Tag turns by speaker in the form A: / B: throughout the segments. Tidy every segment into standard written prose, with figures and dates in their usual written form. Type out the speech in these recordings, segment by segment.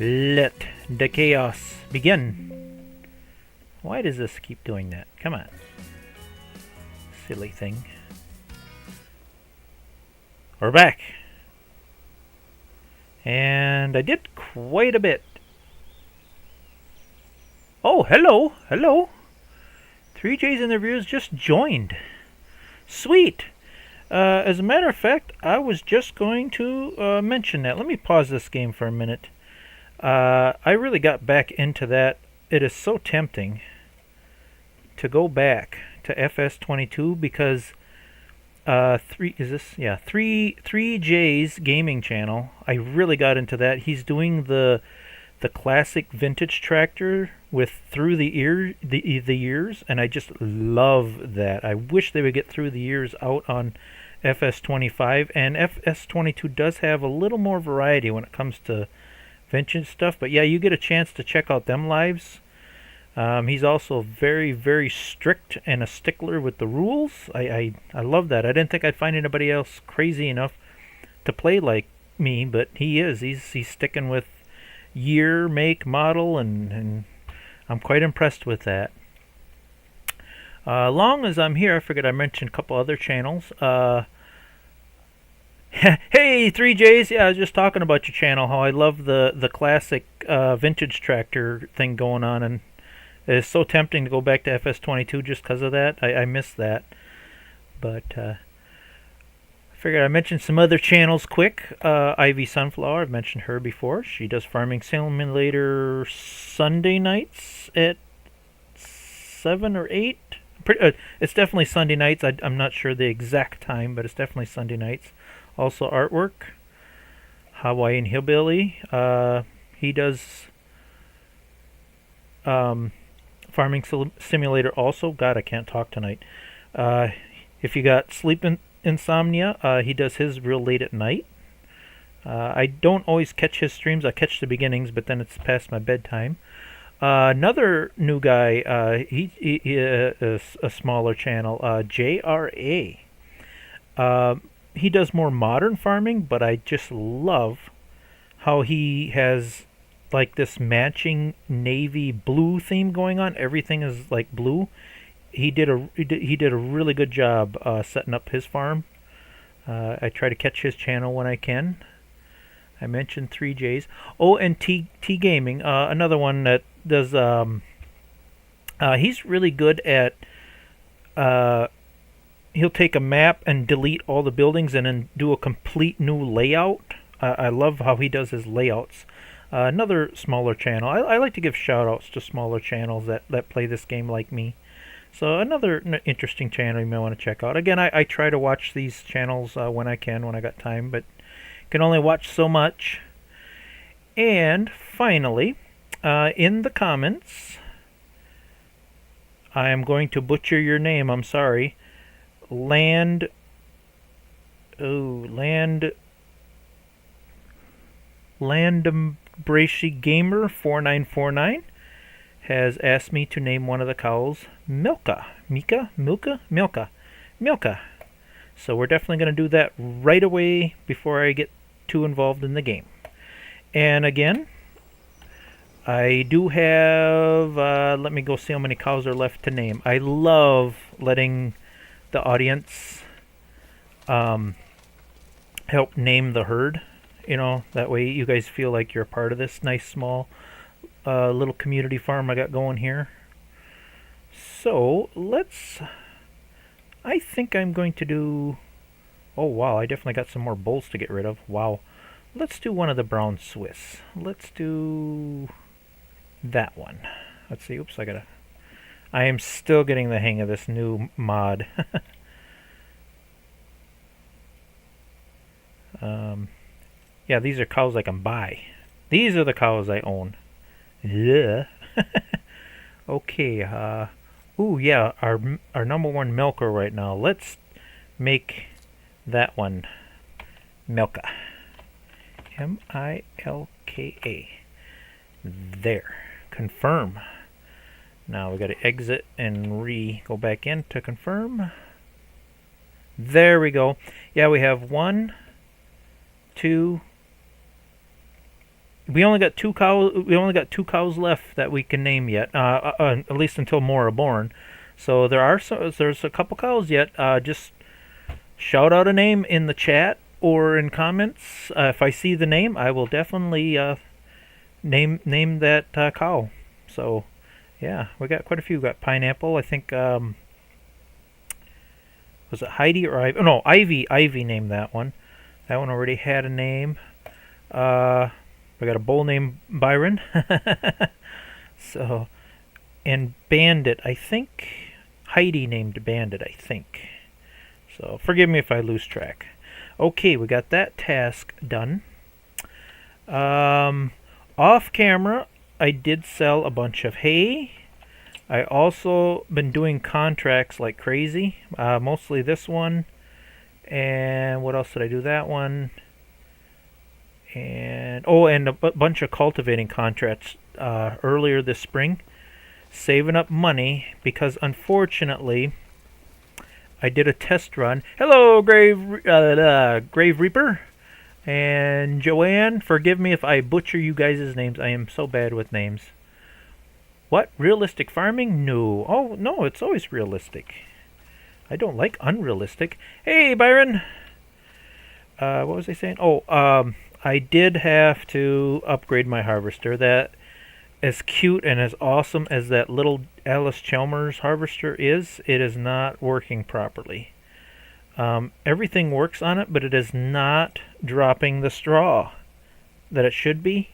A: Let the chaos begin. Why does this keep doing that? Come on. Silly thing. We're back. And I did quite a bit. Oh, hello. Hello. 3J's interviews just joined. Sweet. As a matter of fact, I was just going to mention that. Let me pause this game for a minute. I really got back into that. It is so tempting to go back to FS25 because 3J's gaming channel. I really got into that. He's doing the classic vintage tractor with through the years, and I just love that. I wish they would get through the years out on FS25, and FS25 does have a little more variety when it comes to vintage stuff. But yeah, you get a chance to check out them lives. He's also very, very strict and a stickler with the rules. I love that. I didn't think I'd find anybody else crazy enough to play like me, but he is. He's sticking with year, make, model, and I'm quite impressed with that. Long as I'm here, I figured I'd mention a couple other channels. Hey, 3Js, yeah, I was just talking about your channel, how I love the classic vintage tractor thing going on, and it's so tempting to go back to FS25 just because of that. I miss that. But I figured I'd mention some other channels quick. Ivy Sunflower, I've mentioned her before. She does Farming Simulator Sunday nights at 7 or 8. It's definitely Sunday nights. I'm not sure the exact time, but it's definitely Sunday nights. Also artwork. Hawaiian Hillbilly. He does Farming Simulator also. God, I can't talk tonight. If you got sleep insomnia, he does his real late at night. I don't always catch his streams. I catch the beginnings, but then it's past my bedtime. Another new guy, he is a smaller channel, JRA. He does more modern farming, but I just love how he has like this matching navy blue theme going on. Everything is like blue. He did a really good job setting up his farm. I try to catch his channel when I can. I mentioned 3Js. Oh, and T Gaming, another one that does. He's really good at. He'll take a map and delete all the buildings and then do a complete new layout. I love how he does his layouts. Another smaller channel. I like to give shout-outs to smaller channels that play this game like me. So another interesting channel you may want to check out. Again, I try to watch these channels when I can, when I got time, but can only watch so much. And finally, in the comments, I am going to butcher your name. I'm sorry. Land Bracey Gamer 4949 has asked me to name one of the cows Milka. Milka. So we're definitely going to do that right away before I get too involved in the game. And again, I do have, let me go see how many cows are left to name. I love letting the audience help name the herd. You know, that way you guys feel like you're a part of this nice small little community farm I got going here. So I think I'm going to do, oh wow, I definitely got some more bulls to get rid of. Wow. Let's do one of the brown Swiss. Let's do that one. Let's see, oops, I am still getting the hang of this new mod. Yeah, these are cows I can buy. These are the cows I own. Yeah. Okay. Ooh, yeah. Our number one milker right now. Let's make that one Milka. Milka. There. Confirm. Now we got to exit and go back in to confirm. There we go. Yeah, we have 1, 2, we only got two cows. We only got two cows left that we can name yet. At least until more are born. So there's a couple cows yet. Just shout out a name in the chat or in comments. If I see the name, I will definitely name that cow. So yeah, we got quite a few. We got Pineapple. I think was it Heidi or Ivy? Oh, no, Ivy. Ivy named that one. That one already had a name. We got a bull named Byron. So, and Bandit. I think Heidi named Bandit. I think. So forgive me if I lose track. Okay, we got that task done. Off camera, I did sell a bunch of hay. I also been doing contracts like crazy. Mostly this one. And what else did I do? That one. And and a bunch of cultivating contracts earlier this spring. Saving up money because unfortunately I did a test run. Hello, Grave Reaper. And Joanne, forgive me if I butcher you guys' names. I am so bad with names. What? Realistic farming? No. Oh, no, it's always realistic. I don't like unrealistic. Hey, Byron! What was I saying? I did have to upgrade my harvester. That, as cute and as awesome as that little Allis Chalmers harvester is, it is not working properly. Everything works on it, but it is not dropping the straw that it should be.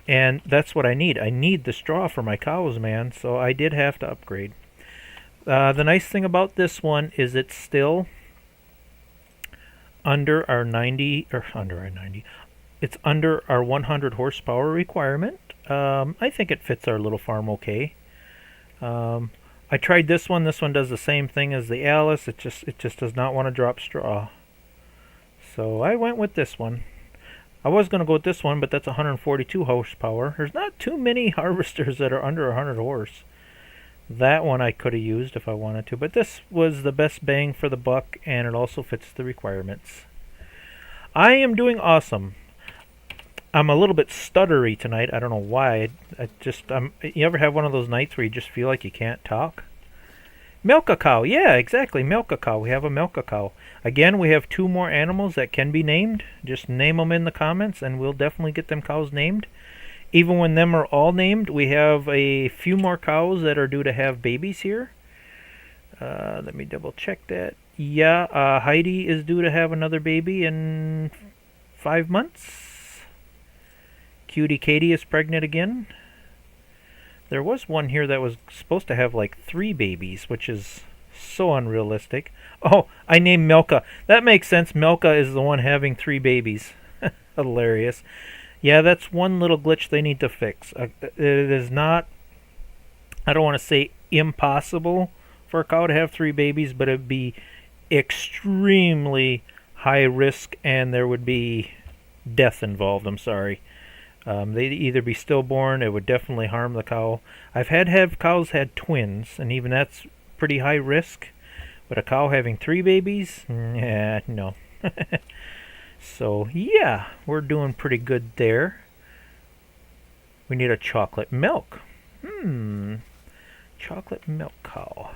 A: And that's what I need. I need the straw for my cows, man. So I did have to upgrade. The nice thing about this one is it's still under our 90, or under our 90. It's under our 100 horsepower requirement. I think it fits our little farm okay. I tried this one. This one does the same thing as the Allis. It just does not want to drop straw. So I went with this one. I was going to go with this one, but that's 142 horsepower. There's not too many harvesters that are under 100 horse. That one I could have used if I wanted to, but this was the best bang for the buck, and it also fits the requirements. I am doing awesome. I'm a little bit stuttery tonight. I don't know why. You ever have one of those nights where you just feel like you can't talk? Milk a cow. Yeah, exactly. Milk a cow. We have a milk a cow. Again, we have two more animals that can be named. Just name them in the comments, and we'll definitely get them cows named. Even when them are all named, we have a few more cows that are due to have babies here. Let me double check that. Yeah, Heidi is due to have another baby in 5 months. Cutie Katie is pregnant again. There was one here that was supposed to have like 3 babies, which is so unrealistic. Oh, I named Milka. That makes sense. Milka is the one having 3 babies. Hilarious. Yeah, that's one little glitch they need to fix. It is not, I don't want to say impossible for a cow to have 3 babies, but it would be extremely high risk and there would be death involved. I'm sorry. They'd either be stillborn, it would definitely harm the cow. I've had cows had twins, and even that's pretty high risk. But a cow having 3 babies? Yeah, no. So, yeah, we're doing pretty good there. We need a chocolate milk. Chocolate milk cow.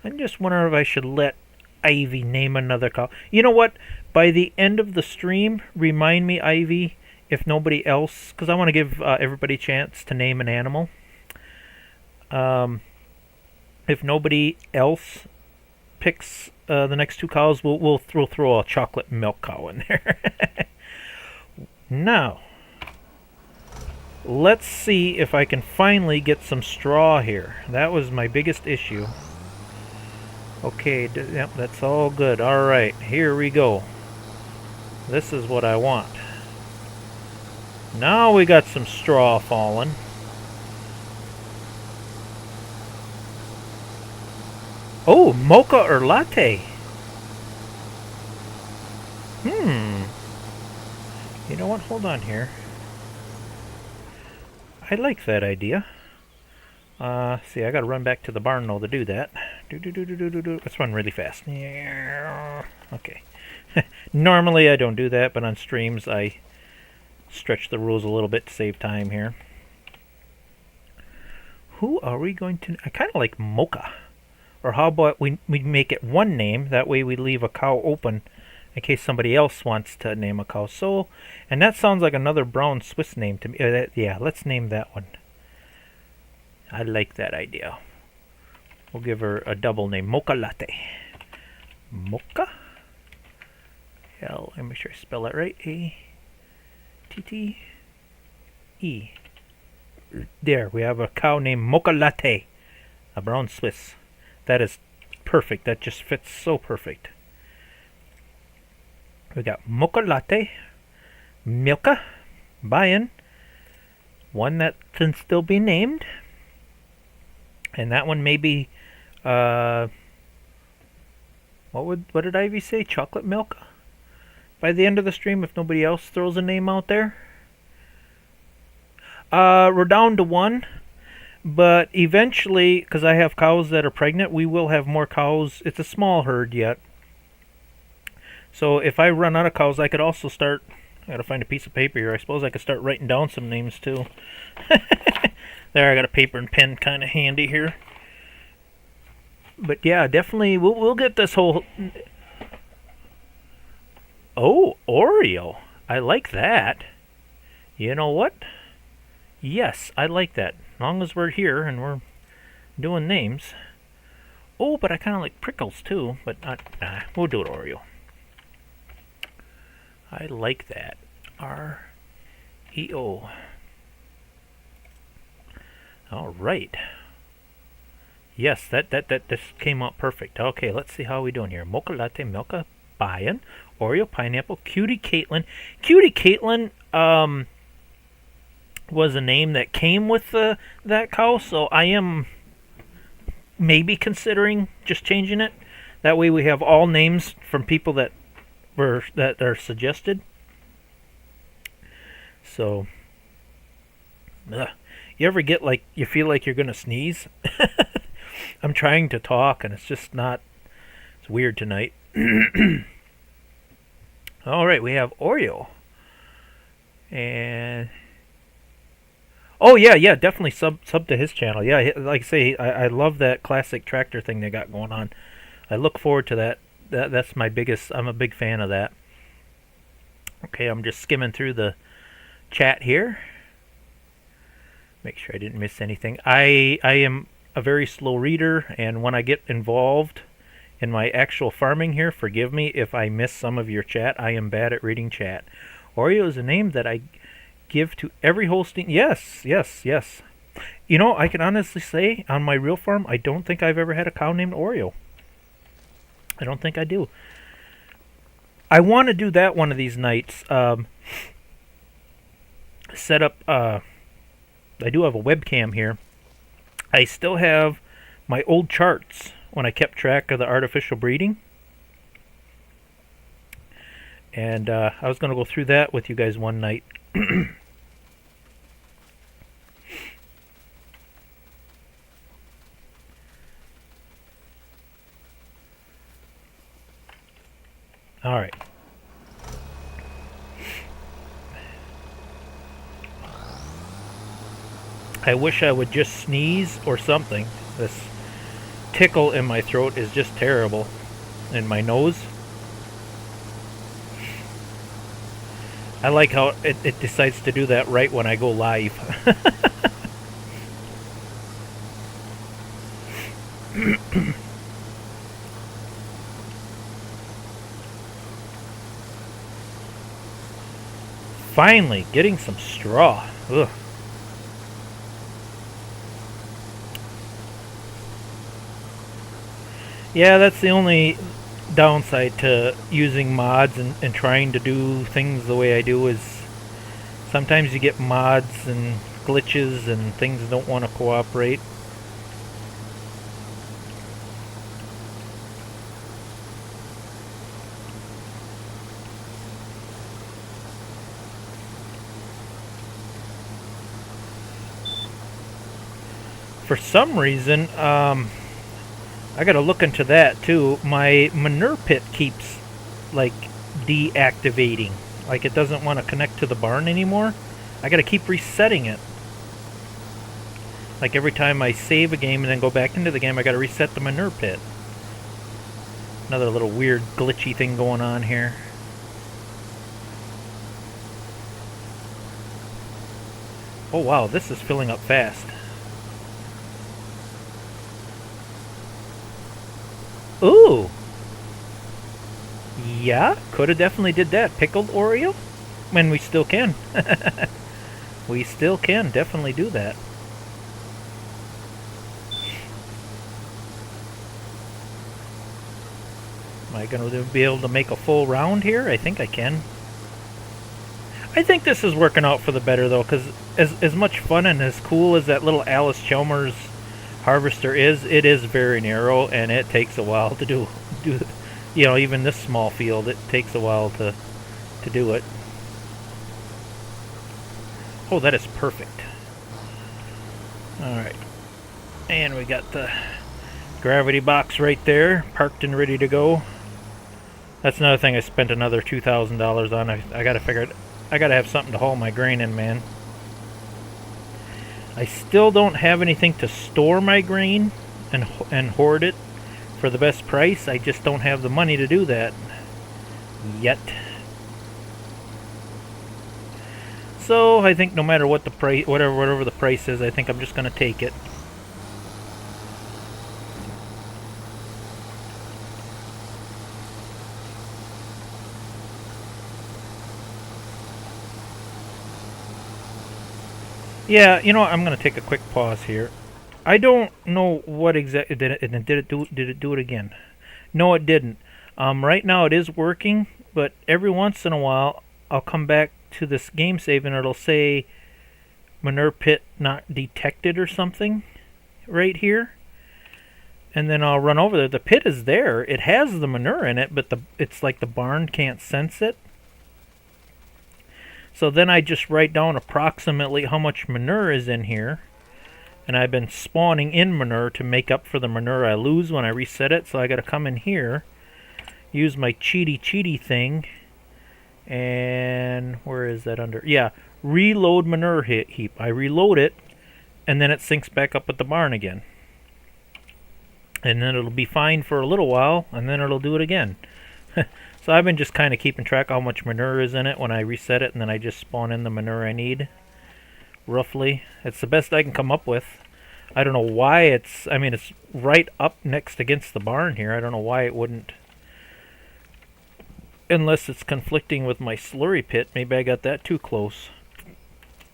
A: I'm just wondering if I should let Ivy name another cow. You know what? By the end of the stream, remind me, Ivy, if nobody else, because I want to give everybody a chance to name an animal. If nobody else picks the next 2 cows, we'll throw a chocolate milk cow in there. Now, let's see if I can finally get some straw here. That was my biggest issue. Okay, yep, that's all good. Alright, here we go. This is what I want. Now we got some straw falling. Oh, mocha or latte? You know what? Hold on here. I like that idea. See, I gotta run back to the barn though to do that. Let's run really fast. Okay. Normally I don't do that, but on streams I stretch the rules a little bit to save time here. Who are we going to... I kind of like Mocha. Or how about we make it one name, that way we leave a cow open in case somebody else wants to name a cow. So, and that sounds like another brown Swiss name to me. Yeah, let's name that one. I like that idea. We'll give her a double name, Mocha Latte. Mocha? Let me make sure I spell that right. A-T-T-E. There, we have a cow named Mocha Latte. A brown Swiss. That is perfect. That just fits so perfect. We got Mocha Latte, Milka, Bayan, one that can still be named, and that one may be, what did Ivy say? Chocolate Milka? By the end of the stream, if nobody else throws a name out there. We're down to one, but eventually, because I have cows that are pregnant, we will have more cows. It's a small herd yet. So if I run out of cows, I could also start... I gotta find a piece of paper here. I suppose I could start writing down some names too. There, I got a paper and pen kind of handy here. But yeah, definitely, we'll get this whole... Oh, Oreo. I like that. You know what? Yes, I like that. As long as we're here and we're doing names. Oh, but I kind of like Prickles too. But we'll do it Oreo. I like that. R-E-O. All right. Yes, this came out perfect. Okay, let's see how we doing here. Mocha Latte, Milka, Bayan, Oreo, Pineapple, Cutie Caitlin. Cutie Caitlin was a name that came with that cow, so I am maybe considering just changing it. That way we have all names from people that are suggested. So, you ever get like you feel like you're gonna sneeze? I'm trying to talk and it's just not. It's weird tonight. All right, we have Oreo, and oh yeah, definitely sub to his channel. Yeah, like I say, I love that classic tractor thing they got going on. I look forward to that. That's my biggest. I'm a big fan of that. Okay, I'm just skimming through the chat here. Make sure I didn't miss anything. I am a very slow reader, and when I get involved in my actual farming here, forgive me if I miss some of your chat. I am bad at reading chat. Oreo is a name that I give to every Holstein. Yes. You know, I can honestly say on my real farm, I don't think I've ever had a cow named Oreo. I don't think I do. I want to do that one of these nights. Set up... I do have a webcam here. I still have my old charts when I kept track of the artificial breeding. And I was going to go through that with you guys one night. All right. I wish I would just sneeze or something. This tickle in my throat is just terrible. In my nose. I like how it decides to do that right when I go live. Finally, getting some straw. Ugh. Yeah, that's the only downside to using mods and trying to do things the way I do is sometimes you get mods and glitches and things don't want to cooperate. For some reason, I gotta look into that too. My manure pit keeps like deactivating. Like it doesn't want to connect to the barn anymore. I gotta keep resetting it. Like every time I save a game and then go back into the game, I gotta reset the manure pit. Another little weird glitchy thing going on here. Oh wow, this is filling up fast. Ooh! Yeah, could have definitely did that. Pickled Oreo? And we still can. We still can definitely do that. Am I going to be able to make a full round here? I think I can. I think this is working out for the better though, because as much fun and as cool as that little Allis Chalmers harvester is, it is very narrow and it takes a while to do. You know, even this small field, it takes a while to do it. Oh, that is perfect. Alright. And we got the gravity box right there, parked and ready to go. That's another thing I spent another $2,000 on. I gotta figure it. I gotta have something to haul my grain in, man. I still don't have anything to store my grain and hoard it for the best price. I just don't have the money to do that yet. So I think no matter what the price, whatever the price is, I think I'm just gonna take it. Yeah, you know what, I'm gonna take a quick pause here. I don't know what exactly did it do it again? No, it didn't. Right now it is working, but every once in a while I'll come back to this game save and it'll say manure pit not detected or something right here. And then I'll run over there. The pit is there. It has the manure in it, but it's like the barn can't sense it. So then I just write down approximately how much manure is in here. And I've been spawning in manure to make up for the manure I lose when I reset it. So I got to come in here, use my cheaty thing, and where is that under? Yeah, reload manure heap. I reload it, and then it syncs back up with the barn again. And then it'll be fine for a little while, and then it'll do it again. So I've been just kind of keeping track of how much manure is in it when I reset it, and then I just spawn in the manure I need. Roughly. It's the best I can come up with. I don't know why it's right up next against the barn here. I don't know why it wouldn't. Unless it's conflicting with my slurry pit. Maybe I got that too close.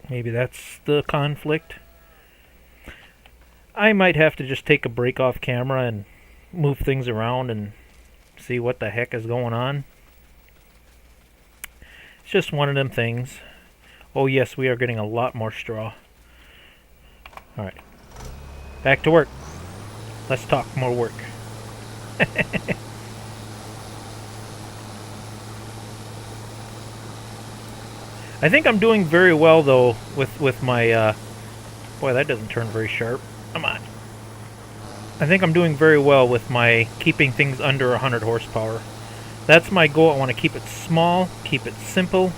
A: Maybe that's the conflict. I might have to just take a break off camera and move things around and see what the heck is going on. It's just one of them things. Oh yes, we are getting a lot more straw. Alright. Back to work. Let's talk more work. I think I'm doing very well though with my boy, that doesn't turn very sharp. Come on. I think I'm doing very well with my keeping things under 100 horsepower. That's my goal. I want to keep it small, keep it simple.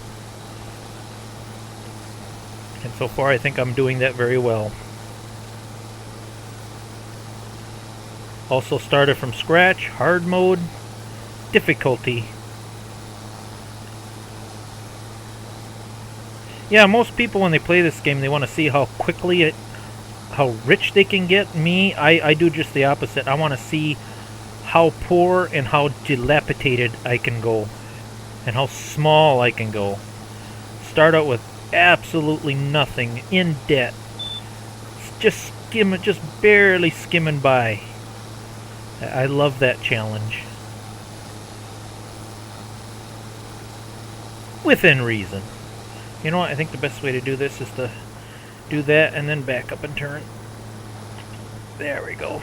A: And so far I think I'm doing that very well. Also started from scratch, hard mode, difficulty. Yeah, most people when they play this game, they want to see how quickly how rich they can get. Me, I do just the opposite. I want to see how poor and how dilapidated I can go, and how small I can go. Start out with absolutely nothing, in debt, just barely skimming by. I love that challenge. Within reason. You know what, I think the best way to do this is to do that and then back up and turn. There we go.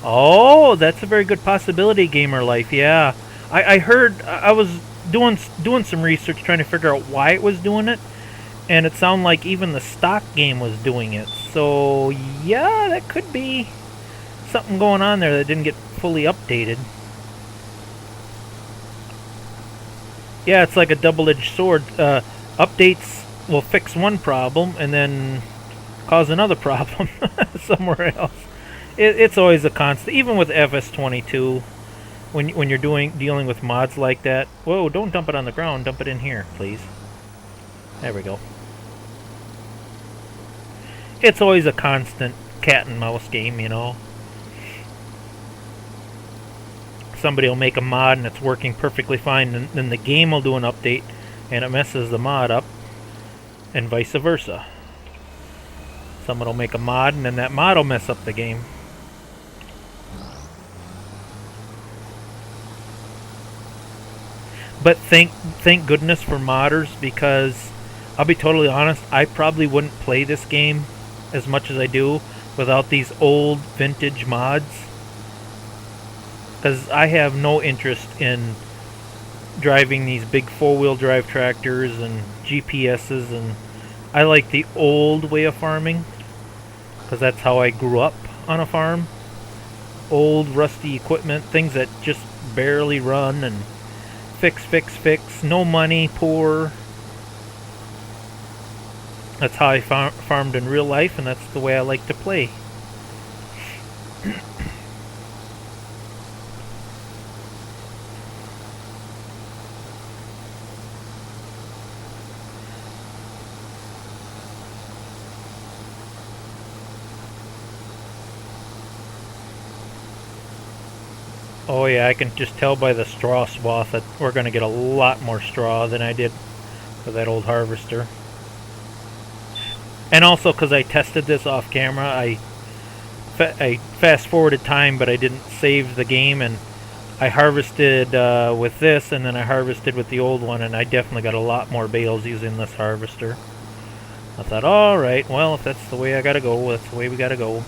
A: Oh, that's a very good possibility, Gamer Life. Yeah, I heard. I was doing some research, trying to figure out why it was doing it, and it sounded like even the stock game was doing it. So yeah, that could be something going on there that didn't get fully updated. Yeah, it's like a double-edged sword. Updates will fix one problem and then cause another problem somewhere else. It's always a constant, even with FS25. When you're dealing with mods like that. Whoa! Don't dump it on the ground. Dump it in here, please. There we go. It's always a constant cat and mouse game, you know. Somebody will make a mod and it's working perfectly fine, and then the game will do an update and it messes the mod up, and vice versa. Someone will make a mod and then that mod will mess up the game. But thank goodness for modders, because I'll be totally honest, I probably wouldn't play this game as much as I do without these old vintage mods. Because I have no interest in driving these big four-wheel drive tractors and GPSs, and I like the old way of farming, because that's how I grew up on a farm. Old rusty equipment, things that just barely run, and fix, no money, poor. That's how I farmed in real life, and that's the way I like to play. Oh yeah, I can just tell by the straw swath that we're going to get a lot more straw than I did for that old harvester. And also because I tested this off camera, I fast forwarded time, but I didn't save the game, and I harvested with this, and then I harvested with the old one, and I definitely got a lot more bales using this harvester. I thought, alright, well, if that's the way I gotta go, that's the way we gotta go.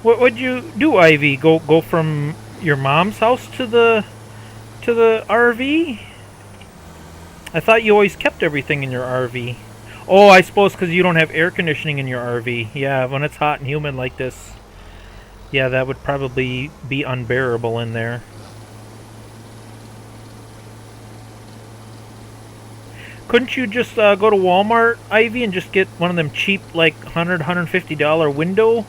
A: What would you do, Ivy? Go from your mom's house to the RV? I thought you always kept everything in your RV. Oh, I suppose because you don't have air conditioning in your RV. Yeah, when it's hot and humid like this, yeah, that would probably be unbearable in there. Couldn't you just go to Walmart, Ivy, and just get one of them cheap, like $150 window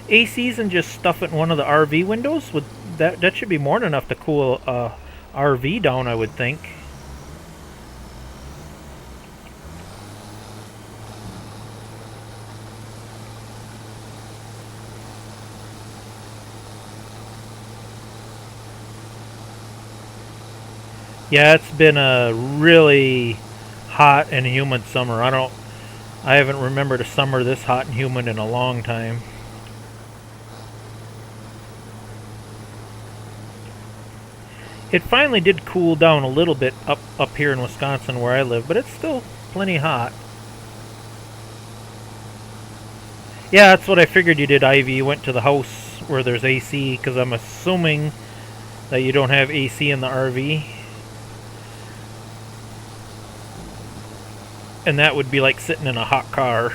A: ACs and just stuff it in one of the RV windows? Would that should be more than enough to cool a RV down, I would think. Yeah, it's been a really hot and humid summer. I haven't remembered a summer this hot and humid in a long time. It finally did cool down a little bit up here in Wisconsin where I live, but it's still plenty hot. Yeah, that's what I figured you did, Ivy. You went to the house where there's AC, because I'm assuming that you don't have AC in the RV. And that would be like sitting in a hot car.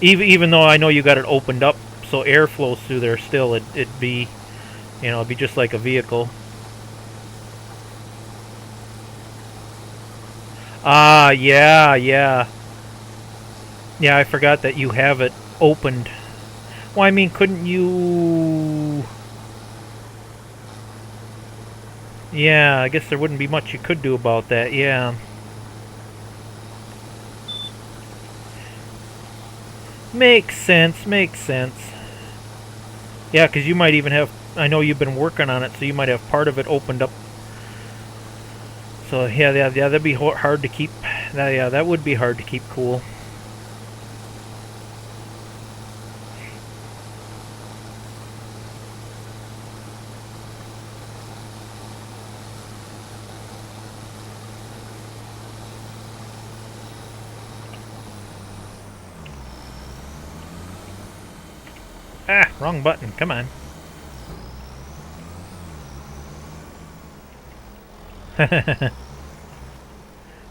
A: Even though I know you got it opened up so air flows through there, still it'd be, you know, it'd be just like a vehicle. Ah, yeah. Yeah, I forgot that you have it opened. Well, I mean, couldn't you... Yeah, I guess there wouldn't be much you could do about that, yeah. Makes sense. Yeah, because you might even have, I know you've been working on it, so you might have part of it opened up. So yeah, that'd be hard to keep. Yeah, that would be hard to keep cool. Ah, wrong button. Come on.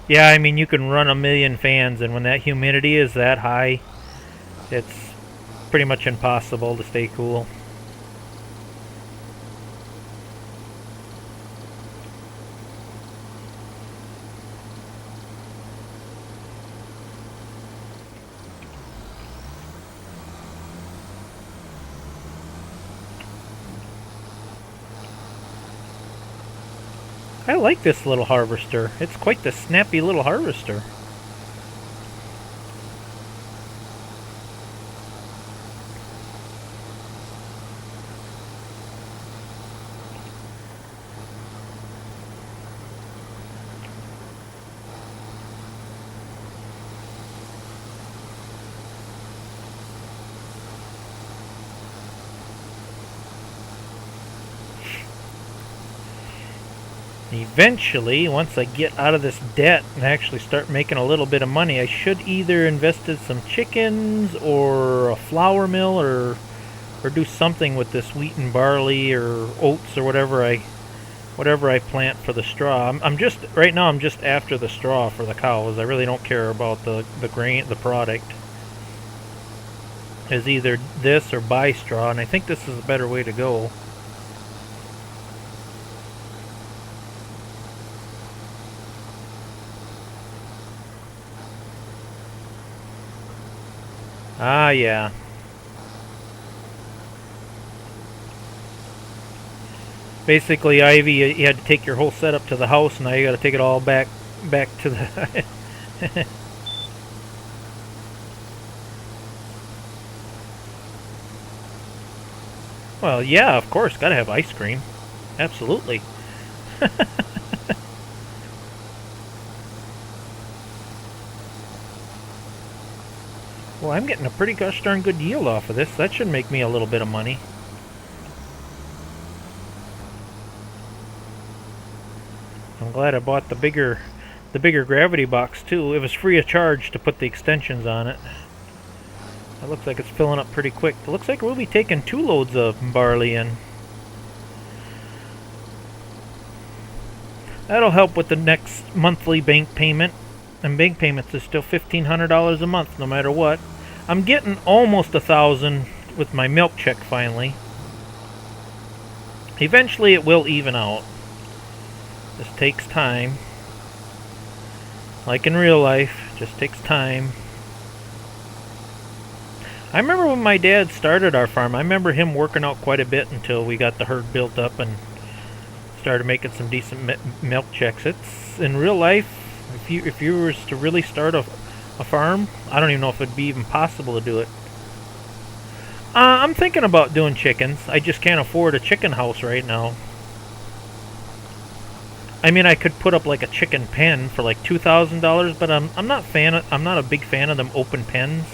A: Yeah, I mean, you can run a million fans, and when that humidity is that high, it's pretty much impossible to stay cool. I like this little harvester. It's quite the snappy little harvester. Eventually, once I get out of this debt and actually start making a little bit of money, I should either invest in some chickens or a flour mill or do something with this wheat and barley or oats or whatever I plant for the straw. I'm just right now I'm just after the straw for the cows. I really don't care about the grain, the product. Is either this or buy straw, and I think this is a better way to go. Ah, yeah. Basically, Ivy, you had to take your whole setup to the house. Now you got to take it all back to the. Well, yeah, of course, got to have ice cream. Absolutely. Well, I'm getting a pretty gosh darn good yield off of this. That should make me a little bit of money. I'm glad I bought the bigger gravity box too. It was free of charge to put the extensions on it. It looks like it's filling up pretty quick. It looks like we'll be taking 2 loads of barley in. That'll help with the next monthly bank payment. And bank payments is still $1,500 a month, no matter what. I'm getting almost 1,000 with my milk check finally. Eventually, it will even out. This takes time. Like in real life, just takes time. I remember when my dad started our farm. I remember him working out quite a bit until we got the herd built up and started making some decent milk checks. It's in real life. If you were to really start a farm, I don't even know if it'd be even possible to do it. I'm thinking about doing chickens. I just can't afford a chicken house right now. I mean, I could put up like a chicken pen for like $2,000, but I'm not a big fan of them open pens.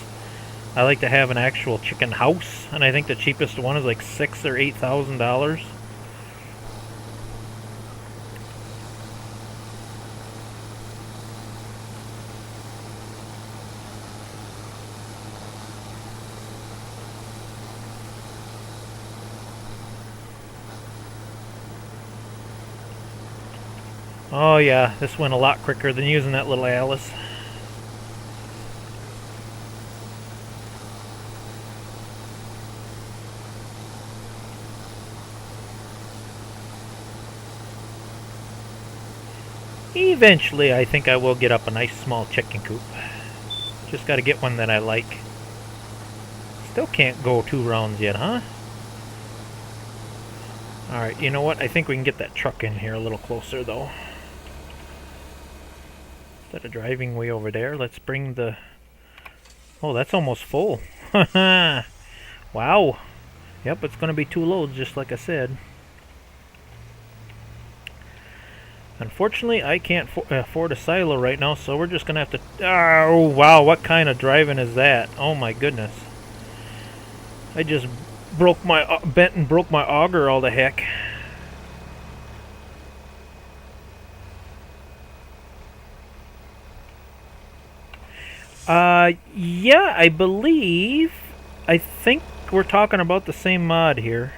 A: I like to have an actual chicken house, and I think the cheapest one is like $6,000 or $8,000. Oh yeah, this went a lot quicker than using that little Allis. Eventually, I think I will get up a nice small chicken coop. Just got to get one that I like. Still can't go 2 rounds yet, huh? Alright, you know what? I think we can get that truck in here a little closer, though. Instead of driving way over there, let's bring the... Oh, that's almost full. Wow. Yep, it's going to be 2 loads, just like I said. Unfortunately, I can't afford a silo right now, so we're just going to have to... Oh, wow, what kind of driving is that? Oh, my goodness. I just bent and broke my auger all the heck. Yeah, I think we're talking about the same mod here.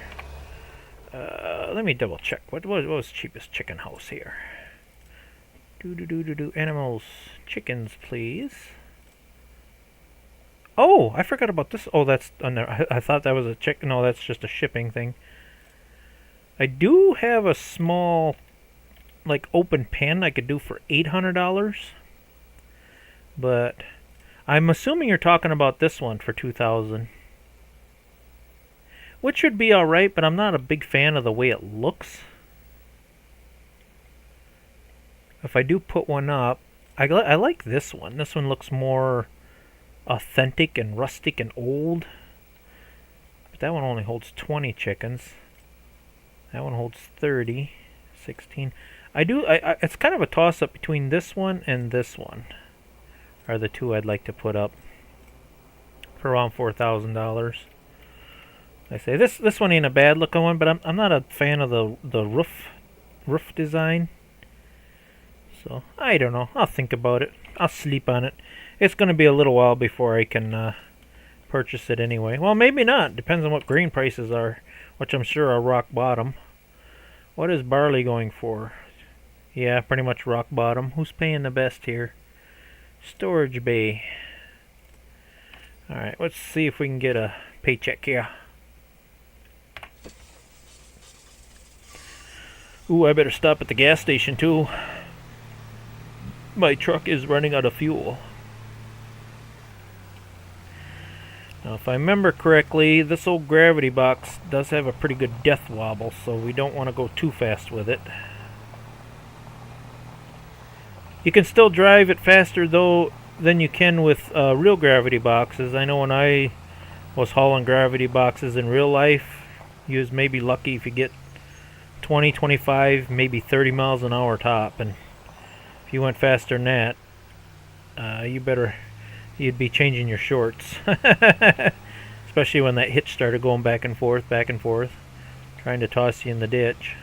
A: Let me double check. What was cheapest chicken house here? Animals, chickens, please. Oh, I forgot about this. Oh, that's I thought that was a chicken. No, that's just a shipping thing. I do have a small, like, open pen I could do for $800, but I'm assuming you're talking about this one for $2,000. Which should be alright, but I'm not a big fan of the way it looks. If I do put one up, I like this one. This one looks more authentic and rustic and old. But that one only holds 20 chickens. That one holds 30, 16. It's kind of a toss-up between this one and this one. Are the two I'd like to put up for around $4,000. I say this one ain't a bad looking one, but I'm not a fan of the roof design. So I don't know. I'll think about it. I'll sleep on it. It's going to be a little while before I can purchase it anyway. Well, maybe not. Depends on what grain prices are, which I'm sure are rock bottom. What is barley going for? Yeah, pretty much rock bottom. Who's paying the best here? Storage bay. All right, let's see if we can get a paycheck here. Ooh, I better stop at the gas station too. My truck is running out of fuel. Now, if I remember correctly, this old gravity box does have a pretty good death wobble, so we don't want to go too fast with it. You can still drive it faster though than you can with real gravity boxes. I know when I was hauling gravity boxes in real life, you was maybe lucky if you get 20, 25, maybe 30 miles an hour top, and if you went faster than that, you'd be changing your shorts. Especially when that hitch started going back and forth, trying to toss you in the ditch.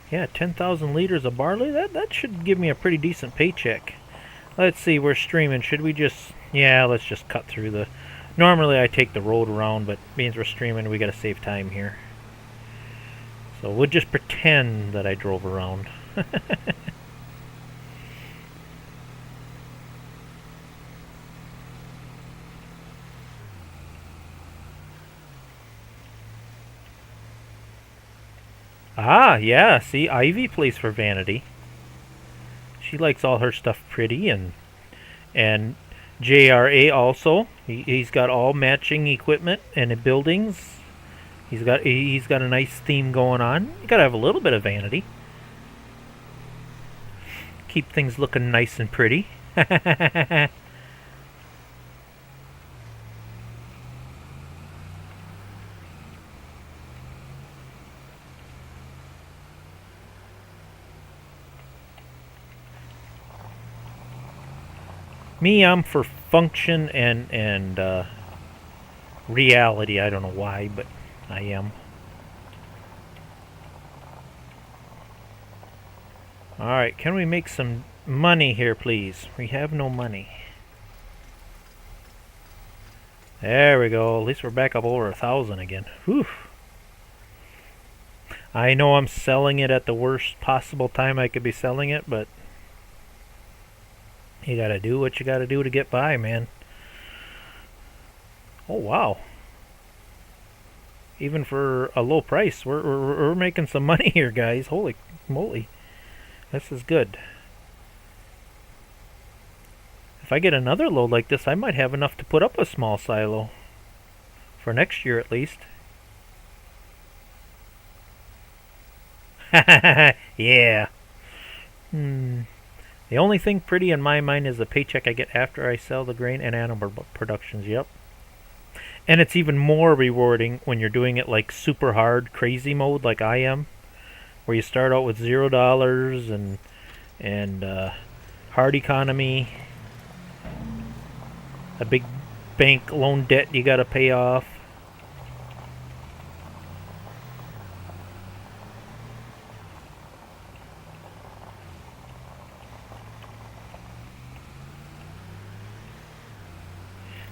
A: Yeah, 10,000 liters of barley, that should give me a pretty decent paycheck. Let's see, we're streaming. Should we just... Yeah, let's just cut through the... Normally I take the road around, but means we're streaming, we gotta save time here. So we'll just pretend that I drove around. Ah, yeah, see, Ivy plays for Vanity. She likes all her stuff pretty, and JRA also. He's got all matching equipment and buildings. He's got a nice theme going on. You gotta have a little bit of vanity. Keep things looking nice and pretty. Me, I'm for function and reality. I don't know why, but I am. Alright, can we make some money here, please? We have no money. There we go. At least we're back up over 1,000 again. Whew. I know I'm selling it at the worst possible time I could be selling it, but you gotta do what you gotta do to get by, man. Oh, wow. Even for a low price, we're making some money here, guys. Holy moly. This is good. If I get another load like this, I might have enough to put up a small silo. For next year, at least. Yeah. The only thing pretty in my mind is the paycheck I get after I sell the grain and animal productions. Yep. And it's even more rewarding when you're doing it like super hard, crazy mode like I am, where you start out with $0 and hard economy, a big bank loan debt you got to pay off.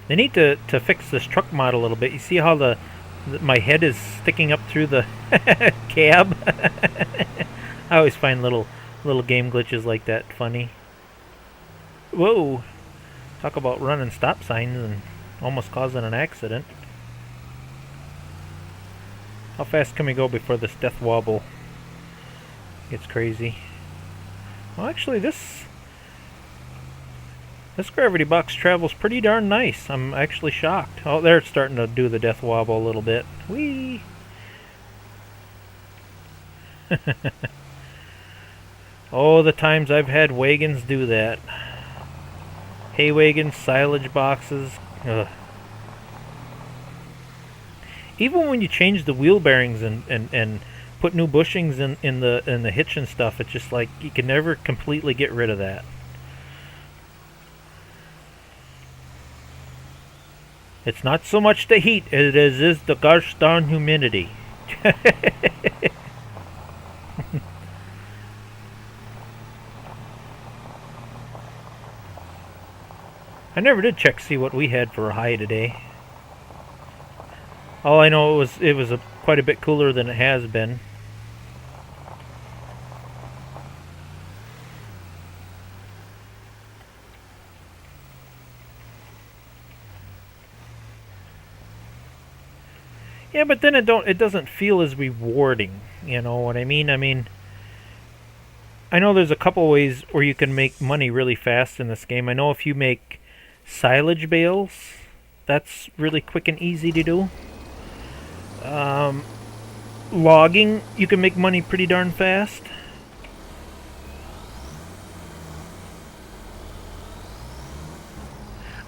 A: They need to fix this truck mod a little bit. You see how my head is sticking up through the cab? I always find little game glitches like that funny. Whoa! Talk about running stop signs and almost causing an accident. How fast can we go before this death wobble gets crazy? Well, actually, this gravity box travels pretty darn nice. I'm actually shocked. Oh, they're starting to do the death wobble a little bit. Whee! Oh, the times I've had wagons do that. Hay wagons, silage boxes. Ugh. Even when you change the wheel bearings and put new bushings in the hitch and stuff, it's just like you can never completely get rid of that. It's not so much the heat as it is the gosh darn humidity. I never did check to see what we had for a high today. All I know it was quite a bit cooler than it has been. Yeah, but then it doesn't feel as rewarding. You know what I mean? I mean, I know there's a couple ways where you can make money really fast in this game. I know if you make silage bales, that's really quick and easy to do. Logging, you can make money pretty darn fast.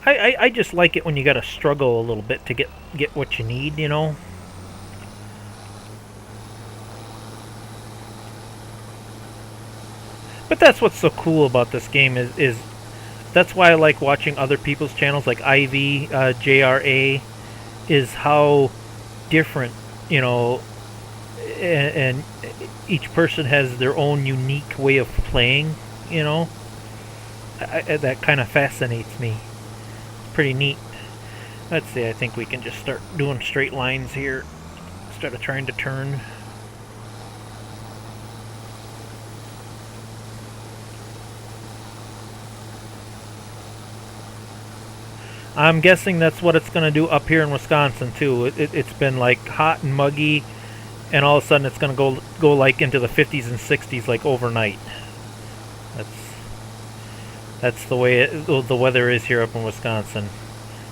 A: I just like it when you gotta struggle a little bit to get what you need, you know. But that's what's so cool about this game is that's why I like watching other people's channels like Ivy, JRA, is how different, you know, and each person has their own unique way of playing, you know. That kind of fascinates me. It's pretty neat. Let's see, I think we can just start doing straight lines here instead of trying to turn. I'm guessing that's what it's going to do up here in Wisconsin too. It's been like hot and muggy, and all of a sudden it's going to go like into the 50s and 60s like overnight. That's the way the weather is here up in Wisconsin.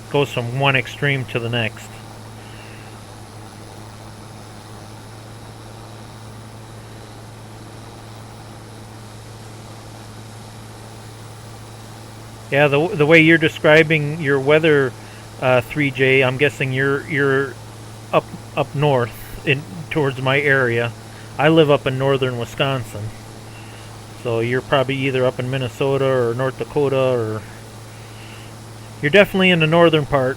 A: It goes from one extreme to the next. Yeah, the way you're describing your weather, 3J, I'm guessing you're up north towards my area. I live up in northern Wisconsin, so you're probably either up in Minnesota or North Dakota, or you're definitely in the northern part.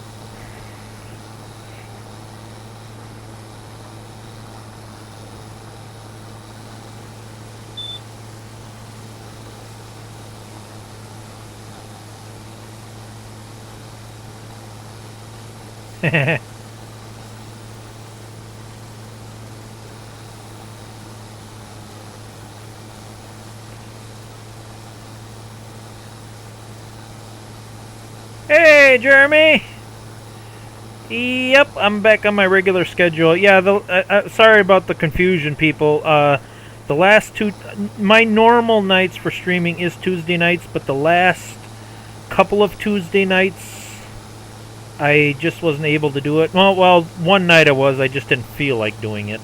A: Hey, Jeremy. Yep, I'm back on my regular schedule. Yeah, sorry about the confusion, people. The last my normal nights for streaming is Tuesday nights, but the last couple of Tuesday nights, I just wasn't able to do it. Well, one night I just didn't feel like doing it.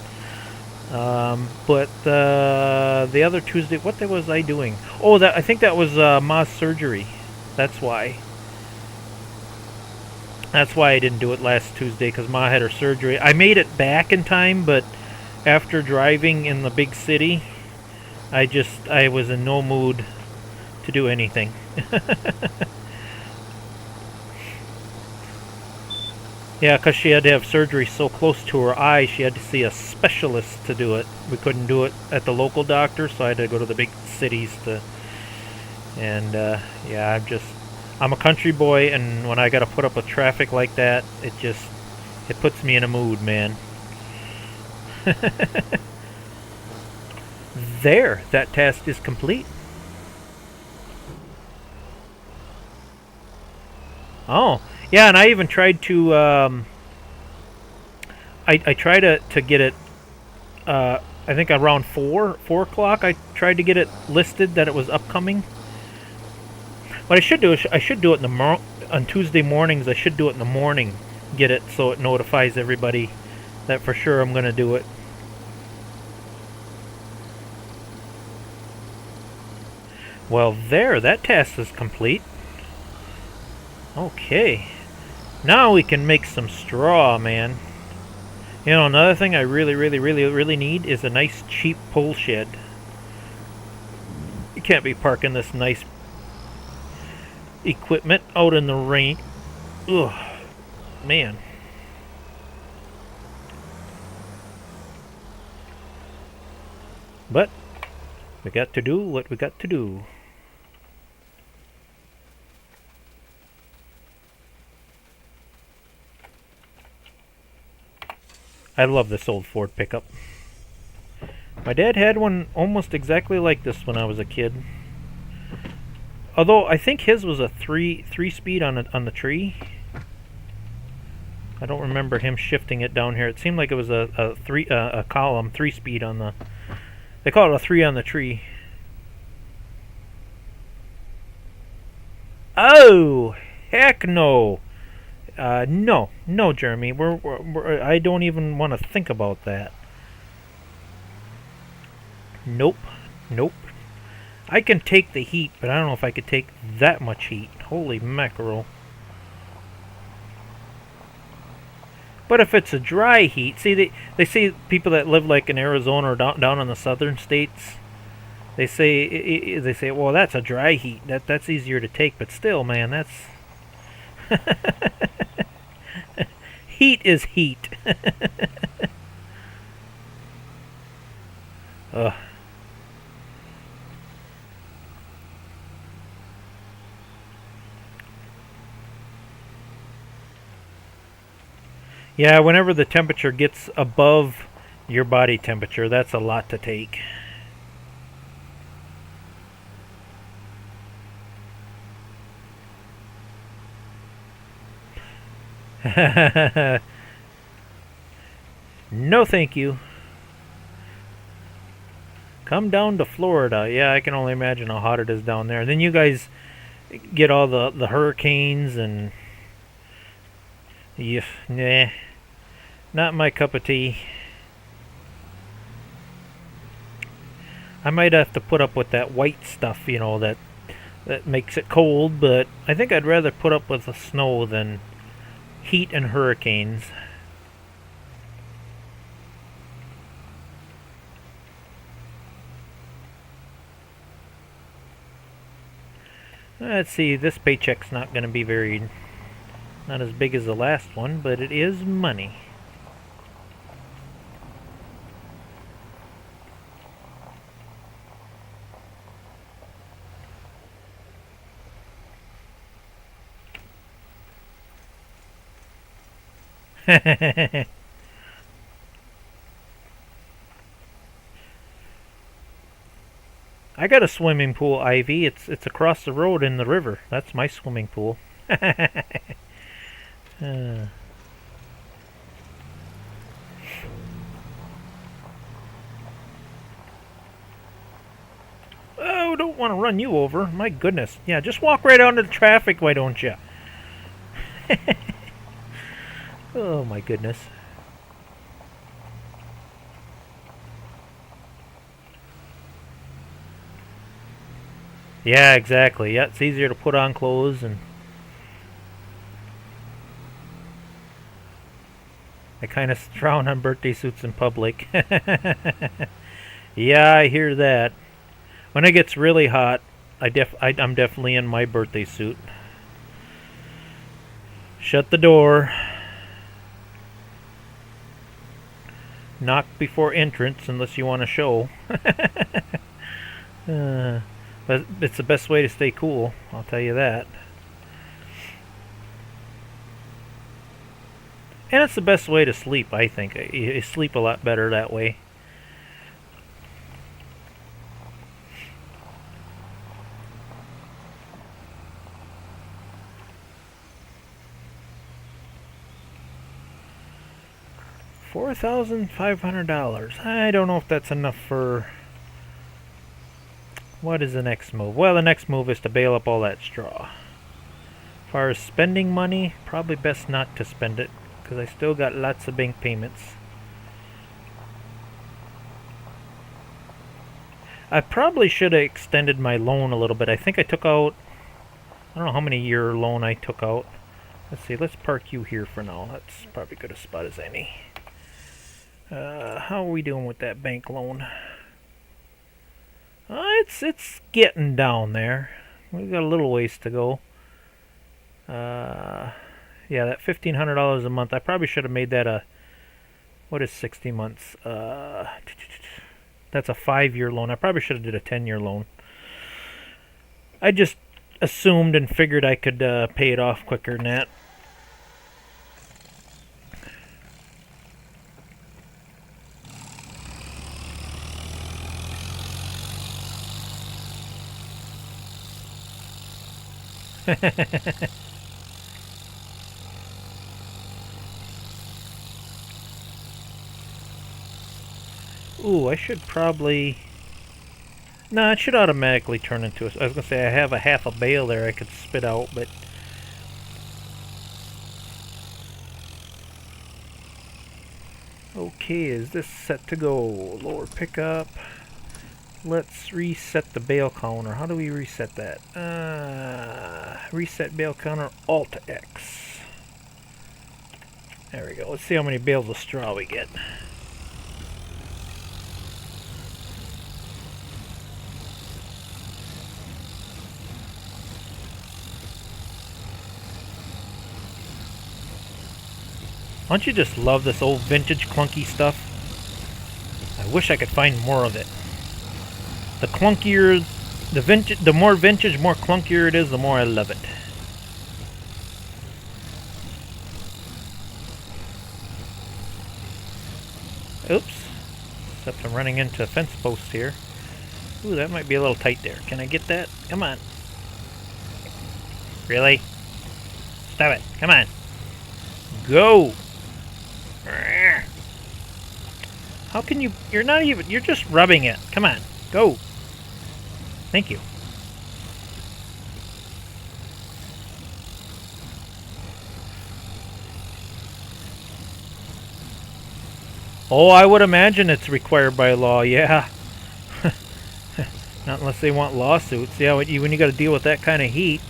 A: But the other Tuesday, what day was I doing? Oh, I think that was Ma's surgery. That's why. That's why I didn't do it last Tuesday, because Ma had her surgery. I made it back in time, but after driving in the big city, I was in no mood to do anything. Yeah, because she had to have surgery so close to her eye, she had to see a specialist to do it. We couldn't do it at the local doctor, so I had to go to the big cities to. And yeah, I'm a country boy, and when I got to put up with traffic like that, it puts me in a mood, man. There, that task is complete. Oh, yeah, and I even tried to. I tried to get it. I think around 4 o'clock. I tried to get it listed that it was upcoming. What I should do is I should do it on Tuesday mornings. I should do it in the morning. Get it so it notifies everybody that for sure I'm going to do it. Well, there, that task is complete. Okay. Now we can make some straw, man. You know, another thing I really need is a nice cheap pole shed. You can't be parking this nice equipment out in the rain. Ugh. Man. But we got to do what we got to do. I love this old Ford pickup. My dad had one almost exactly like this when I was a kid. Although I think his was a three speed on the tree. I don't remember him shifting it down here. It seemed like it was a column 3-speed on the. They call it a 3 on the tree. Oh, heck no. No, Jeremy. I don't even want to think about that. Nope. I can take the heat, but I don't know if I could take that much heat. Holy mackerel. But if it's a dry heat, see, they say people that live like in Arizona or down in the southern states, they say, well, that's a dry heat. That's easier to take, but still, man, that's heat is heat. Ugh. Yeah, whenever the temperature gets above your body temperature, that's a lot to take. No, thank you. Come down to Florida. Yeah, I can only imagine how hot it is down there. Then you guys get all the hurricanes and... Yeah, nah. Not my cup of tea. I might have to put up with that white stuff, you know, that makes it cold, but I think I'd rather put up with the snow than heat and hurricanes. Let's see, this paycheck's not going to be not as big as the last one, but it is money. I got a swimming pool, Ivy. It's across the road in the river. That's my swimming pool. Oh, don't want to run you over. My goodness. Yeah, just walk right out into the traffic, why don't you? Oh, my goodness. Yeah, exactly. Yeah, it's easier to put on clothes, and I kind of frown on birthday suits in public. Yeah, I hear that. When it gets really hot, I'm definitely in my birthday suit. Shut the door. Knock before entrance, unless you want to show. But it's the best way to stay cool, I'll tell you that. And it's the best way to sleep, I think. You sleep a lot better that way. $4,500. I don't know if that's enough for... What is the next move? Well, the next move is to bale up all that straw. As far as spending money, probably best not to spend it, because I still got lots of bank payments. I probably should have extended my loan a little bit. I think I took out... I don't know how many year loan I took out. Let's see, let's park you here for now. That's probably good a spot as any. How are we doing with that bank loan? It's getting down there. We've got a little ways to go. Yeah, that $1,500 a month. I probably should have made that a... What is 60 months? That's a 5-year loan. I probably should have did a 10-year loan. I just assumed and figured I could pay it off quicker than that. Ooh, I should probably... No, it should automatically turn into a... I was going to say I have a half a bale there I could spit out, but... Okay, is this set to go? Lower pickup. Let's reset the bale counter. How do we reset that? Reset bale counter, Alt-X. There we go. Let's see how many bales of straw we get. Don't you just love this old vintage clunky stuff? I wish I could find more of it. The clunkier, the more vintage, more clunkier it is, the more I love it. Oops. Except I'm running into a fence post here. Ooh, that might be a little tight there. Can I get that? Come on. Really? Stop it. Come on. Go! How can you... You're not even... You're just rubbing it. Come on. Go. Thank you. Oh, I would imagine it's required by law, yeah. Not unless they want lawsuits. Yeah, when you got to deal with that kind of heat.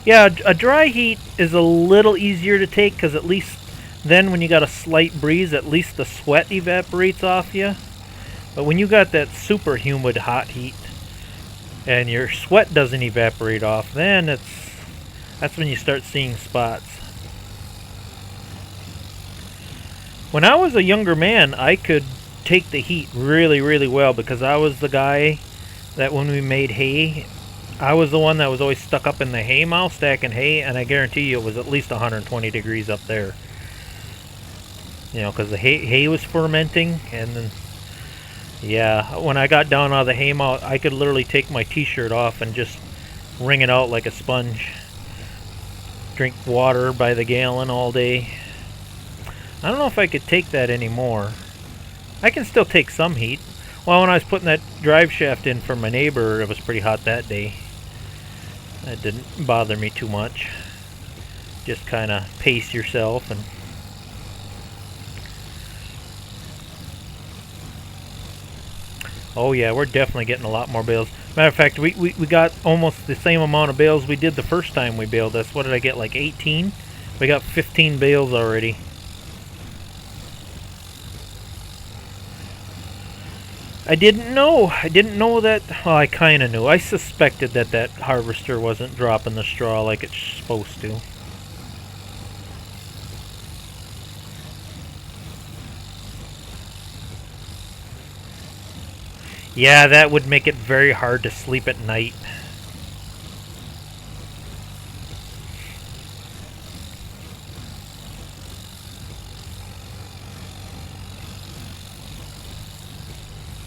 A: Yeah, a dry heat is a little easier to take because at least then when you got a slight breeze, at least the sweat evaporates off you. But when you got that super humid hot heat and your sweat doesn't evaporate off, then that's when you start seeing spots. When I was a younger man, I could take the heat really, really well because I was the guy that when we made hay, I was the one that was always stuck up in the hay mow stacking hay, and I guarantee you it was at least 120 degrees up there. You know, because the hay was fermenting, and then, yeah, when I got down out of the hay mow, I could literally take my t-shirt off and just wring it out like a sponge. Drink water by the gallon all day. I don't know if I could take that anymore. I can still take some heat. Well, when I was putting that drive shaft in for my neighbor, it was pretty hot that day. That didn't bother me too much. Just kind of pace yourself and... Oh yeah, we're definitely getting a lot more bales. Matter of fact, we got almost the same amount of bales we did the first time we baled this. What did I get, like 18? We got 15 bales already. I didn't know. I didn't know that. Well, I kind of knew. I suspected that that harvester wasn't dropping the straw like it's supposed to. Yeah, that would make it very hard to sleep at night.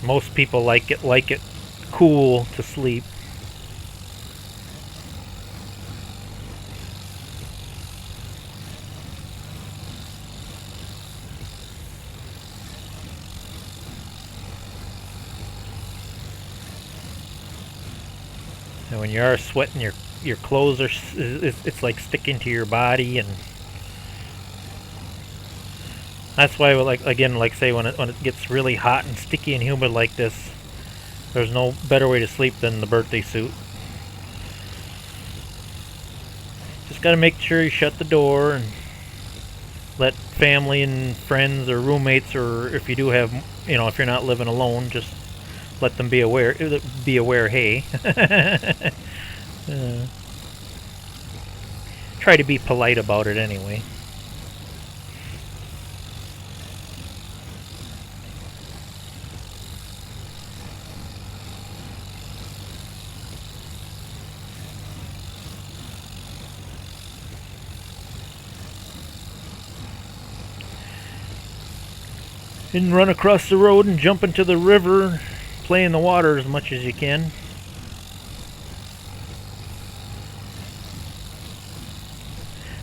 A: Most people like it cool to sleep. And when you are sweating, your clothes are it's like sticking to your body, and that's why, like again, like say when it gets really hot and sticky and humid like this, there's no better way to sleep than the birthday suit. Just gotta make sure you shut the door and let family and friends or roommates, or if you do have, you know, if you're not living alone, just let them be aware. Hey, try to be polite about it anyway. And run across the road and jump into the river, play in the water as much as you can.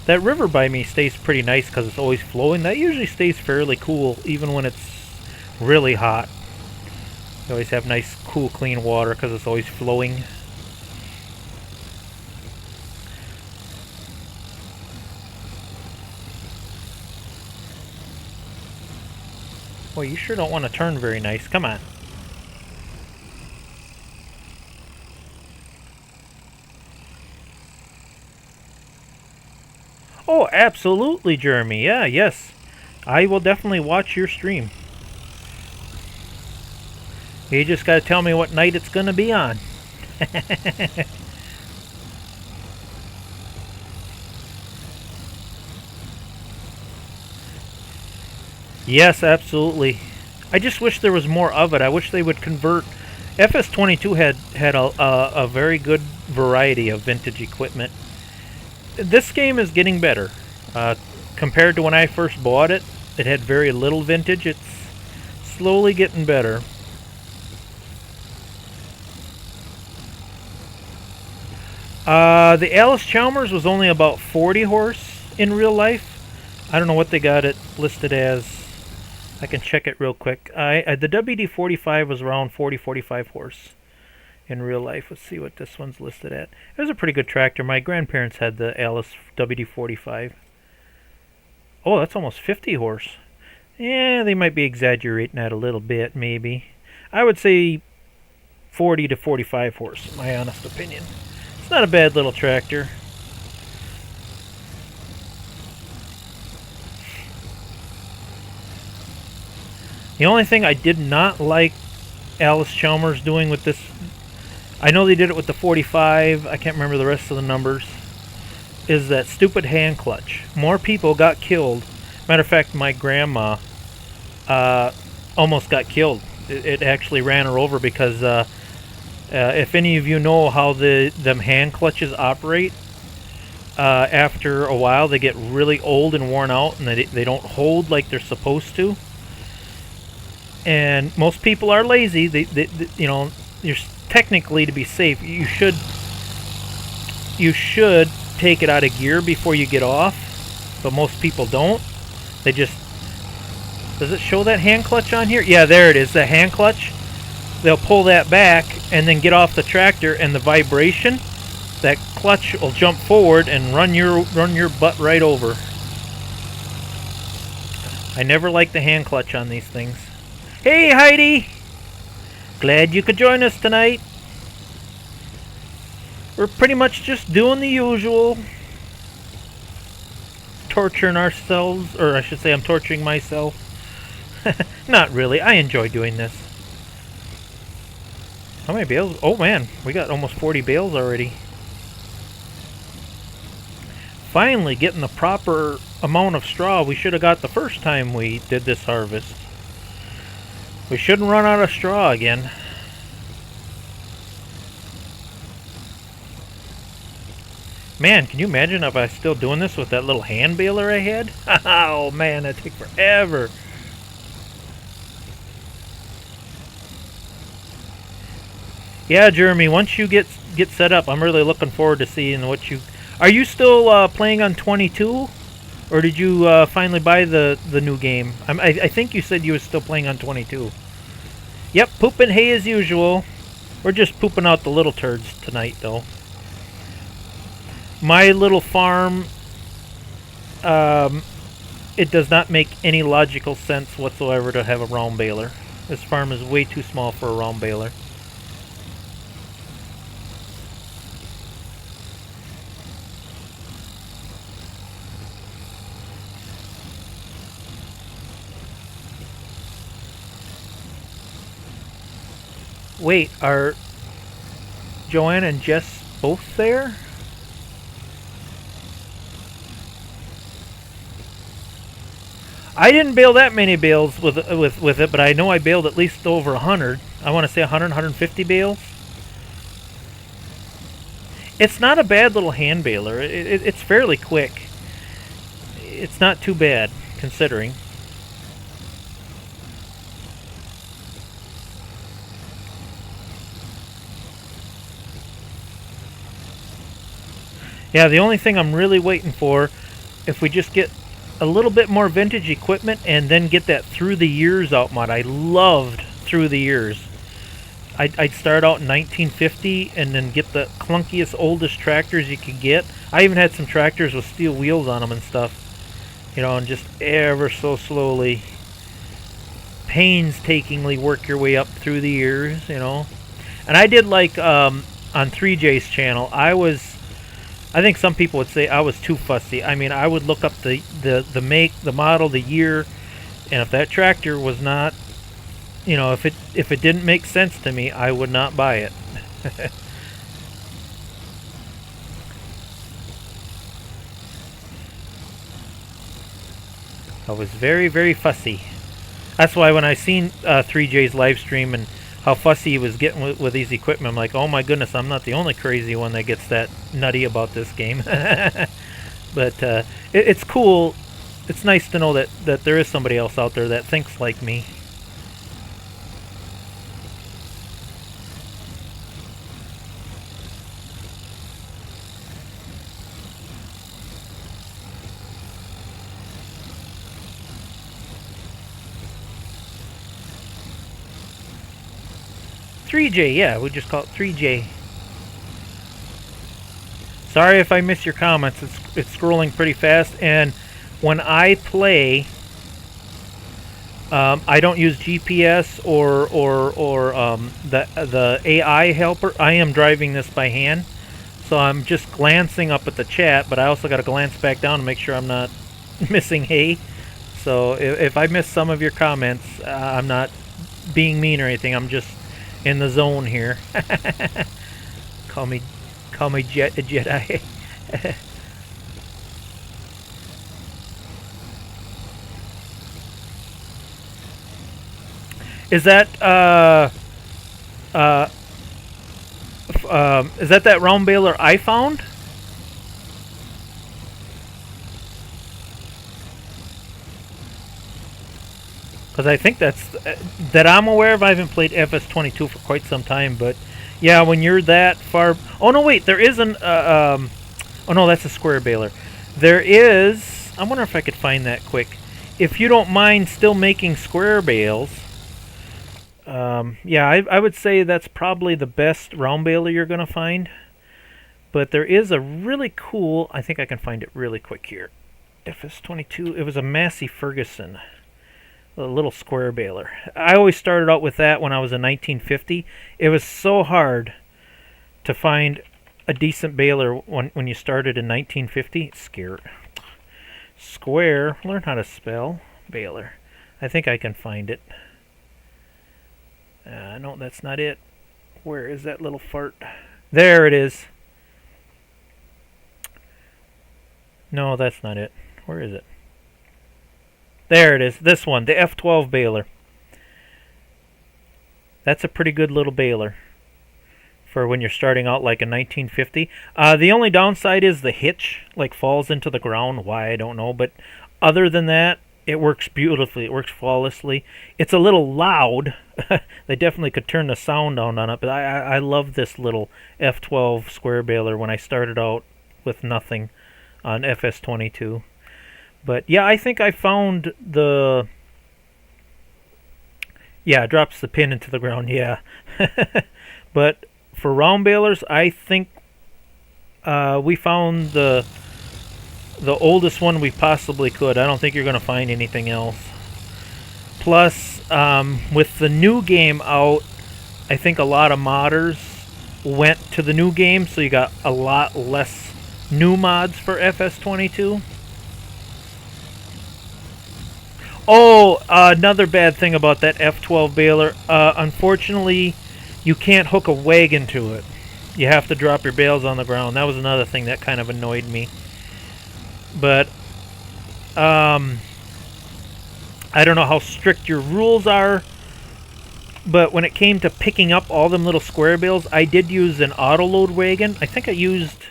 A: That river by me stays pretty nice because it's always flowing. That usually stays fairly cool even when it's really hot. You always have nice, cool, clean water because it's always flowing. Well, you sure don't want to turn very nice. Come on. Oh, absolutely, Jeremy. Yeah, yes. I will definitely watch your stream. You just gotta tell me what night it's gonna be on. Yes, absolutely. I just wish there was more of it. I wish they would convert. FS25 had a very good variety of vintage equipment. This game is getting better. Compared to when I first bought it, it had very little vintage. It's slowly getting better. The Allis Chalmers was only about 40 horse in real life. I don't know what they got it listed as. I can check it real quick. The WD-45 was around 40-45 horse in real life. Let's see what this one's listed at. It was a pretty good tractor. My grandparents had the Allis WD-45. Oh, that's almost 50 horse. Yeah, they might be exaggerating that a little bit, maybe. I would say 40 to 45 horse, in my honest opinion. It's not a bad little tractor. The only thing I did not like Allis Chalmers doing with this, I know they did it with the 45, I can't remember the rest of the numbers, is that stupid hand clutch. More people got killed. Matter of fact, my grandma almost got killed. It actually ran her over because if any of you know how them hand clutches operate, after a while they get really old and worn out, and they don't hold like they're supposed to. And most people are lazy. They you know, you're technically, to be safe, you should take it out of gear before you get off, but most people don't. They just, does it show that hand clutch on here? Yeah, there it is, the hand clutch. They'll pull that back and then get off the tractor, and the vibration, that clutch will jump forward and run your butt right over. I never like the hand clutch on these things. Hey, Heidi! Glad you could join us tonight. We're pretty much just doing the usual. Torturing ourselves, or I should say I'm torturing myself. Not really, I enjoy doing this. How many bales? Oh man, we got almost 40 bales already. Finally getting the proper amount of straw we should have got the first time we did this harvest. We shouldn't run out of straw again. Man, can you imagine if I was still doing this with that little hand baler I had? Oh man, that'd take forever. Yeah, Jeremy, once you get set up, I'm really looking forward to seeing what you... Are you still playing on 22? Or did you finally buy the new game? I think you said you were still playing on 22. Yep, pooping hay as usual. We're just pooping out the little turds tonight, though. My little farm, it does not make any logical sense whatsoever to have a round baler. This farm is way too small for a round baler. Wait, are Joanne and Jess both there? I didn't bale that many bales with it, but I know I baled at least over 100. I want to say 100, 150 bales. It's not a bad little hand baler. It's fairly quick. It's not too bad, considering. Yeah, the only thing I'm really waiting for, if we just get a little bit more vintage equipment and then get that through the years out mod. I loved through the years. I'd start out in 1950 and then get the clunkiest, oldest tractors you could get. I even had some tractors with steel wheels on them and stuff. You know, and just ever so slowly, painstakingly work your way up through the years, you know. And I did like, on 3J's channel, I think some people would say I was too fussy. I mean, I would look up the make, the model, the year, and if that tractor was not, you know, if it didn't make sense to me, I would not buy it. I was very, very fussy. That's why when I seen 3J's live stream and how fussy he was getting with these equipment, I'm like, oh my goodness, I'm not the only crazy one that gets that nutty about this game. But it's cool. It's nice to know that there is somebody else out there that thinks like me. .3J, yeah, we just call it 3J. Sorry if I miss your comments. It's scrolling pretty fast, and when I play, I don't use GPS or the AI helper. I am driving this by hand, so I'm just glancing up at the chat, but I also got to glance back down to make sure I'm not missing hay. So if I miss some of your comments, I'm not being mean or anything. I'm just in the zone here. Call me Jedi. Is that that round baler I found? Because I think that I'm aware of. I haven't played FS25 for quite some time, but yeah, when you're that far... Oh, no, wait, there is an... oh, no, that's a square baler. There is... I wonder if I could find that quick. If you don't mind still making square bales, yeah, I would say that's probably the best round baler you're going to find. But there is a really cool... I think I can find it really quick here. FS25. It was a Massey Ferguson. A little square baler. I always started out with that when I was in 1950. It was so hard to find a decent baler when you started in 1950. Scared. Square. Learn how to spell baler. I think I can find it. No, that's not it. Where is that little fart? There it is. No, that's not it. Where is it? There it is. This one, the F12 baler. That's a pretty good little baler for when you're starting out like in 1950. The only downside is the hitch like falls into the ground. Why, I don't know. But other than that, it works beautifully. It works flawlessly. It's a little loud. They definitely could turn the sound down on it. But I love this little F12 square baler when I started out with nothing on FS22. But yeah, I think I found the... Yeah, it drops the pin into the ground, yeah. But for round balers, I think we found the oldest one we possibly could. I don't think you're going to find anything else. Plus, with the new game out, I think a lot of modders went to the new game, so you got a lot less new mods for FS22. Oh, another bad thing about that F12 baler. Unfortunately, you can't hook a wagon to it. You have to drop your bales on the ground. That was another thing that kind of annoyed me. But, I don't know how strict your rules are. But when it came to picking up all them little square bales, I did use an auto-load wagon. I think I used,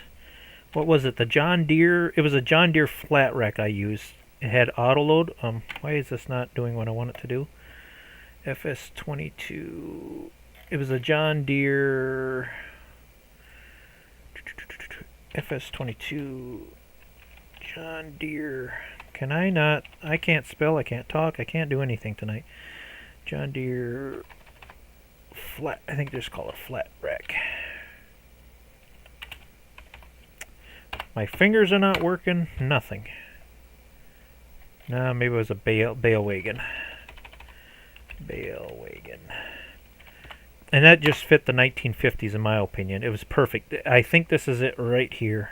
A: what was it, the John Deere? It was a John Deere flat rack I used. It had auto load. Why is this not doing what I want it to do? FS22. It was a John Deere FS22. John Deere. Can I not? I can't spell. I can't talk. I can't do anything tonight. John Deere flat. I think they just call it a flat rack. My fingers are not working. Nothing. No, maybe it was a bale wagon. Bale wagon. And that just fit the 1950s in my opinion. It was perfect. I think this is it right here.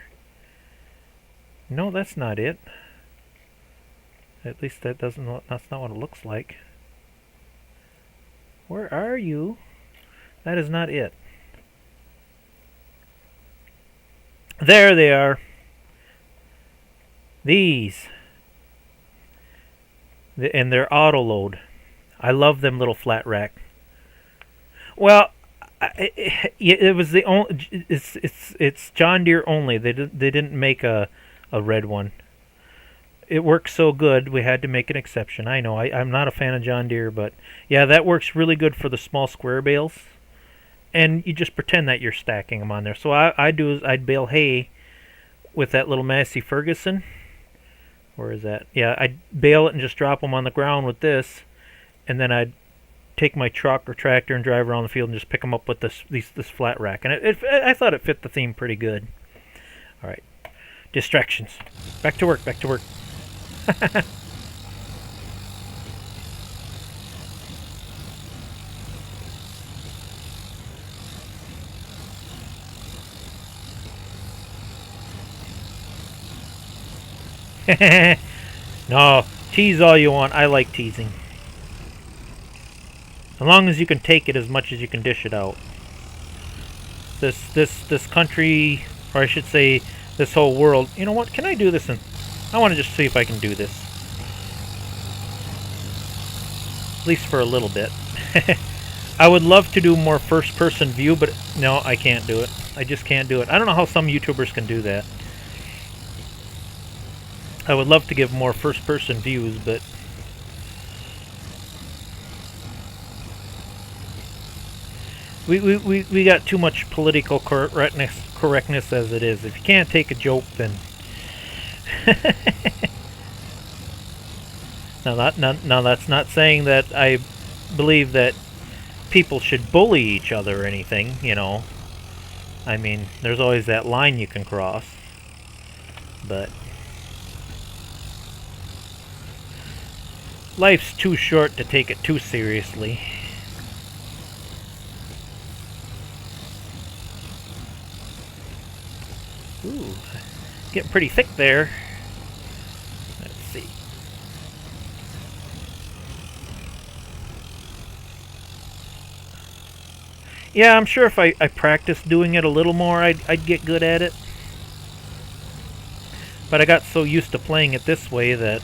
A: No, that's not it. At least that's not what it looks like. Where are you? That is not it. There they are. These. And they're auto load. I love them little flat rack. Well, it was the only. It's John Deere only. They didn't make a red one. It works so good, we had to make an exception. I know. I'm not a fan of John Deere, but yeah, that works really good for the small square bales. And you just pretend that you're stacking them on there. So I do is I'd bale hay with that little Massey Ferguson. Where is that? Yeah, I'd bale it and just drop them on the ground with this, and then I'd take my truck or tractor and drive around the field and just pick them up with this flat rack. And I thought it fit the theme pretty good. All right, distractions. Back to work. Back to work. No, tease all you want. I like teasing. As long as you can take it as much as you can dish it out. This country, or I should say, this whole world. You know what? Can I do this? And I want to just see if I can do this. At least for a little bit. I would love to do more first-person view, but no, I can't do it. I just can't do it. I don't know how some YouTubers can do that. I would love to give more first-person views, but we got too much political correctness as it is. If you can't take a joke, then now that's not saying that I believe that people should bully each other or anything. You know, I mean, there's always that line you can cross, but. Life's too short to take it too seriously. Ooh, getting pretty thick there. Let's see. Yeah, I'm sure if I practiced doing it a little more, I'd get good at it. But I got so used to playing it this way that...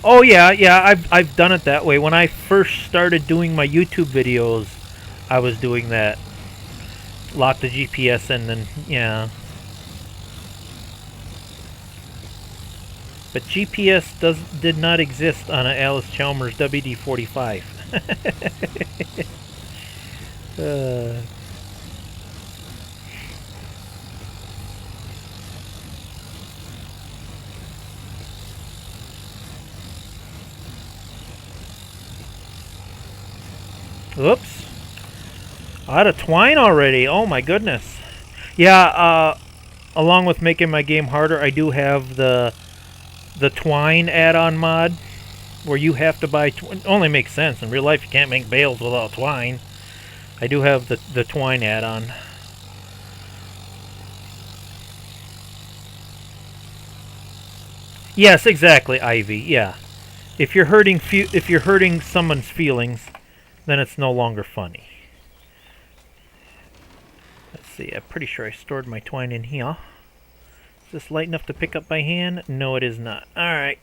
A: Oh yeah, I've done it that way. When I first started doing my YouTube videos, I was doing that. Lock the GPS in and yeah. But GPS did not exist on an Allis Chalmers WD-45. Oops. Out of twine already. Oh my goodness. Yeah, along with making my game harder, I do have the twine add-on mod where you have to buy twine. Only makes sense. In real life you can't make bales without twine. I do have the twine add-on. Yes, exactly, Ivy. Yeah. If you're hurting someone's feelings, then it's no longer funny. Let's see, I'm pretty sure I stored my twine in here. Is this light enough to pick up by hand? No, it is not. Alright.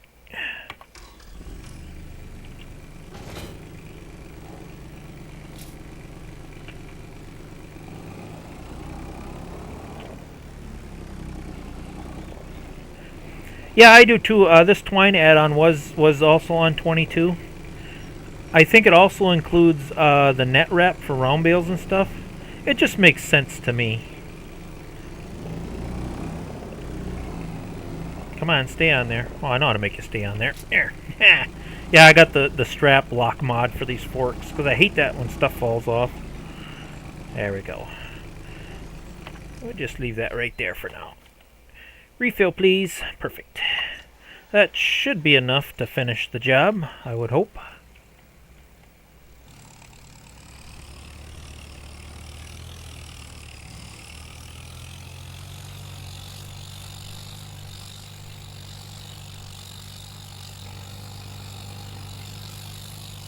A: Yeah, I do too. This twine add-on was also on 22. I think it also includes the net wrap for round bales and stuff. It just makes sense to me. Come on, stay on there. Oh, I know how to make you stay on there. There. Yeah, I got the strap lock mod for these forks because I hate that when stuff falls off. There we go. We'll just leave that right there for now. Refill, please. Perfect. That should be enough to finish the job, I would hope.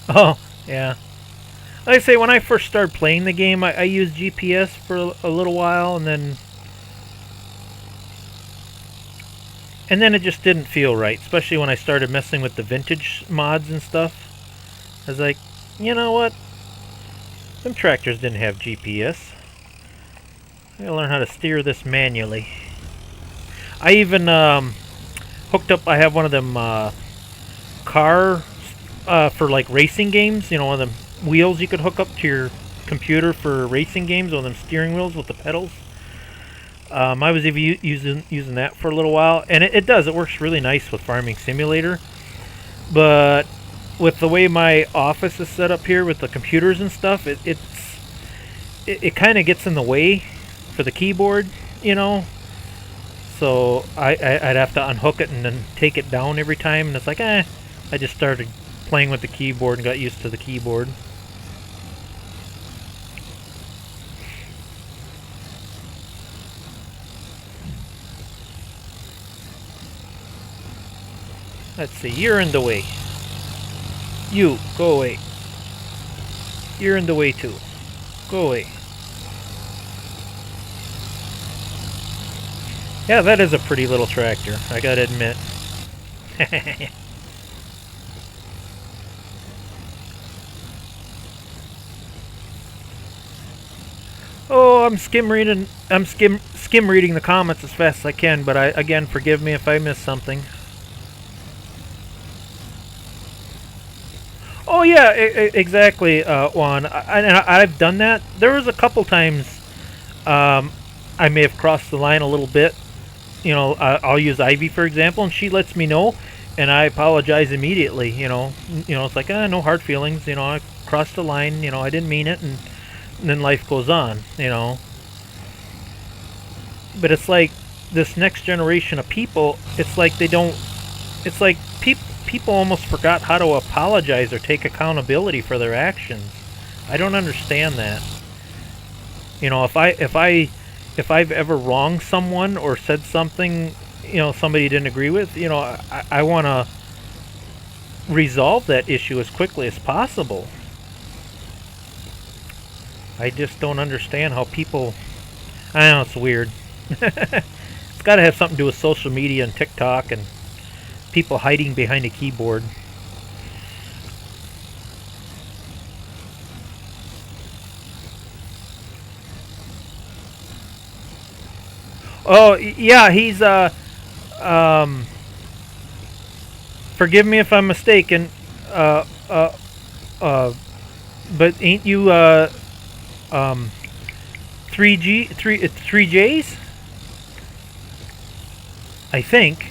A: Oh, yeah. Like I say, when I first started playing the game, I used GPS for a little while, and then it just didn't feel right, especially when I started messing with the vintage mods and stuff. I was like, you know what? Them tractors didn't have GPS. I gotta learn how to steer this manually. I even hooked up, I have one of them car for like racing games, you know, one of them wheels you could hook up to your computer for racing games, one of them steering wheels with the pedals. I was even using that for a little while, and it works really nice with Farming Simulator. But with the way my office is set up here with the computers and stuff, it kind of gets in the way for the keyboard, you know. So I'd have to unhook it and then take it down every time, and it's like, I just started playing with the keyboard and got used to the keyboard. Let's see, you're in the way. You, go away. You're in the way too. Go away. Yeah, that is a pretty little tractor, I gotta admit. Oh, I'm skim reading the comments as fast as I can, but again, forgive me if I miss something. Oh yeah, exactly, Juan. I've done that. There was a couple times I may have crossed the line a little bit. You know, I'll use Ivy for example, and she lets me know, and I apologize immediately. You know, it's like no hard feelings. You know, I crossed the line. You know, I didn't mean it, and then life goes on. You know, but it's like this next generation of people, it's like they don't. It's like people almost forgot how to apologize or take accountability for their actions. I don't understand that. You know, if I've ever wronged someone or said something, you know, somebody didn't agree with, you know, I want to resolve that issue as quickly as possible. I just don't understand how people. I don't know, it's weird. It's got to have something to do with social media and TikTok and people hiding behind a keyboard. Oh yeah, he's forgive me if I'm mistaken, uh, uh, but ain't you 3 J's? I think.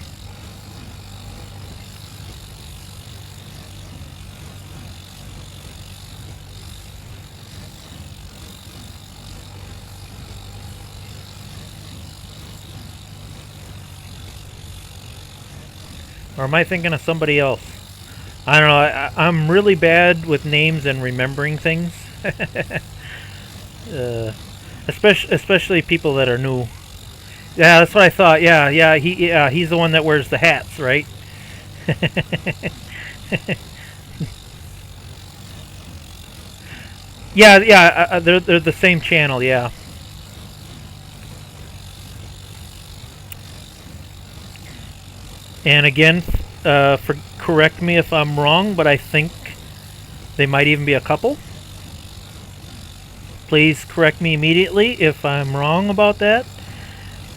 A: Or am I thinking of somebody else? I don't know. I'm really bad with names and remembering things. Especially people that are new. Yeah, that's what I thought. Yeah, he's the one that wears the hats, right? Yeah, they're the same channel, yeah. And again, correct me if I'm wrong, but I think they might even be a couple. Please correct me immediately if I'm wrong about that.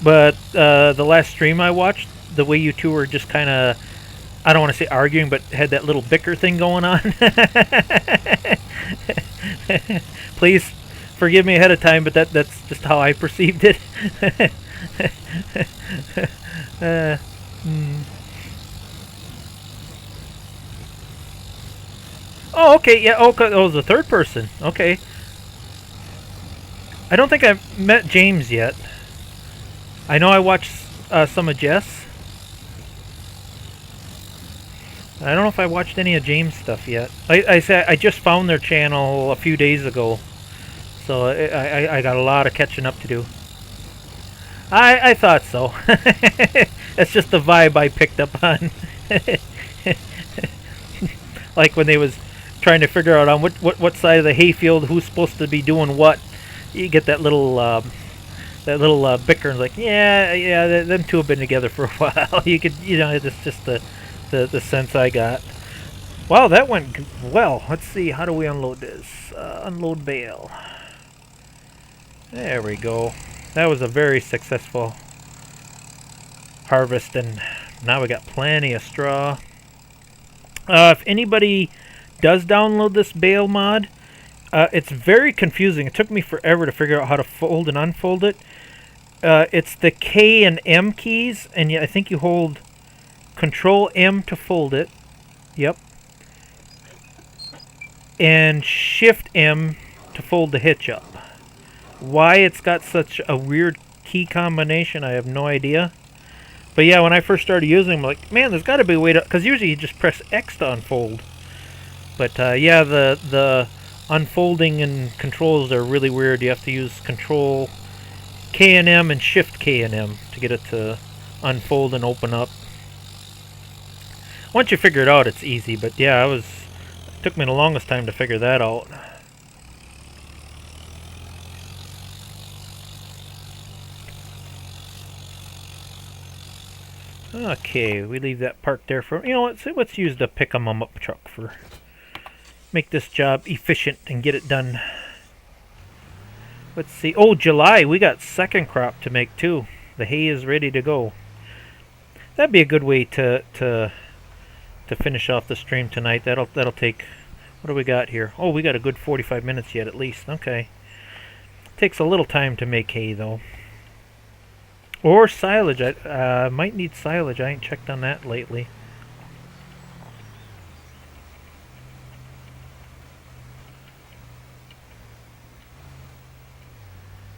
A: But the last stream I watched, the way you two were just kind of, I don't want to say arguing, but had that little bicker thing going on. Please forgive me ahead of time, but that's just how I perceived it. Oh, okay, yeah, okay, oh, it was the third person. Okay. I don't think I've met James yet. I know I watched some of Jess. I don't know if I watched any of James' stuff yet. I just found their channel a few days ago, so I got a lot of catching up to do. I thought so. That's just the vibe I picked up on. Like when they was trying to figure out on what side of the hayfield who's supposed to be doing what. You get that little bicker and like, yeah, them two have been together for a while. You could, you know, it's just the sense I got. Wow, that went well. Let's see, how do we unload this? Unload bale. There we go. That was a very successful harvest, and now we got plenty of straw. If anybody does download this bale mod, it's very confusing. It took me forever to figure out how to fold and unfold it. It's the K and M keys, and I think you hold Control M to fold it. Yep. And Shift M to fold the hitch up. Why it's got such a weird key combination, I have no idea. But yeah, when I first started using them, I'm like, man, there's got to be a way to... Because usually you just press X to unfold. But yeah, the unfolding and controls are really weird. You have to use Control K and M and Shift K and M to get it to unfold and open up. Once you figure it out, it's easy. But yeah, it took me the longest time to figure that out. Okay, we leave that parked there for... You know, let's use the pick-em-up truck for... Make this job efficient and get it done. Let's see. Oh, July. We got second crop to make, too. The hay is ready to go. That'd be a good way to finish off the stream tonight. That'll take... What do we got here? Oh, we got a good 45 minutes yet, at least. Okay. Takes a little time to make hay, though. Or silage. I might need silage. I ain't checked on that lately.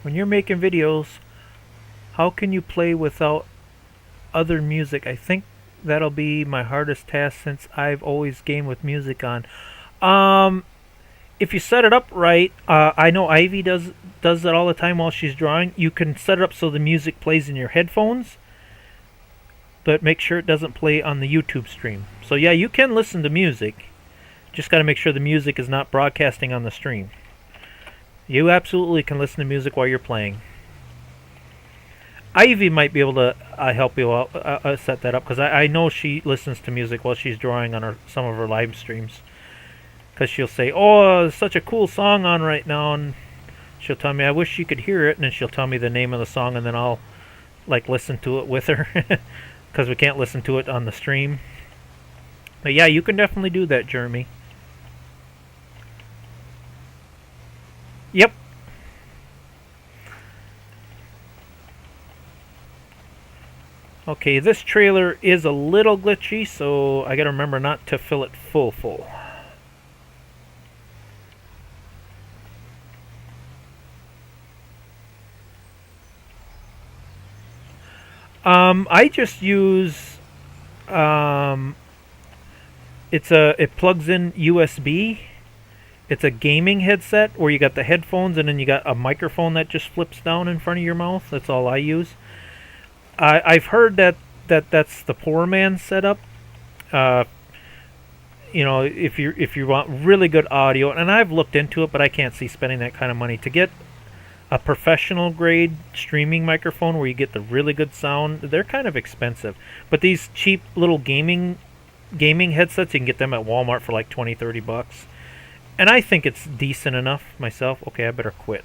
A: When you're making videos, How can you play without other music? I think that'll be my hardest task since I've always gamed with music on. If you set it up right, I know Ivy does that all the time while she's drawing. You can set it up so the music plays in your headphones, but make sure it doesn't play on the YouTube stream. So yeah, you can listen to music. Just got to make sure the music is not broadcasting on the stream. You absolutely can listen to music while you're playing. Ivy might be able to help you out, set that up, because I know she listens to music while she's drawing on some of her live streams. Because she'll say, "Oh, there's such a cool song on right now," and she'll tell me, "I wish you could hear it," and then she'll tell me the name of the song, and then I'll listen to it with her, because we can't listen to it on the stream. But yeah, you can definitely do that, Jeremy. Yep. Okay, this trailer is a little glitchy, so I gotta remember not to fill it full. I just use it plugs in USB. It's a gaming headset where you got the headphones and then you got a microphone that just flips down in front of your mouth. That's all I use. I've heard that's the poor man's setup. You know, if you want really good audio, and I've looked into it, but I can't see spending that kind of money to get a professional grade streaming microphone where you get the really good sound. They're kind of expensive, but these cheap little gaming headsets, you can get them at Walmart for like $20-30, and I think it's decent enough myself. Okay, I better quit.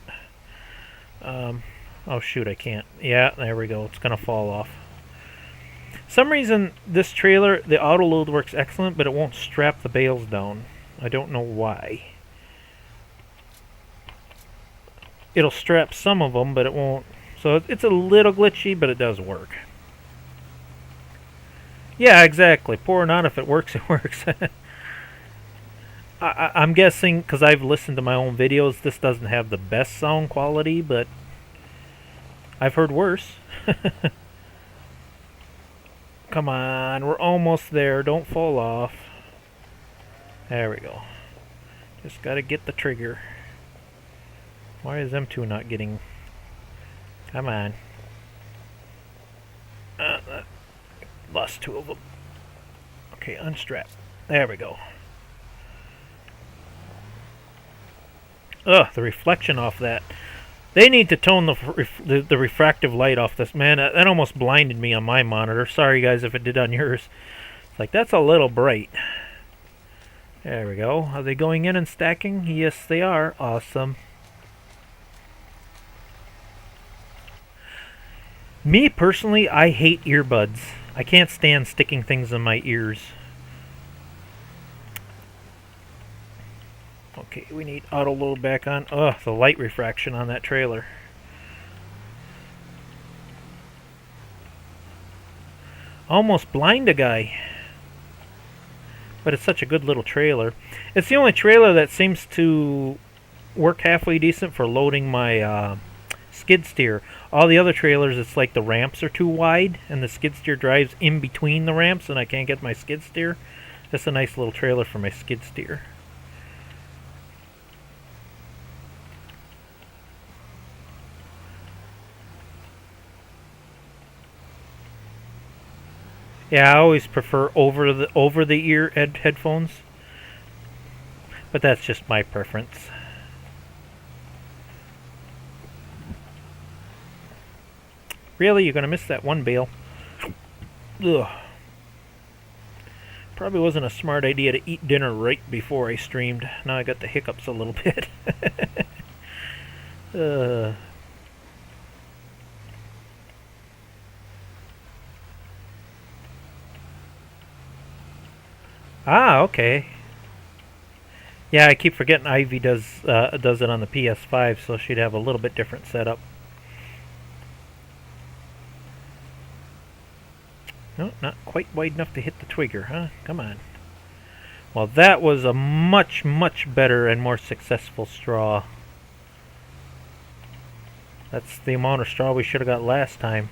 A: Oh shoot, I can't. Yeah, there we go. It's gonna fall off. Some reason this trailer, the auto load works excellent, but it won't strap the bales down. I don't know why. It'll strap some of them, but it won't. So it's a little glitchy, but it does work. Yeah, exactly. Pour or not, if it works, it works. I'm guessing, because I've listened to my own videos, this doesn't have the best sound quality, but I've heard worse. Come on, we're almost there. Don't fall off. There we go. Just gotta get the trigger. Why is them two not getting... Come on. Lost two of them. Okay, unstrap. There we go. Ugh, the reflection off that. They need to tone the refractive light off this. Man, that almost blinded me on my monitor. Sorry, guys, if it did on yours. It's like, that's a little bright. There we go. Are they going in and stacking? Yes, they are. Awesome. Me, personally, I hate earbuds. I can't stand sticking things in my ears. Okay, we need auto load back on. Ugh, the light refraction on that trailer. Almost blind a guy. But it's such a good little trailer. It's the only trailer that seems to work halfway decent for loading my skid steer. All the other trailers, it's like the ramps are too wide and the skid steer drives in between the ramps and I can't get my skid steer. That's a nice little trailer for my skid steer. Yeah, I always prefer over the ear headphones, but that's just my preference. Really, you're gonna miss that one bale? Ugh. Probably wasn't a smart idea to eat dinner right before I streamed. Now I got the hiccups a little bit. Ah, okay. Yeah, I keep forgetting Ivy does it on the PS5, so she'd have a little bit different setup. No, not quite wide enough to hit the twigger, huh? Come on. Well, that was a much, much better and more successful straw. That's the amount of straw we should have got last time.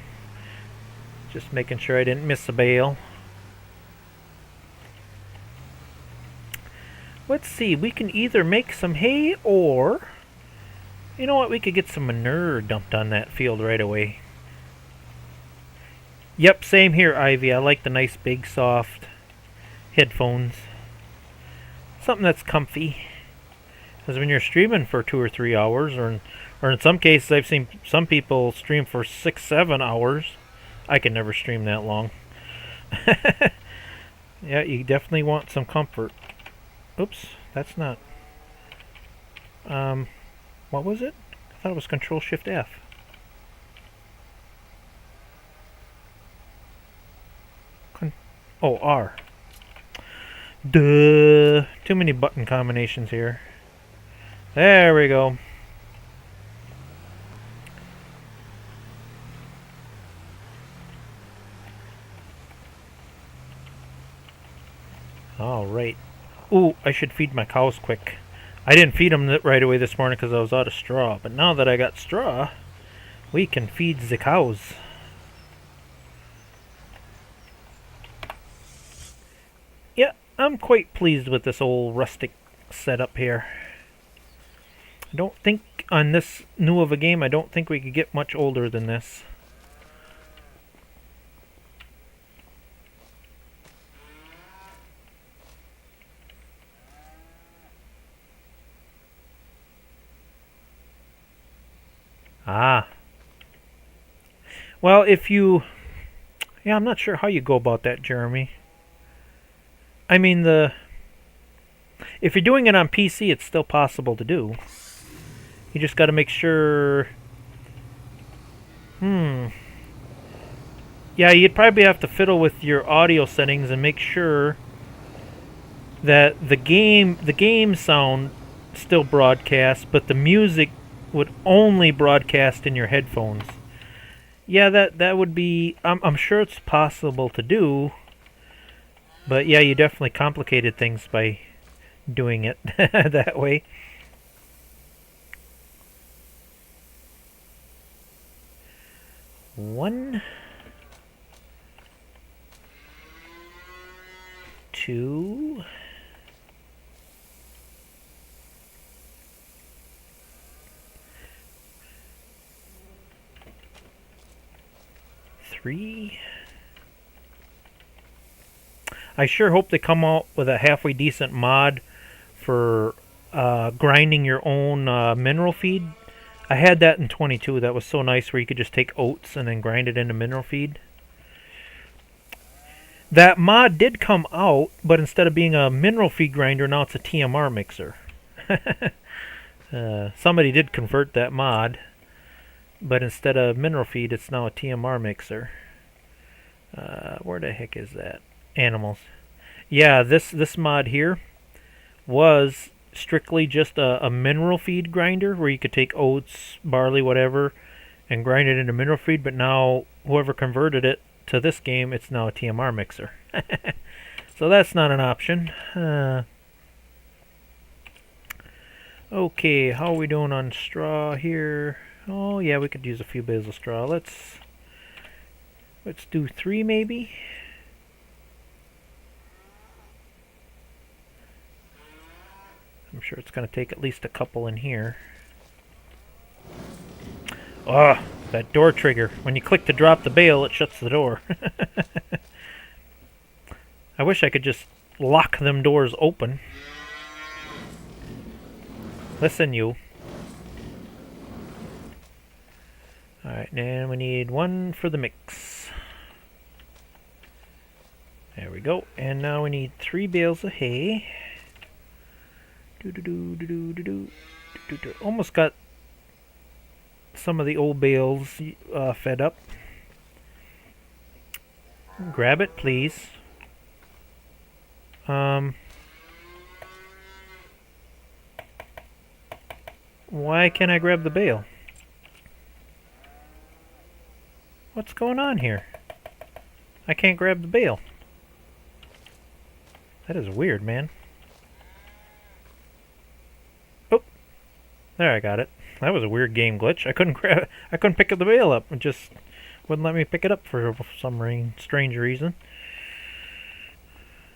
A: Just making sure I didn't miss a bale. Let's see, we can either make some hay or... You know what, we could get some manure dumped on that field right away. Yep, same here, Ivy. I like the nice big soft headphones. Something that's comfy. Because when you're streaming for 2 or 3 hours, or in some cases I've seen some people stream for 6, 7 hours. I can never stream that long. Yeah, you definitely want some comfort. Oops, that's not... what was it? I thought it was Control-Shift-F. Oh, R. Duh. Too many button combinations here. There we go. Alright. Ooh, I should feed my cows quick. I didn't feed them right away this morning because I was out of straw. But now that I got straw, we can feed the cows. Yeah, I'm quite pleased with this old rustic setup here. I don't think on this new of a game, I don't think we could get much older than this. Ah. Well, if you... Yeah, I'm not sure how you go about that, Jeremy. I mean, if you're doing it on PC, it's still possible to do. You just got to make sure... Yeah, you'd probably have to fiddle with your audio settings and make sure that the game sound still broadcasts, but the music would only broadcast in your headphones. Yeah, that would be... I'm sure it's possible to do, but yeah, you definitely complicated things by doing it that way. One, two, three. I sure hope they come out with a halfway decent mod for grinding your own mineral feed. I had that in 22. That was so nice, where you could just take oats and then grind it into mineral feed. That mod did come out, but instead of being a mineral feed grinder, now it's a TMR mixer. Somebody did convert that mod, but instead of mineral feed, it's now a TMR mixer. Where the heck is that? Animals. Yeah, this mod here was strictly just a mineral feed grinder, where you could take oats, barley, whatever, and grind it into mineral feed, but now whoever converted it to this game, it's now a TMR mixer. So that's not an option. Okay, how are we doing on straw here? Oh yeah, we could use a few bales of straw. Let's do 3 maybe. I'm sure it's going to take at least a couple in here. Oh, that door trigger. When you click to drop the bale, it shuts the door. I wish I could just lock them doors open. Listen, you. Alright, now we need 1 for the mix. There we go. And now we need 3 bales of hay. Almost got some of the old bales fed up. Grab it, please. Why can't I grab the bale? What's going on here? I can't grab the bale. That is weird, man. Oh, there, I got it. That was a weird game glitch. I couldn't pick the bale up. It just wouldn't let me pick it up for some strange reason.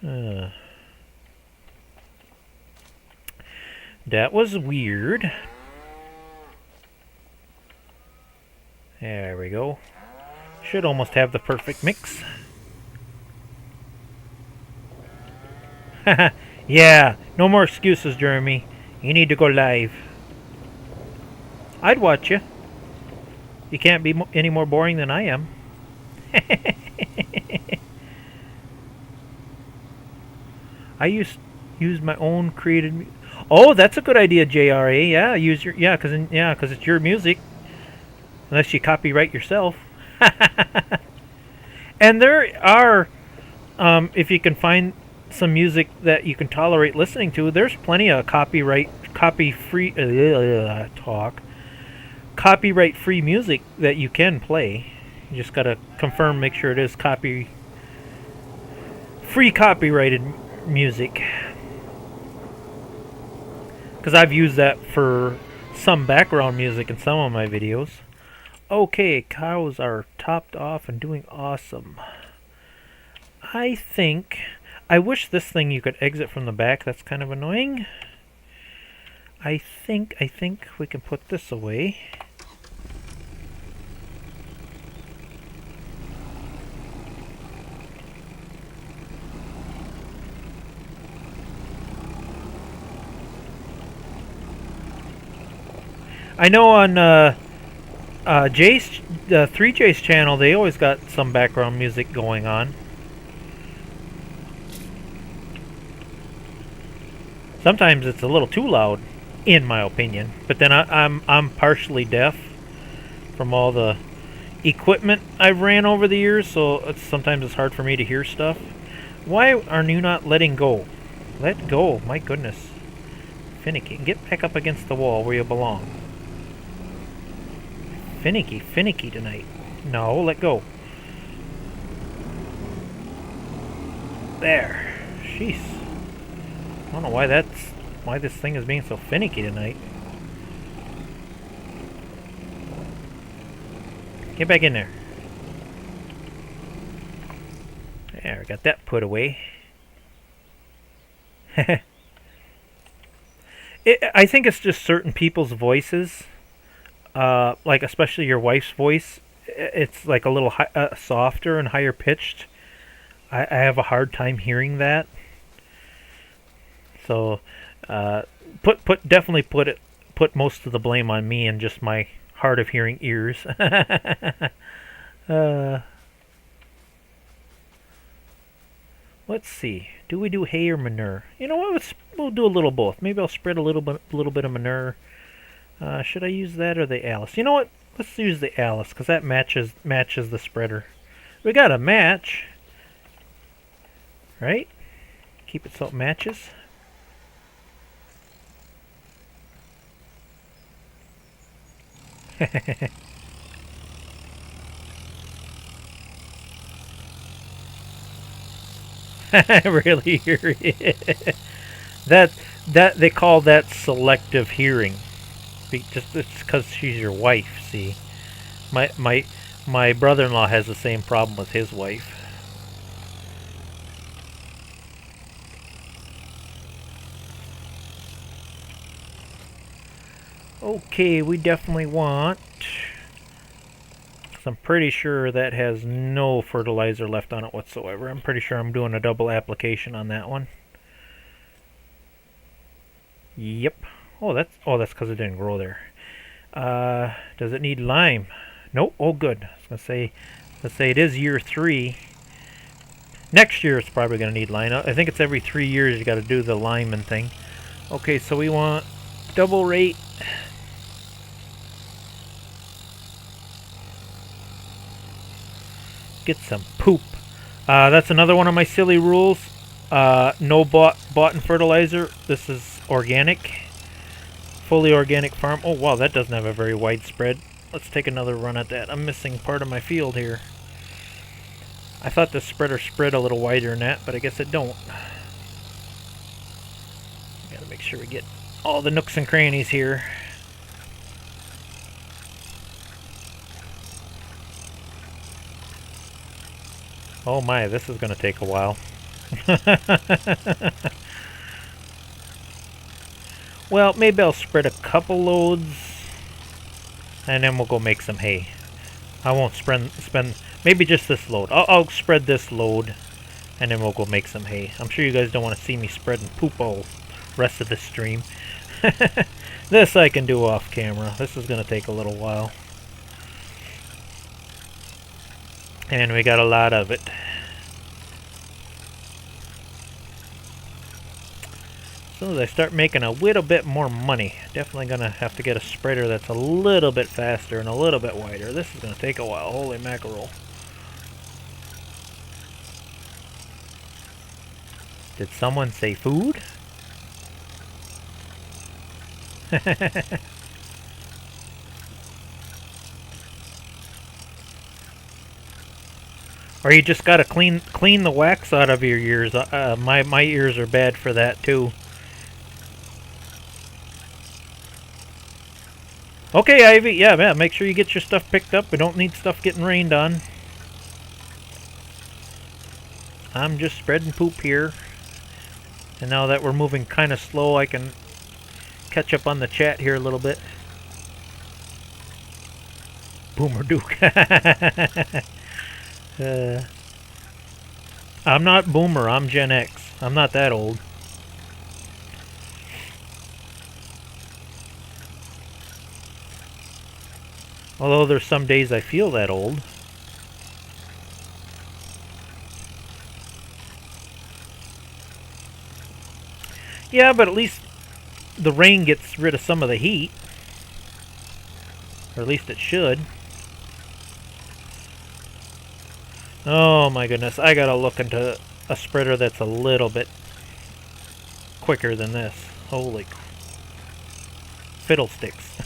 A: That was weird. There we go. Should almost have the perfect mix. Yeah, no more excuses, Jeremy. You need to go live. I'd watch you. You can't be any more boring than I am. I use my own created. Oh, that's a good idea, JRA. Yeah, use your because it's your music. Unless you copyright yourself. And there are, if you can find some music that you can tolerate listening to, there's plenty of copyright free music that you can play. You just gotta confirm, make sure it is free copyrighted music. Because I've used that for some background music in some of my videos. Okay, cows are topped off and doing awesome. I wish this thing you could exit from the back. That's kind of annoying. I think we can put this away. I know on Jay's 3J's channel, they always got some background music going on. Sometimes it's a little too loud, in my opinion. But then I'm partially deaf from all the equipment I've ran over the years, so sometimes it's hard for me to hear stuff. Why are you not letting go? Let go, my goodness. Finicky, get back up against the wall where you belong. Finicky tonight. No, let go. There. Jeez. I don't know why this thing is being so finicky tonight. Get back in there. There, got that put away. I think it's just certain people's voices. Like especially your wife's voice, it's like a little softer and higher pitched. I have a hard time hearing that. So, definitely put most of the blame on me and just my hard of hearing ears. Let's see. Do we do hay or manure? You know what? We'll do a little both. Maybe I'll spread a little bit of manure. Should I use that or the Allis? You know what? Let's use the Allis because that matches the spreader. We got a match, right? Keep it so it matches. Really? That they call that selective hearing. Just it's because she's your wife. See, my brother-in-law has the same problem with his wife. Okay, we definitely want. I'm pretty sure that has no fertilizer left on it whatsoever. I'm pretty sure I'm doing a double application on that one. Yep. Oh, that's because it didn't grow there. Does it need lime? Nope. Oh, good. I was gonna say, let's say it is year 3. Next year it's probably gonna need lime. I think it's every 3 years you got to do the lineman thing. Okay, so we want double rate. Get some poop. That's another one of my silly rules. No bought-in fertilizer. This is organic. Fully organic farm. Oh, wow, that doesn't have a very wide spread. Let's take another run at that. I'm missing part of my field here. I thought the spreader spread a little wider than that, but I guess it don't. Gotta make sure we get all the nooks and crannies here. Oh my, this is going to take a while. Well, maybe I'll spread a couple loads, and then we'll go make some hay. I won't spend maybe just this load. I'll spread this load, and then we'll go make some hay. I'm sure you guys don't want to see me spreading poop all rest of the stream. This I can do off camera. This is going to take a little while. And we got a lot of it. As soon as I start making a little bit more money, definitely going to have to get a spreader that's a little bit faster and a little bit wider. This is going to take a while. Holy mackerel. Did someone say food? Or you just gotta clean the wax out of your ears. My ears are bad for that too. Okay, Ivy. Yeah. Make sure you get your stuff picked up. We don't need stuff getting rained on. I'm just spreading poop here. And now that we're moving kind of slow, I can catch up on the chat here a little bit. Boomer Duke. I'm not Boomer. I'm Gen X. I'm not that old. Although there's some days I feel that old. Yeah, but at least the rain gets rid of some of the heat. Or at least it should. Oh my goodness, I gotta look into a spreader that's a little bit quicker than this. Holy fiddlesticks.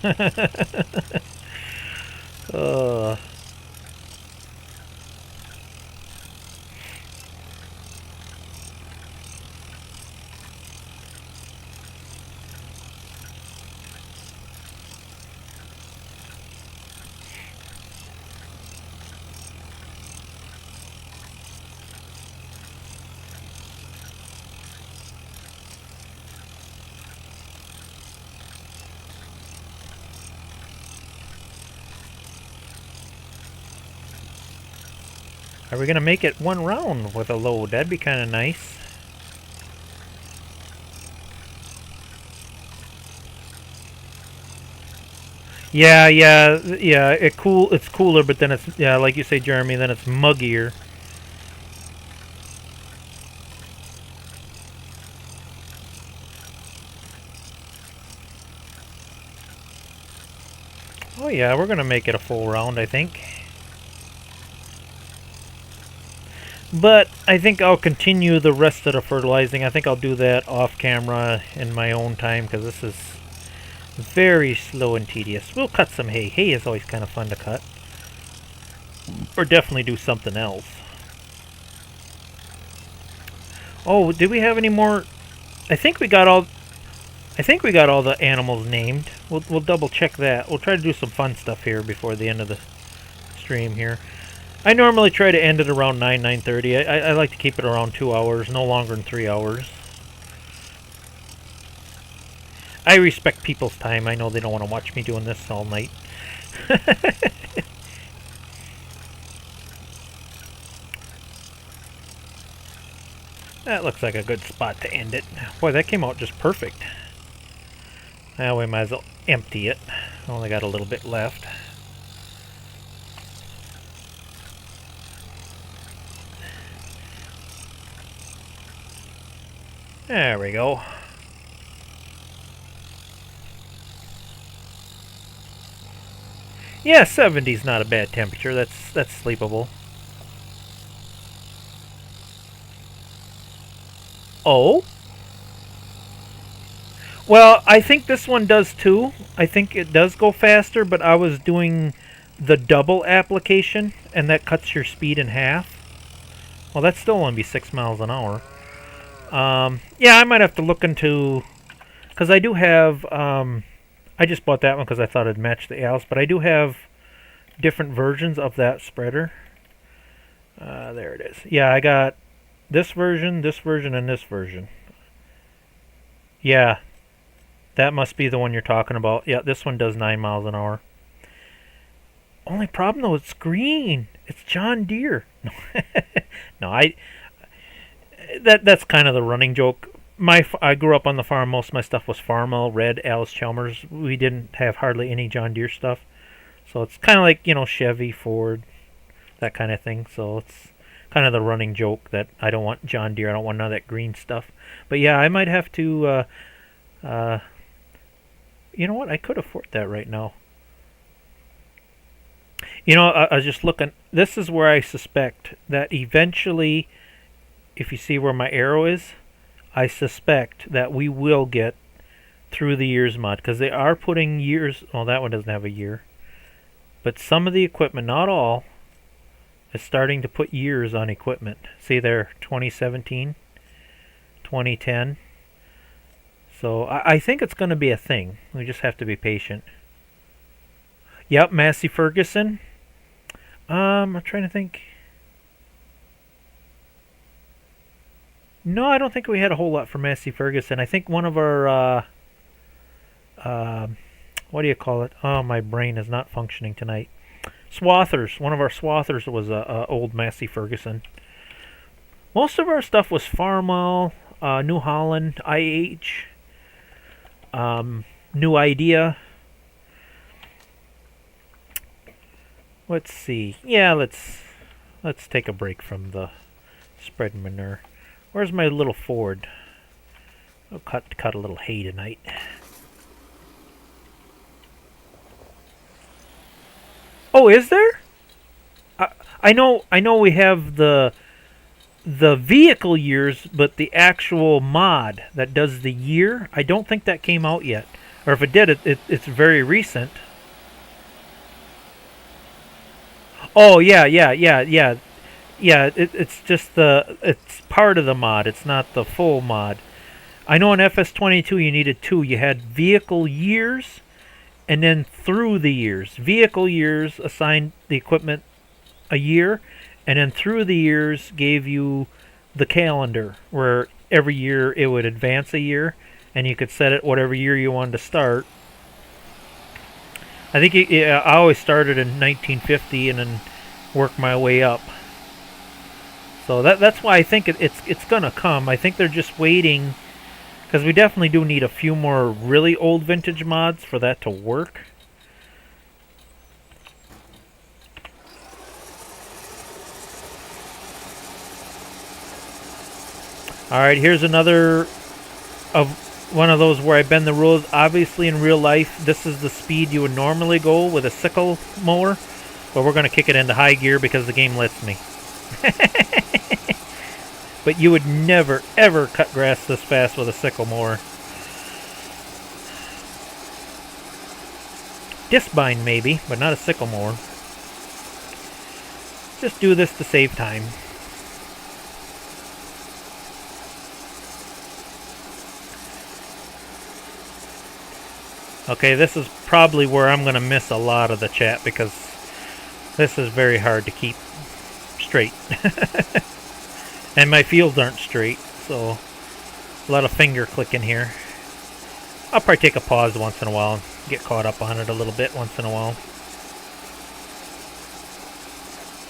A: Are we gonna make it one round with a load? That'd be kind of nice. Yeah. It's cooler, but then it's like you say, Jeremy. Then it's muggier. Oh yeah, we're gonna make it a full round, I think. But I think I'll continue the rest of the fertilizing. I think I'll do that off camera in my own time, because this is very slow and tedious. We'll cut some hay. Hay is always kind of fun to cut. Or definitely do something else. Oh, did we have any more? I think we got all the animals named. We'll double check that. We'll try to do some fun stuff here before the end of the stream here. I normally try to end it around 9:30. I like to keep it around 2 hours, no longer than 3 hours. I respect people's time. I know they don't want to watch me doing this all night. That looks like a good spot to end it. Boy, that came out just perfect. Now we might as well empty it. Only got a little bit left. There we go. Yeah, 70's not a bad temperature. That's sleepable. Oh? Well, I think this one does too. I think it does go faster, but I was doing the double application, and that cuts your speed in half. Well, that's still only be 6 miles an hour. Yeah, I might have to look into... Because I do have... I just bought that one because I thought it'd match the Allis, but I do have different versions of that spreader. There it is. Yeah, I got this version, and this version. Yeah, that must be the one you're talking about. Yeah, this one does 9 miles an hour. Only problem though, it's green. It's John Deere. No, no, that's kind of the running joke. I grew up on the farm. Most of my stuff was Farmall, Red, Allis Chalmers. We didn't have hardly any John Deere stuff. So it's kind of like, Chevy, Ford, that kind of thing. So it's kind of the running joke that I don't want John Deere. I don't want none of that green stuff. But yeah, I might have to. You know what? I could afford that right now. I was just looking. This is where I suspect that eventually, if you see where my arrow is, I suspect that we will get through the years mod, because they are putting years. Well, that one doesn't have a year, but some of the equipment, not all, is starting to put years on equipment. See there, 2017, 2010. So I think it's going to be a thing. We just have to be patient. Yep, Massey Ferguson. I'm trying to think. No, I don't think we had a whole lot for Massey Ferguson. I think one of our, what do you call it? Oh, my brain is not functioning tonight. Swathers. One of our swathers was a old Massey Ferguson. Most of our stuff was Farmall, New Holland, IH, New Idea. Let's see. Yeah, let's take a break from the spread manure. Where's my little Ford? I'll cut a little hay tonight. Oh, is there? I know we have the vehicle years, but the actual mod that does the year, I don't think that came out yet. Or if it did, it's very recent. Oh yeah. It's just it's part of the mod. It's not the full mod. I know in FS25 you needed two. You had vehicle years, and then through the years. Vehicle years assigned the equipment a year, and then through the years gave you the calendar, where every year it would advance a year, and you could set it whatever year you wanted to start. I think I always started in 1950 and then worked my way up. So that's why I think it's gonna come. I think they're just waiting, because we definitely do need a few more really old vintage mods for that to work. Alright, here's another of one of those where I bend the rules. Obviously in real life, this is the speed you would normally go with a sickle mower, but we're going to kick it into high gear because the game lets me. But you would never, ever cut grass this fast with a sickle mower. Disc bind maybe, but not a sickle mower. Just do this to save time. Okay, this is probably where I'm going to miss a lot of the chat, because this is very hard to keep straight. And my fields aren't straight, so a lot of finger clicking here. I'll probably take a pause once in a while and get caught up on it a little bit once in a while.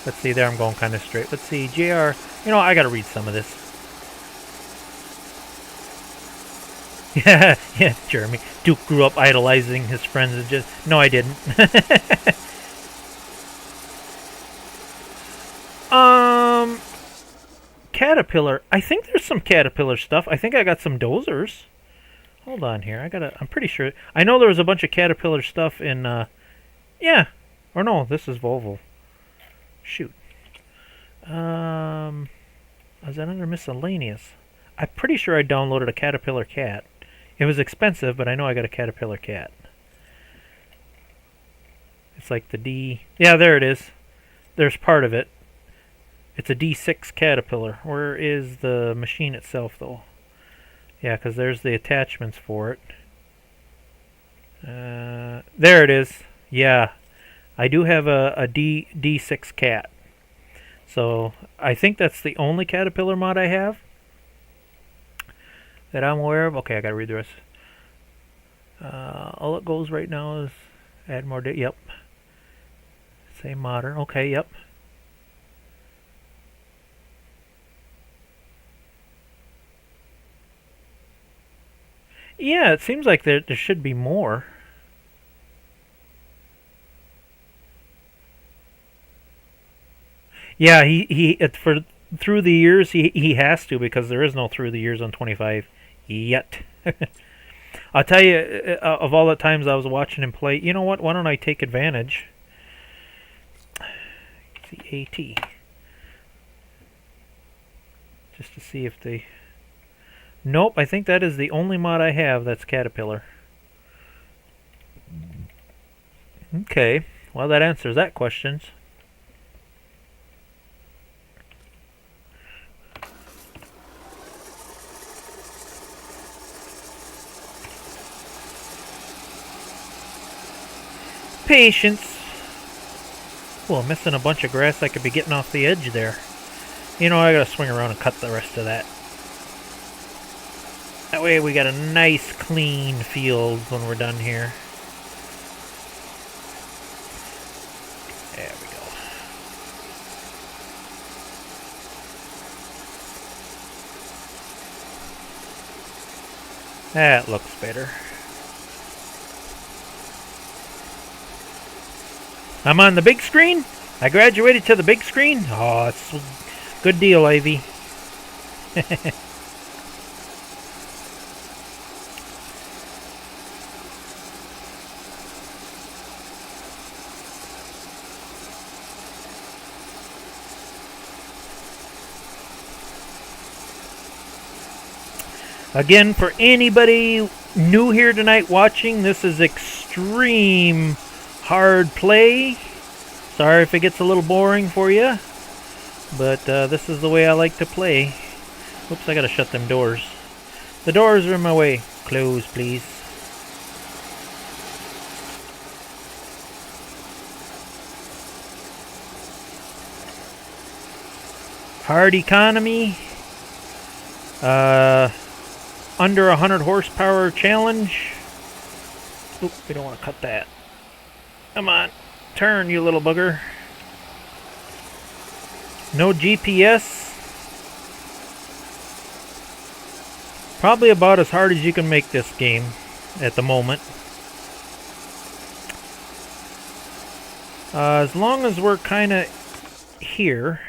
A: Let's see, there I'm going kind of straight. Let's see, JR, I got to read some of this. Yeah, Jeremy. Duke grew up idolizing his friends and just... No, I didn't. Caterpillar. I think there's some Caterpillar stuff. I think I got some dozers. Hold on here. I'm pretty sure. I know there was a bunch of Caterpillar stuff in, yeah. Or no, this is Volvo. Shoot. Is that under miscellaneous? I'm pretty sure I downloaded a Caterpillar cat. It was expensive, but I know I got a Caterpillar cat. It's like the D... Yeah, there it is. There's part of it. It's a D6 Caterpillar. Where is the machine itself, though? Yeah, because there's the attachments for it. There it is. Yeah. I do have a D6 cat. So I think that's the only caterpillar mod I have that I'm aware of. Okay, I gotta read the rest. All it goes right now is add more. Yep. Say modern. Okay. Yep. Yeah, it seems like there should be more. Yeah, for through the years he has to, because there is no through the years on 25 yet. I'll tell you, of all the times I was watching him play, you know what? Why don't I take advantage? The AT, just to see if they. Nope, I think that is the only mod I have that's Caterpillar. Okay, well that answers that question. Patience. Well, I'm missing a bunch of grass I could be getting off the edge there. You know, I gotta swing around and cut the rest of that. That way we got a nice clean field when we're done here. There we go. That looks better. I'm on the big screen? I graduated to the big screen? Oh, it's a good deal, Ivy. Again, for anybody new here tonight watching, this is extreme hard play. Sorry if it gets a little boring for you, but this is the way I like to play. Oops, I gotta shut them doors. The doors are in my way. Close, please. Hard economy. Under 100 horsepower challenge. Oop, we don't want to cut that. Come on, turn, you little bugger. No GPS. Probably about as hard as you can make this game at the moment. As long as we're kind of here.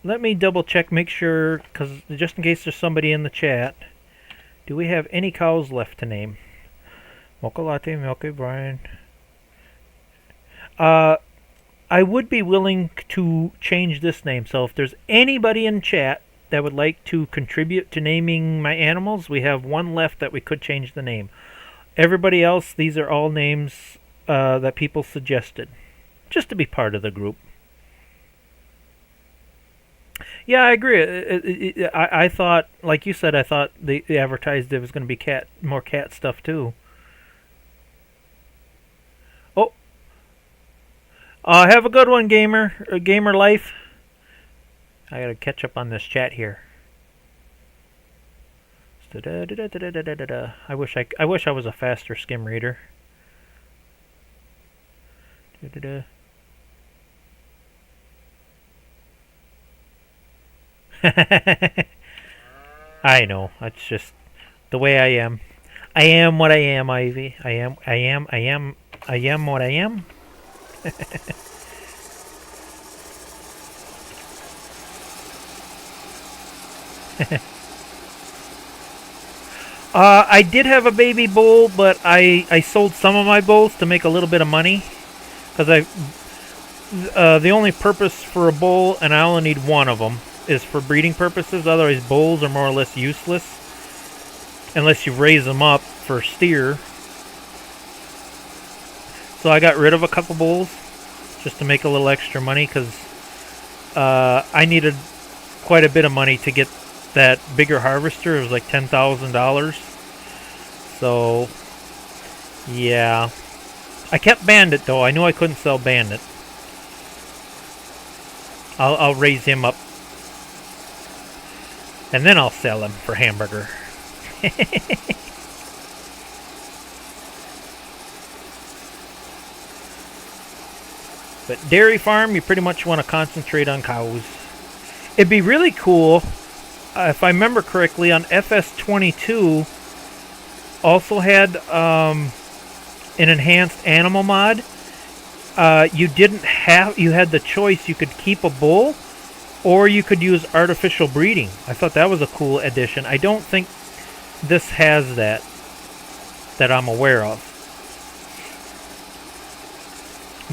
A: Let me double check, make sure, because just in case there's somebody in the chat. Do we have any cows left to name? Mocha Latte, Milky Brian. I would be willing to change this name. So if there's anybody in chat that would like to contribute to naming my animals, we have one left that we could change the name. Everybody else, these are all names that people suggested, just to be part of the group. Yeah, I agree. I thought, like you said, I thought they advertised there was going to be more cat stuff too. Oh, have a good one, gamer. Gamer life. I gotta catch up on this chat here. I wish I was a faster skim reader. I know. That's just the way I am. I am what I am, Ivy. I am what I am. I did have a baby bull, but I sold some of my bulls to make a little bit of money. Because the only purpose for a bull, and I only need one of them, is for breeding purposes. Otherwise, bulls are more or less useless unless you raise them up for steer. So I got rid of a couple bulls just to make a little extra money, because I needed quite a bit of money to get that bigger harvester. It was like $10,000. So yeah, I kept Bandit though. I knew I couldn't sell Bandit. I'll raise him up, and then I'll sell him for hamburger. But dairy farm, you pretty much want to concentrate on cows. It'd be really cool, if I remember correctly, on FS25 also had an enhanced animal mod. You had the choice. You could keep a bull, or you could use artificial breeding. I thought that was a cool addition. I don't think this has that I'm aware of.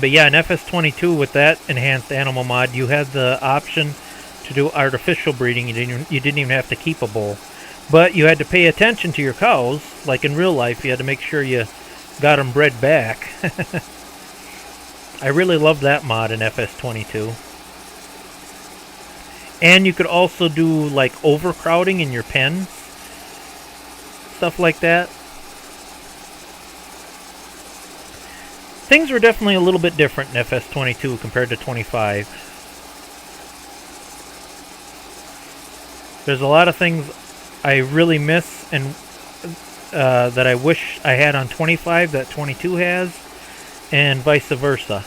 A: But yeah, in FS25 with that enhanced animal mod, you had the option to do artificial breeding. You didn't even have to keep a bull. But you had to pay attention to your cows, like in real life. You had to make sure you got them bred back. I really loved that mod in FS25. And you could also do like overcrowding in your pens. Stuff like that. Things were definitely a little bit different in FS25 compared to 25. There's a lot of things I really miss and that I wish I had on 25 that 22 has, and vice versa.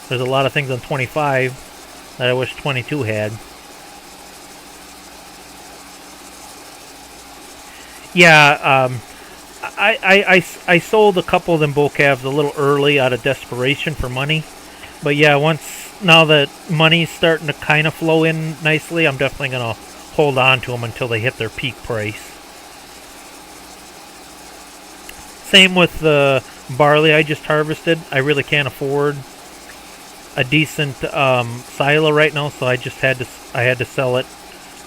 A: There's a lot of things on 25 that I wish 22 had. Yeah, I sold a couple of them bull calves a little early out of desperation for money. But yeah, now that money's starting to kind of flow in nicely, I'm definitely going to hold on to them until they hit their peak price. Same with the barley I just harvested. I really can't afford a decent silo right now, so I had to sell it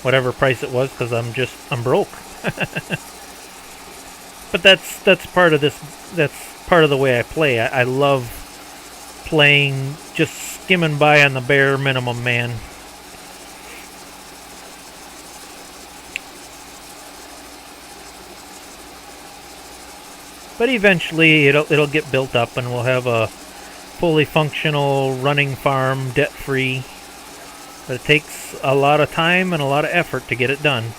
A: whatever price it was because I'm broke. But that's part of this. That's part of the way I play. I love playing, just skimming by on the bare minimum, man. But eventually it'll get built up, and we'll have a fully functional running farm, debt-free. But it takes a lot of time and a lot of effort to get it done.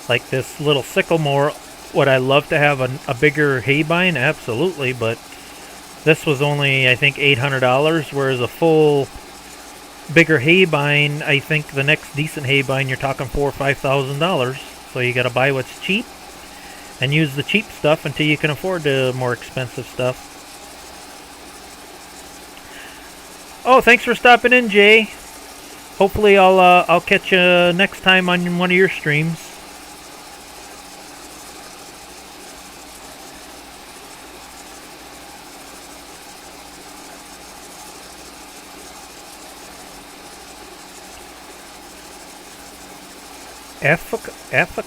A: Like this little sycamore, would I love to have a bigger hay bind? Absolutely, but this was only, I think, $800, whereas a full bigger hay bind, I think the next decent hay bind, you're talking $4,000 or $5,000. So you got to buy what's cheap and use the cheap stuff until you can afford the more expensive stuff. Oh, thanks for stopping in, Jay. Hopefully I'll catch you next time on one of your streams.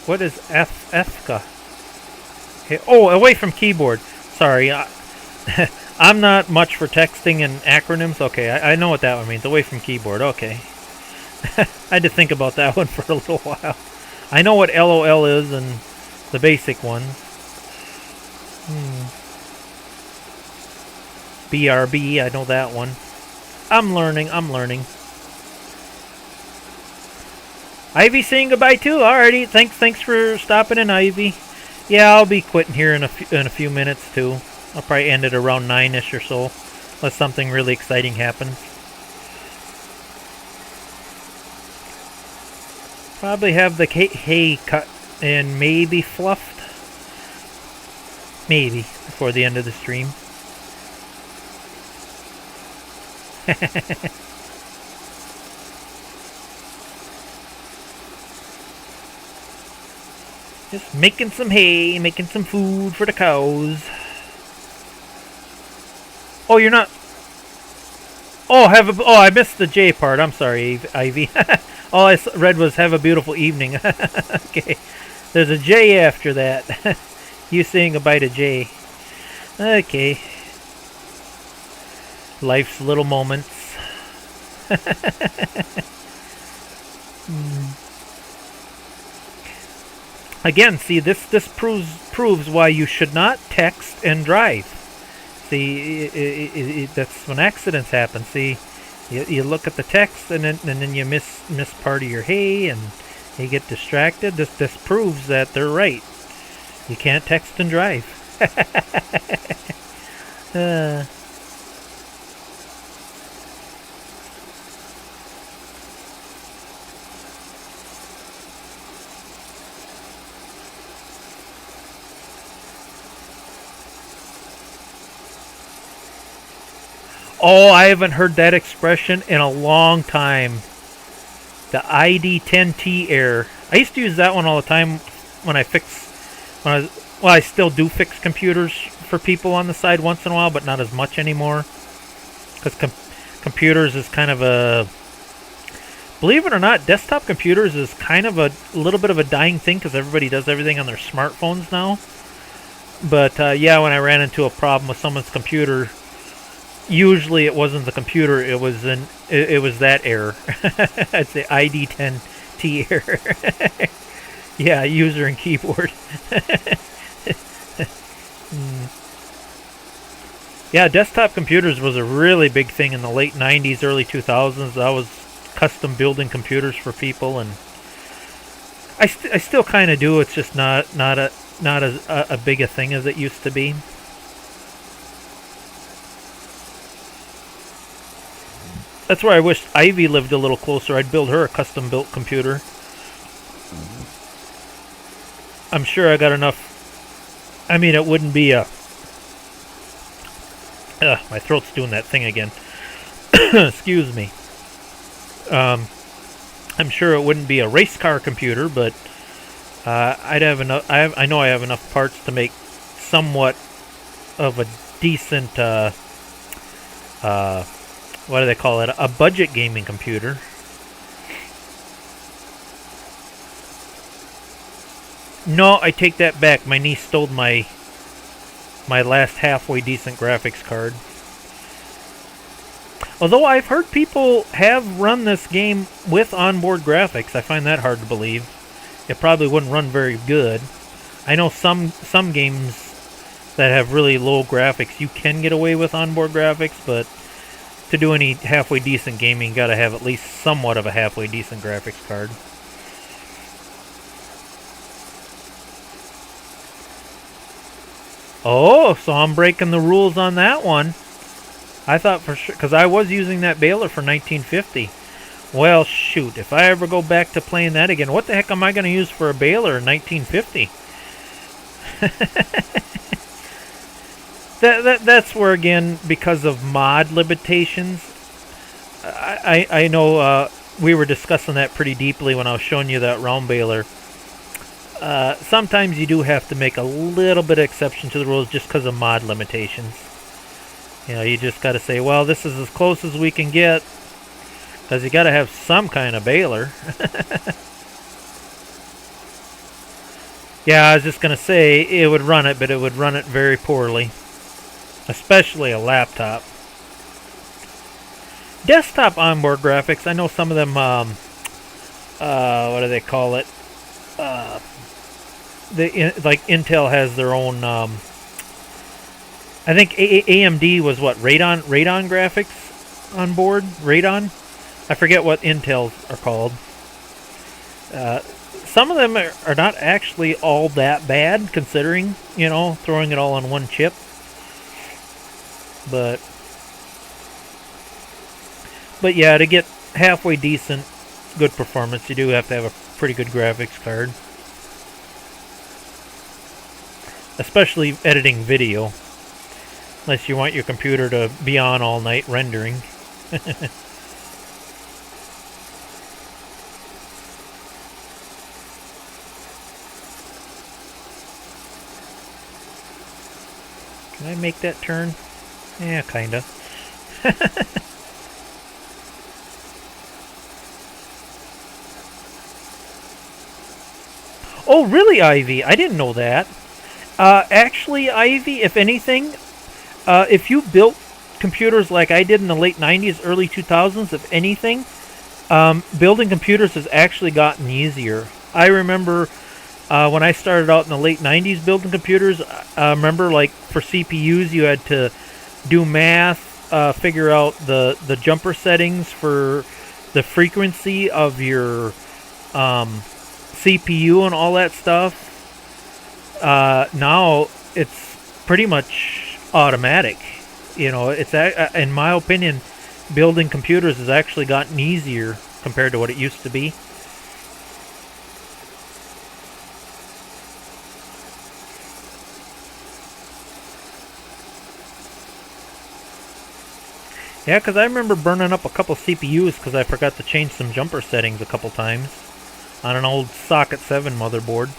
A: What is Efka? Hey, oh, away from keyboard. Sorry, I'm not much for texting and acronyms. Okay, I know what that one means. Away from keyboard. Okay. I had to think about that one for a little while. I know what LOL is and the basic one. BRB, I know that one. I'm learning. Ivy saying goodbye too. Alrighty, thanks for stopping in, Ivy. Yeah, I'll be quitting here in a few minutes too. I'll probably end it around 9ish or so, unless something really exciting happens. Probably have the hay cut and maybe fluffed. Maybe before the end of the stream. Just making some hay, making some food for the cows. Oh, you're not... Oh, I missed the J part. I'm sorry, Ivy. All I read was have a beautiful evening. Okay. There's a J after that. You saying goodbye to J. Okay. Life's little moments. Again, see, this proves why you should not text and drive. See, that's when accidents happen. See, you look at the text and then you miss part of your hay and you get distracted. This proves that they're right. You can't text and drive. Oh, I haven't heard that expression in a long time. The ID10T error. I used to use that one all the time when I I still do fix computers for people on the side once in a while, but not as much anymore. Because computers is kind of a... Believe it or not, desktop computers is kind of a little bit of a dying thing because everybody does everything on their smartphones now. But yeah, when I ran into a problem with someone's computer... Usually it wasn't the computer, it was that error. I'd say ID10T error. Yeah, user and keyboard. Yeah, desktop computers was a really big thing in the late 90s, early 2000s. I was custom building computers for people, and I still kind of do. It's just not as a big a thing as it used to be. That's where I wish Ivy lived a little closer. I'd build her a custom-built computer. I'm sure I got enough... I mean, it wouldn't be a... my throat's doing that thing again. Excuse me. I'm sure it wouldn't be a race car computer, but I'd have enough... I know I have enough parts to make somewhat of a decent... what do they call it? A budget gaming computer. No, I take that back. My niece stole my last halfway decent graphics card. Although I've heard people have run this game with onboard graphics. I find that hard to believe. It probably wouldn't run very good. I know some games that have really low graphics, you can get away with onboard graphics, but to do any halfway decent gaming, you gotta have at least somewhat of a halfway decent graphics card. Oh, so I'm breaking the rules on that one. I thought for sure, because I was using that baler for 1950. Well, shoot, if I ever go back to playing that again, what the heck am I going to use for a baler in 1950? That's where, again, because of mod limitations, I know we were discussing that pretty deeply when I was showing you that round baler. Sometimes you do have to make a little bit of exception to the rules just because of mod limitations. You know, you just got to say, well, this is as close as we can get, because you got to have some kind of baler. Yeah, I was just going to say it would run it, but it would run it very poorly. Especially a laptop. Desktop onboard graphics, I know some of them, what do they call it? Like Intel has their own, I think AMD was what, Radeon graphics on board? Radeon? I forget what Intel's are called. Some of them are not actually all that bad, considering, you know, throwing it all on one chip. But yeah, to get halfway decent, good performance, you do have to have a pretty good graphics card. Especially editing video. Unless you want your computer to be on all night rendering. Can I make that turn? Yeah, kinda. Oh, really, Ivy? I didn't know that. Actually, Ivy, if anything, if you built computers like I did in the late 90s, early 2000s, if anything, building computers has actually gotten easier. I remember When I started out in the late 90s building computers, remember, like, for CPUs, you had to do math, figure out the jumper settings for the frequency of your CPU and all that stuff. Now it's pretty much automatic. You know, it's in my opinion, building computers has actually gotten easier compared to what it used to be. Yeah, because I remember burning up a couple CPUs because I forgot to change some jumper settings a couple times on an old Socket 7 motherboard.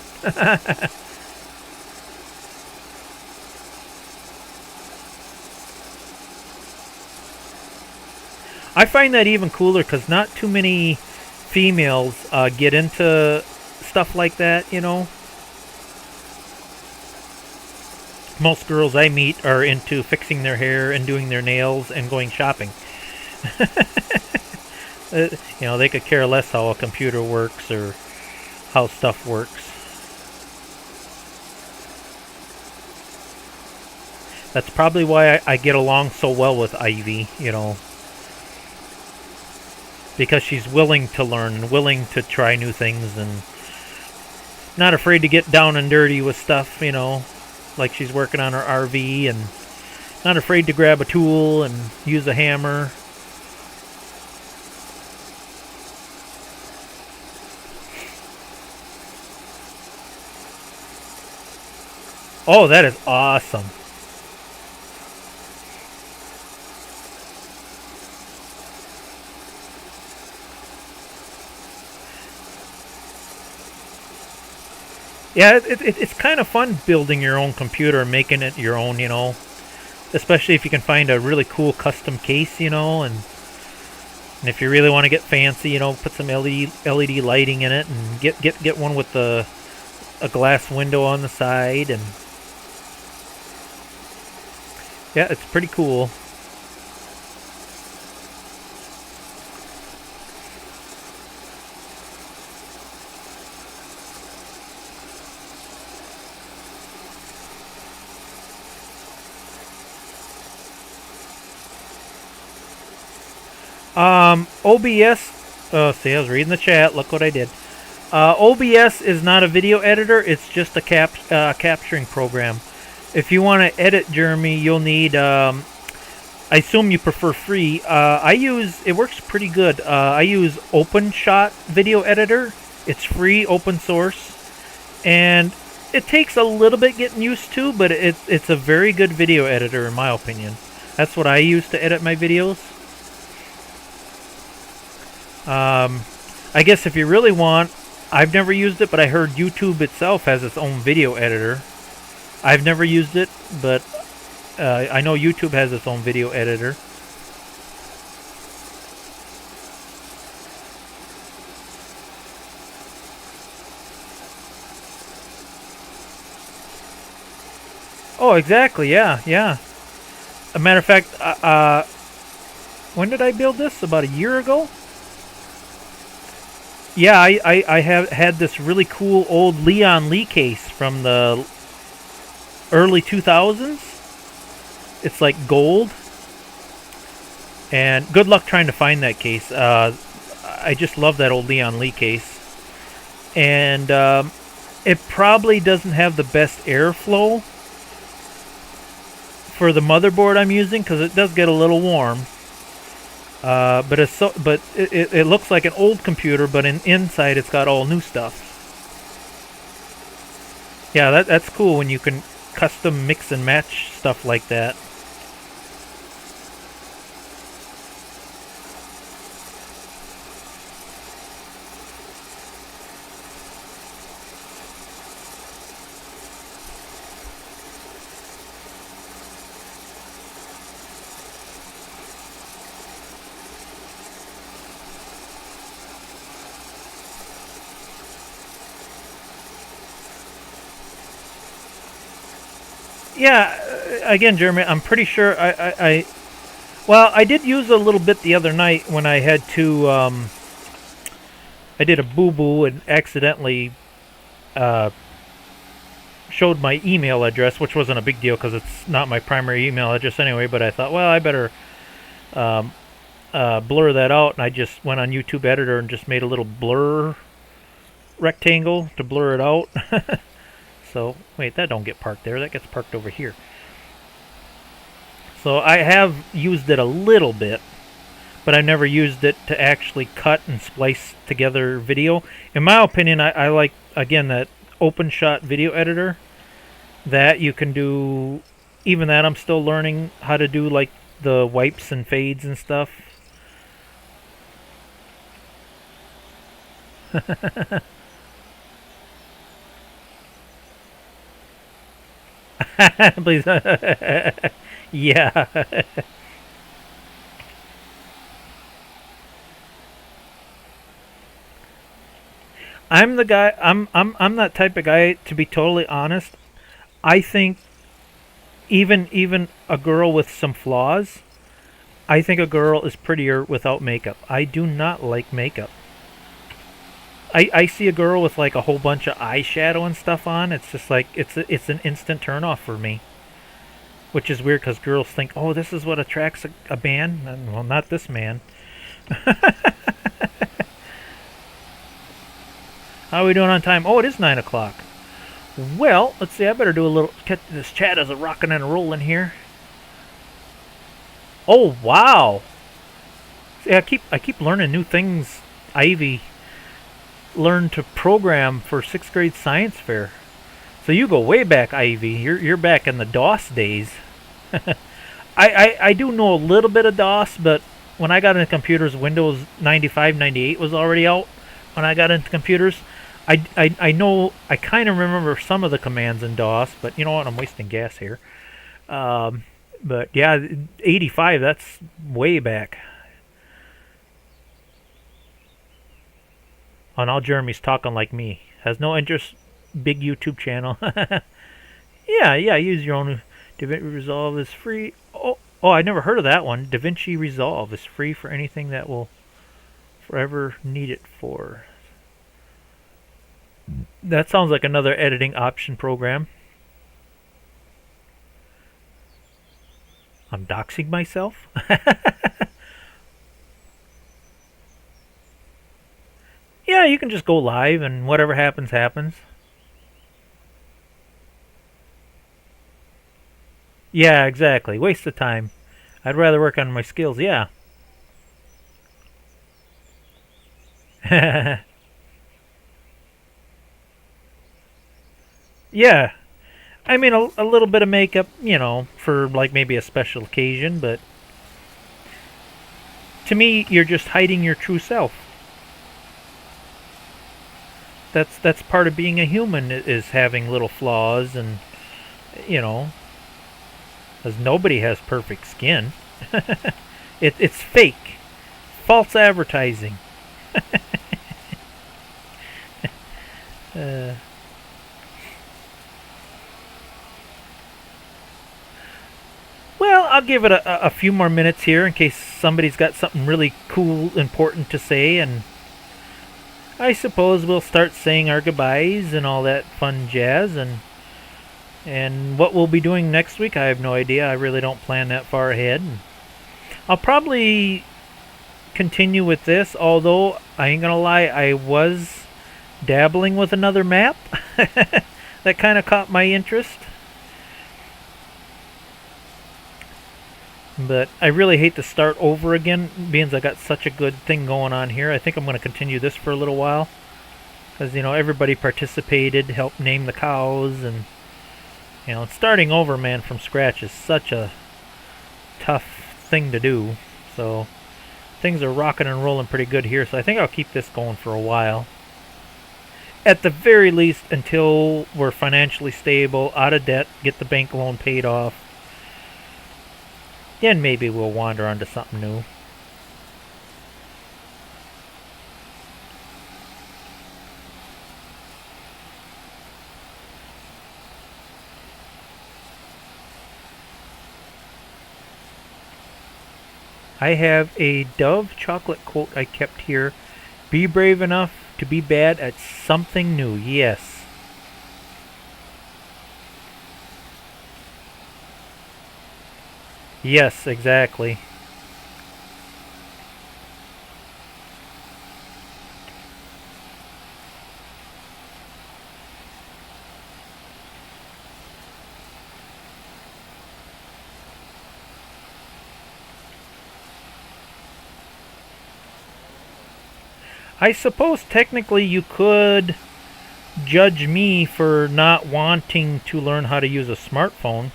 A: I find that even cooler because not too many females get into stuff like that, you know. Most girls I meet are into fixing their hair and doing their nails and going shopping. You know, they could care less how a computer works or how stuff works. That's probably why I get along so well with Ivy, you know. Because she's willing to learn, willing to try new things, and not afraid to get down and dirty with stuff, you know. Like she's working on her RV and not afraid to grab a tool and use a hammer. Oh, that is awesome. Yeah, it's kind of fun building your own computer and making it your own, you know. Especially if you can find a really cool custom case, you know, and if you really want to get fancy, you know, put some LED lighting in it and get one with a glass window on the side, and yeah, it's pretty cool. OBS, see, I was reading the chat, look what I did. OBS is not a video editor, it's just a capturing program. If you want to edit, Jeremy, you'll need, I assume you prefer free. It works pretty good. I use OpenShot Video Editor. It's free, open source, and it takes a little bit getting used to, but it's a very good video editor in my opinion. That's what I use to edit my videos. I guess if you really want, I've never used it, but I heard YouTube itself has its own video editor. I've never used it, but I know YouTube has its own video editor. Oh, exactly, yeah, yeah. A matter of fact, when did I build this? About a year ago? Yeah, I have had this really cool old Leon Lee case from the early 2000s. It's like gold. And good luck trying to find that case. I just love that old Leon Lee case. And it probably doesn't have the best airflow for the motherboard I'm using because it does get a little warm. But it looks like an old computer, but inside it's got all new stuff. Yeah, that's cool when you can custom mix and match stuff like that. Yeah, again, Jeremy, I'm pretty sure well, I did use a little bit the other night when I had to, I did a boo-boo and accidentally uh, showed my email address, which wasn't a big deal because it's not my primary email address anyway. But I thought, well, I better um, blur that out, and I just went on YouTube Editor and just made a little blur rectangle to blur it out. So wait, that don't get parked there. That gets parked over here. So I have used it a little bit, but I never used it to actually cut and splice together video. In my opinion, I like, again, that OpenShot video editor. That you can do, even that I'm still learning how to do, like the wipes and fades and stuff. Please. Yeah. I'm the guy. I'm that type of guy. To be totally honest, I think even a girl with some flaws, I think a girl is prettier without makeup. I do not like makeup. I see a girl with like a whole bunch of eyeshadow and stuff on. It's just like it's an instant turn off for me. Which is weird because girls think, oh, this is what attracts a man. And, well, not this man. How are we doing on time? Oh, it is 9 o'clock. Well, let's see. I better do a little. Catch this chat as a rocking and a rolling here. Oh, wow. See, I keep learning new things. Ivy learned to program for 6th grade science fair. So you go way back, Ivy. You're back in the DOS days. I do know a little bit of DOS, but when I got into computers, Windows 95, 98 was already out. When I got into computers, I know, I kind of remember some of the commands in DOS, but you know what? I'm wasting gas here. But yeah, 85, that's way back. Oh, now Jeremy's talking like me. Has no interest. Big YouTube channel. Yeah, use your own. DaVinci Resolve is free. Oh, I never heard of that one. DaVinci Resolve is free for anything that will forever need it for. That sounds like another editing option program. I'm doxing myself. Yeah, you can just go live and whatever happens, happens. Yeah, exactly. Waste of time. I'd rather work on my skills, yeah. Yeah. I mean, a little bit of makeup, you know, for like maybe a special occasion, but to me, you're just hiding your true self. That's part of being a human, is having little flaws, and you know, because nobody has perfect skin. It's fake, false advertising. Well, I'll give it a few more minutes here in case somebody's got something really cool, important to say, and I suppose we'll start saying our goodbyes and all that fun jazz, and what we'll be doing next week, I have no idea. I really don't plan that far ahead. I'll probably continue with this, although I ain't gonna lie, I was dabbling with another map that kind of caught my interest. But I really hate to start over again, being I got such a good thing going on here. I think I'm going to continue this for a little while. Because, you know, everybody participated, helped name the cows, and, you know, starting over, man, from scratch is such a tough thing to do. So, things are rocking and rolling pretty good here, so I think I'll keep this going for a while. At the very least, until we're financially stable, out of debt, get the bank loan paid off. Then maybe we'll wander onto something new. I have a Dove chocolate quote I kept here. Be brave enough to be bad at something new. Yes. Yes, exactly. I suppose technically you could judge me for not wanting to learn how to use a smartphone.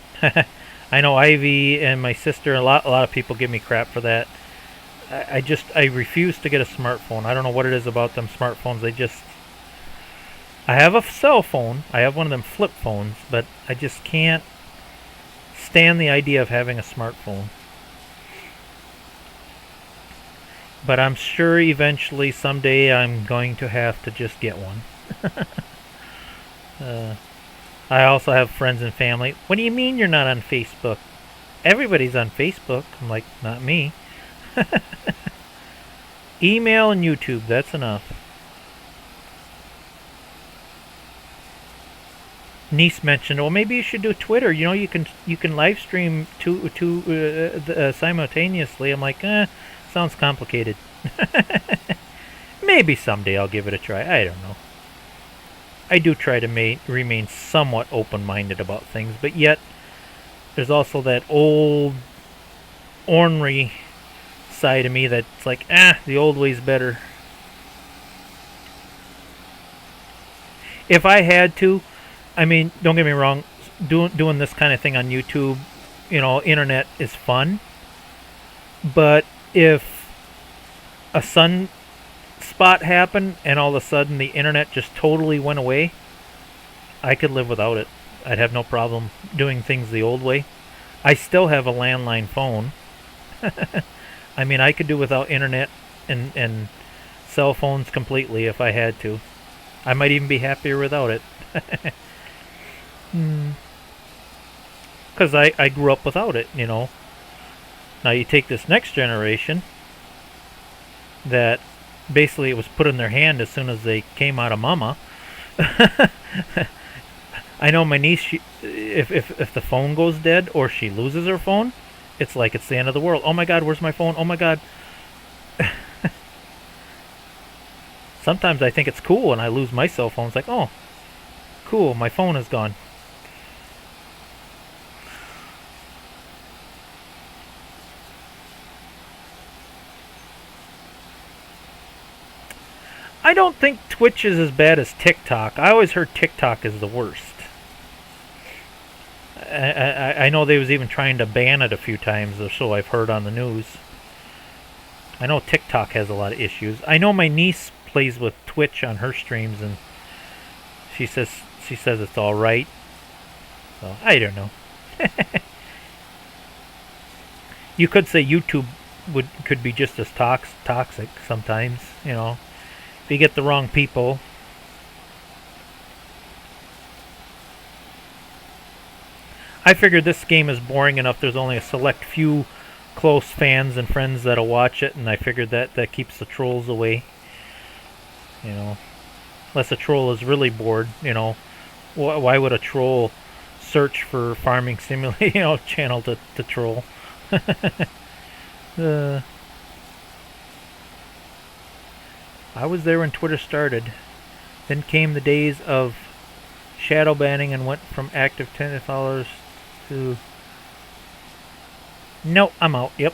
A: I know Ivy and my sister, a lot of people give me crap for that. I refuse to get a smartphone. I don't know what it is about them smartphones. I have a cell phone. I have one of them flip phones, but I just can't stand the idea of having a smartphone. But I'm sure eventually, someday, I'm going to have to just get one. uh, I also have friends and family. What do you mean you're not on Facebook? Everybody's on Facebook. I'm like, not me. Email and YouTube, that's enough. Niece mentioned, well, maybe you should do Twitter. You know, you can live stream two simultaneously. I'm like, sounds complicated. Maybe someday I'll give it a try. I don't know. I do try to remain somewhat open-minded about things, but yet there's also that old ornery side of me that's like, the old way's better. If I had to, I mean, don't get me wrong, doing this kind of thing on YouTube, internet is fun, but if a sunspot happened and all of a sudden the internet just totally went away, I could live without it. I'd have no problem doing things the old way. I still have a landline phone. I mean, I could do without internet and cell phones completely if I had to. I might even be happier without it. Because I grew up without it, Now you take this next generation that basically it was put in their hand as soon as they came out of mama. I know my niece, if the phone goes dead or she loses her phone, it's like it's the end of the world. Oh my God, where's my phone? Oh my God. Sometimes I think it's cool when I lose my cell phone. It's like, oh, cool, my phone is gone. I don't think Twitch is as bad as TikTok. I always heard TikTok is the worst. I know they was even trying to ban it a few times, or so I've heard on the news. I know TikTok has a lot of issues. I know my niece plays with Twitch on her streams, and she says it's all right. So I don't know. You could say YouTube could be just as toxic sometimes. If you get the wrong people. I figured this game is boring enough. There's only a select few close fans and friends that'll watch it, and I figured that keeps the trolls away. Unless a troll is really bored, why would a troll search for farming simulator, channel to troll? I was there when Twitter started. Then came the days of shadow banning and went from active 10 followers to... No, I'm out. Yep.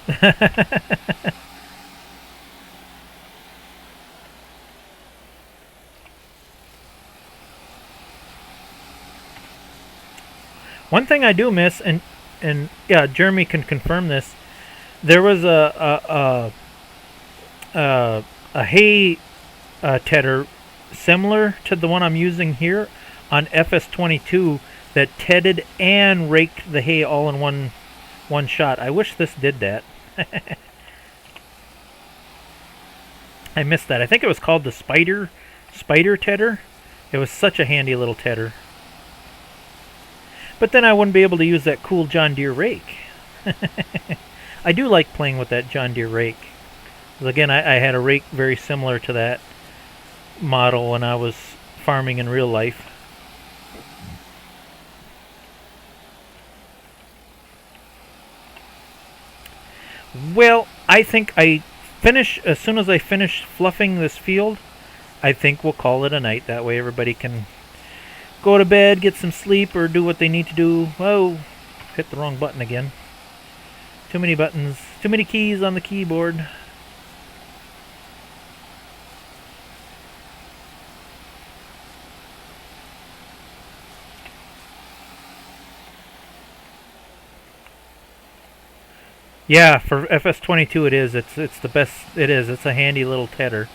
A: One thing I do miss, and yeah, Jeremy can confirm this. There was a hay tedder similar to the one I'm using here on FS25 that tedded and raked the hay all in one shot. I wish this did that. I missed that. I think it was called the spider tedder. It was such a handy little tedder. But then I wouldn't be able to use that cool John Deere rake. I do like playing with that John Deere rake. Again, I had a rake very similar to that model when I was farming in real life. Well, I think as soon as I finish fluffing this field, I think we'll call it a night. That way everybody can go to bed, get some sleep, or do what they need to do. Oh, hit the wrong button again. Too many buttons, too many keys on the keyboard. Yeah, for FS22 it is. It's the best. It is. It's a handy little tedder.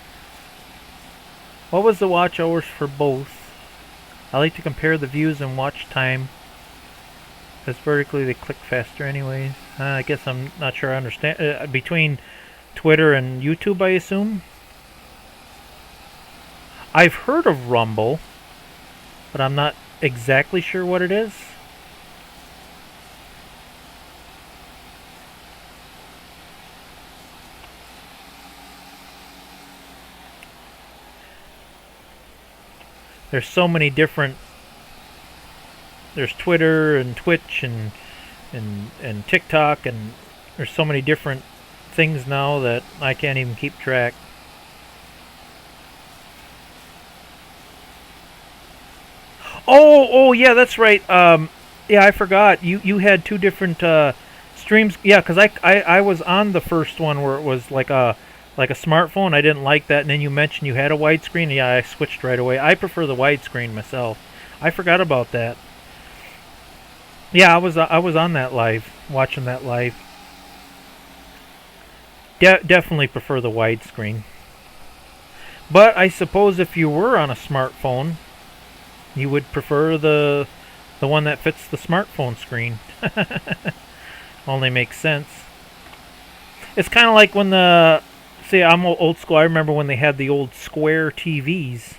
A: What was the watch hours for both? I like to compare the views and watch time. Because vertically they click faster anyways. I guess I'm not sure I understand. Between Twitter and YouTube, I assume? I've heard of Rumble, but I'm not exactly sure what it is. There's so many different. There's Twitter and Twitch and TikTok, and there's so many different things now that I can't even keep track. Oh, yeah, that's right. Yeah, I forgot. You had two different streams. Yeah, because I was on the first one where it was like a smartphone. I didn't like that, and then you mentioned you had a widescreen. Yeah, I switched right away. I prefer the widescreen myself. I forgot about that. Yeah, I was on that live, watching that live. Definitely prefer the widescreen. But I suppose if you were on a smartphone, you would prefer the one that fits the smartphone screen. Only makes sense. It's kind of like when see, I'm old school. I remember when they had the old square TVs.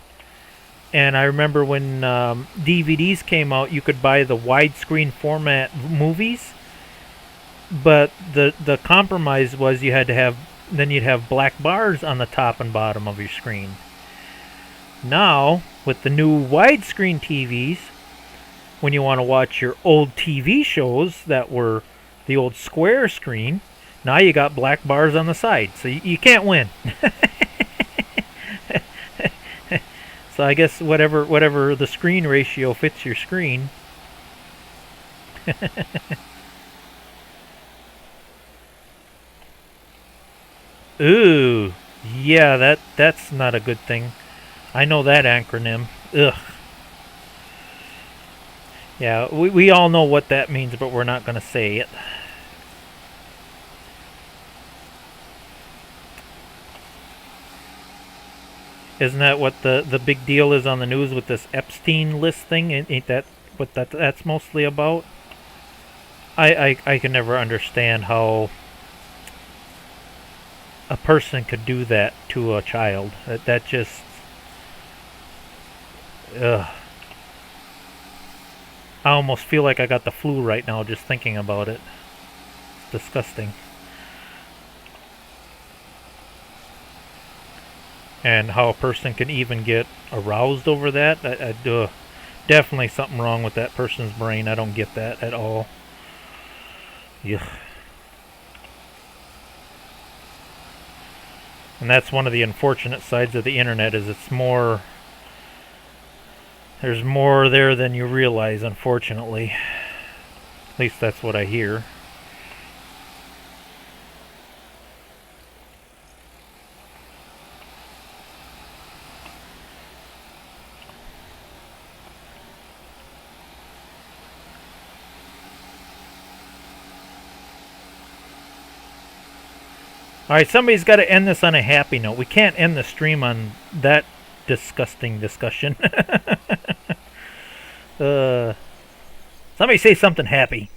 A: And I remember when DVDs came out, you could buy the widescreen format movies. But the compromise was you'd have black bars on the top and bottom of your screen. Now, with the new widescreen TVs, when you want to watch your old TV shows that were the old square screen, now you got black bars on the side. So you can't win. So I guess whatever the screen ratio fits your screen. Ooh, yeah, that's not a good thing. I know that acronym. Ugh. Yeah, we all know what that means, but we're not going to say it. Isn't that what the big deal is on the news with this Epstein list thing? Ain't that what that's mostly about? I can never understand how a person could do that to a child. That just... Ugh. I almost feel like I got the flu right now just thinking about it. It's disgusting. And how a person can even get aroused over that, definitely something wrong with that person's brain. I don't get that at all. Yuck. And that's one of the unfortunate sides of the internet, is there's more there than you realize, unfortunately. At least that's what I hear. Alright, somebody's got to end this on a happy note. We can't end the stream on that disgusting discussion. Somebody say something happy.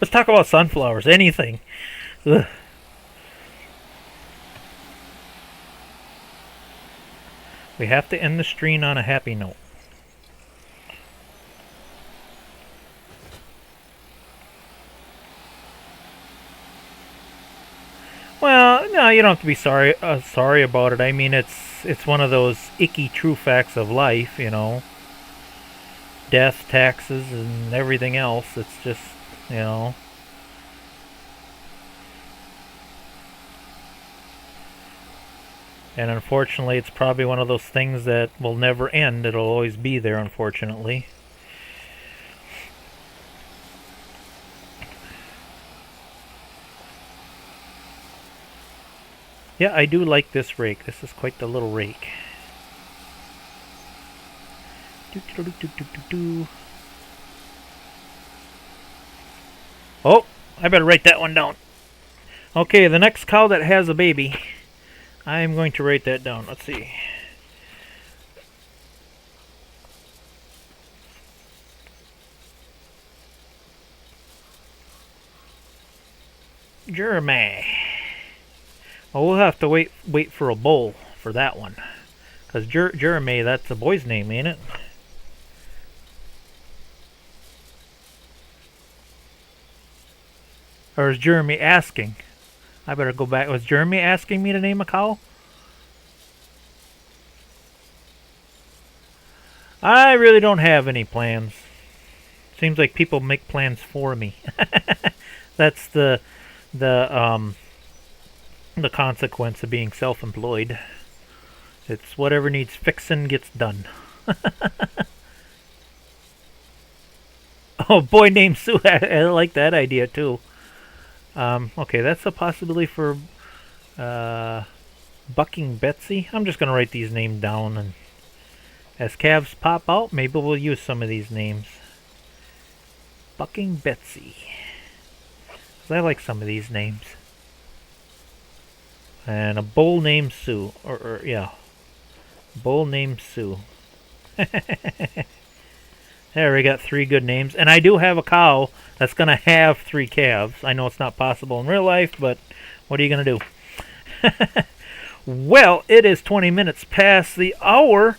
A: Let's talk about sunflowers. Anything. Ugh. We have to end the stream on a happy note. Well, no, you don't have to be sorry about it. I mean, it's one of those icky true facts of life, you know. Death, taxes, and everything else. It's just you know. And unfortunately, it's probably one of those things that will never end. It'll always be there, unfortunately. Yeah, I do like this rake. This is quite the little rake. Oh, I better write that one down. Okay, the next cow that has a baby, I'm going to write that down. Let's see. Jeremy. Well, we'll have to wait for a bull for that one. Because Jeremy, that's a boy's name, ain't it? Or is Jeremy asking? I better go back. Was Jeremy asking me to name a cow? I really don't have any plans. Seems like people make plans for me. That's the consequence of being self-employed. It's whatever needs fixing gets done. Oh, boy named Sue. I like that idea too. Okay, that's a possibility for Bucking Betsy. I'm just gonna write these names down, and as calves pop out, maybe we'll use some of these names. Bucking Betsy. 'Cause I like some of these names. And a bull named Sue. Or yeah. Bull named Sue. There, we got 3 good names. And I do have a cow that's going to have 3 calves. I know it's not possible in real life, but what are you going to do? Well, it is 20 minutes past the hour.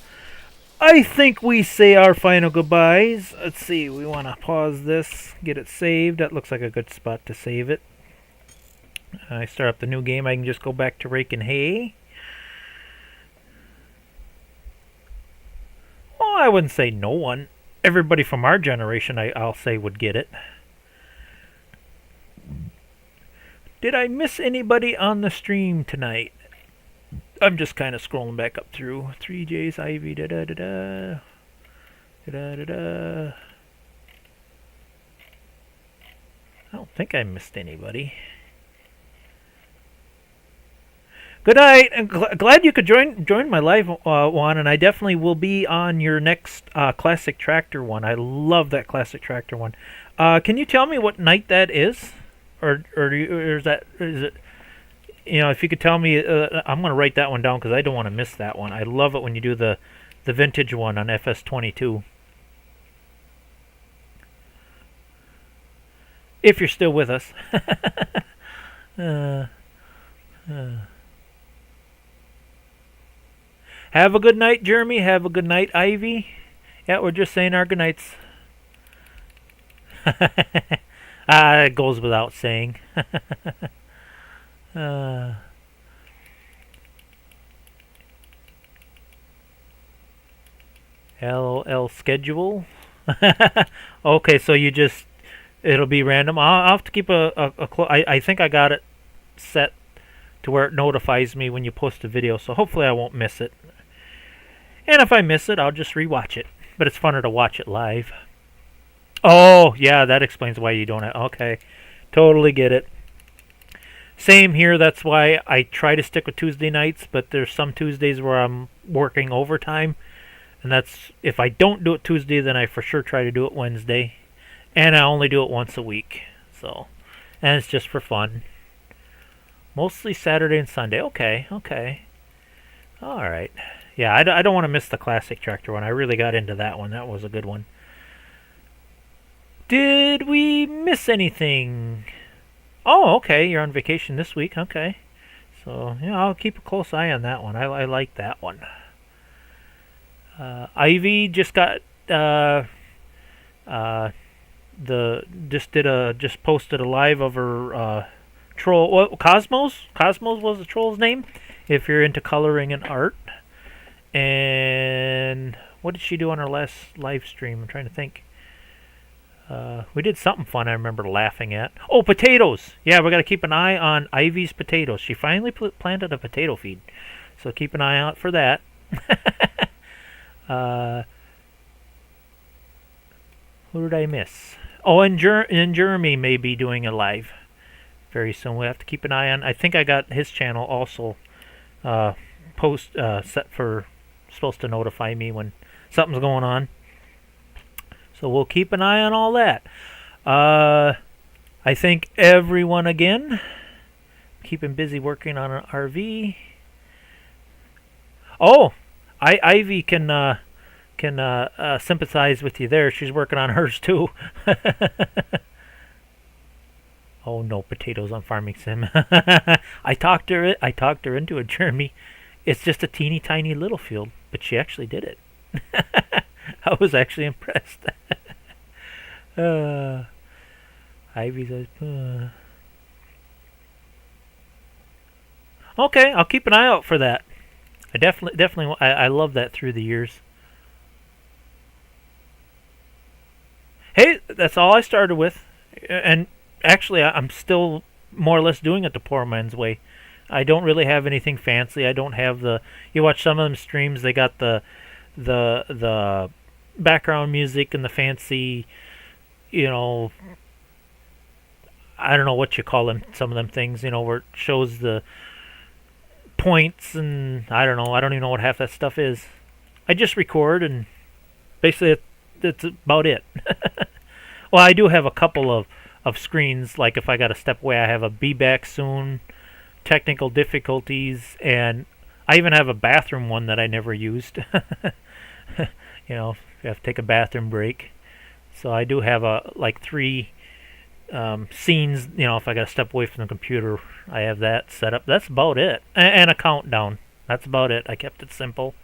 A: I think we say our final goodbyes. Let's see, we want to pause this, get it saved. That looks like a good spot to save it. I start up the new game. I can just go back to raking hay. Oh, I wouldn't say no one. Everybody from our generation, I'll say, would get it. Did I miss anybody on the stream tonight? I'm just kind of scrolling back up through. 3J's, Ivy, da-da-da-da. Da-da-da-da. I don't think I missed anybody. Good night. I'm glad you could join my live one, and I definitely will be on your next classic tractor one. I love that classic tractor one. Can you tell me what night that is, or is it? You know, if you could tell me, I'm gonna write that one down because I don't want to miss that one. I love it when you do the vintage one on FS25. If you're still with us. Have a good night, Jeremy. Have a good night, Ivy. Yeah, we're just saying our good nights. It goes without saying. LOL schedule. Okay, so you just, it'll be random. I'll have to keep I think I got it set to where it notifies me when you post a video, so hopefully I won't miss it. And if I miss it, I'll just rewatch it. But it's funner to watch it live. Oh, yeah, that explains why you don't have... Okay, totally get it. Same here, that's why I try to stick with Tuesday nights, but there's some Tuesdays where I'm working overtime. And that's... If I don't do it Tuesday, then I for sure try to do it Wednesday. And I only do it once a week. So, and it's just for fun. Mostly Saturday and Sunday. Okay, okay. Alright. Yeah, I don't want to miss the classic tractor one. I really got into that one. That was a good one. Did we miss anything? Oh, okay. You're on vacation this week. Okay. So, yeah, I'll keep a close eye on that one. I like that one. Ivy just got just posted a live of her troll. What, Cosmos? Cosmos was the troll's name. If you're into coloring and art. And what did she do on her last live stream? I'm trying to think. We did something fun I remember laughing at. Oh, potatoes! Yeah, we got to keep an eye on Ivy's potatoes. She finally planted a potato feed. So keep an eye out for that. uh, who did I miss? Oh, and Jeremy may be doing a live very soon. We have to keep an eye on. I think I got his channel also set for supposed to notify me when something's going on. So we'll keep an eye on all that. I thank everyone again. Keeping busy working on an RV. Oh, Ivy can sympathize with you there. She's working on hers too. Oh no, potatoes on Farming Sim. I talked her into it, Jeremy. It's just a teeny tiny little field, but she actually did it. I was actually impressed. Ivy's okay, I'll keep an eye out for that. I love that through the years. Hey, that's all I started with, and actually I'm still more or less doing it the poor man's way. I don't really have anything fancy. I don't have the. You watch some of them streams. They got the background music and the fancy, you know, I don't know what you call them. Some of them things, you know, where it shows the points and I don't know. I don't even know what half that stuff is. I just record and basically that's about it. Well, I do have a couple of screens. Like if I got to step away, I have a be back soon, technical difficulties, and I even have a bathroom one that I never used. You know, you have to take a bathroom break. So I do have like 3 scenes. You know, if I got to step away from the computer, I have that set up. That's about it. And a countdown. That's about it. I kept it simple.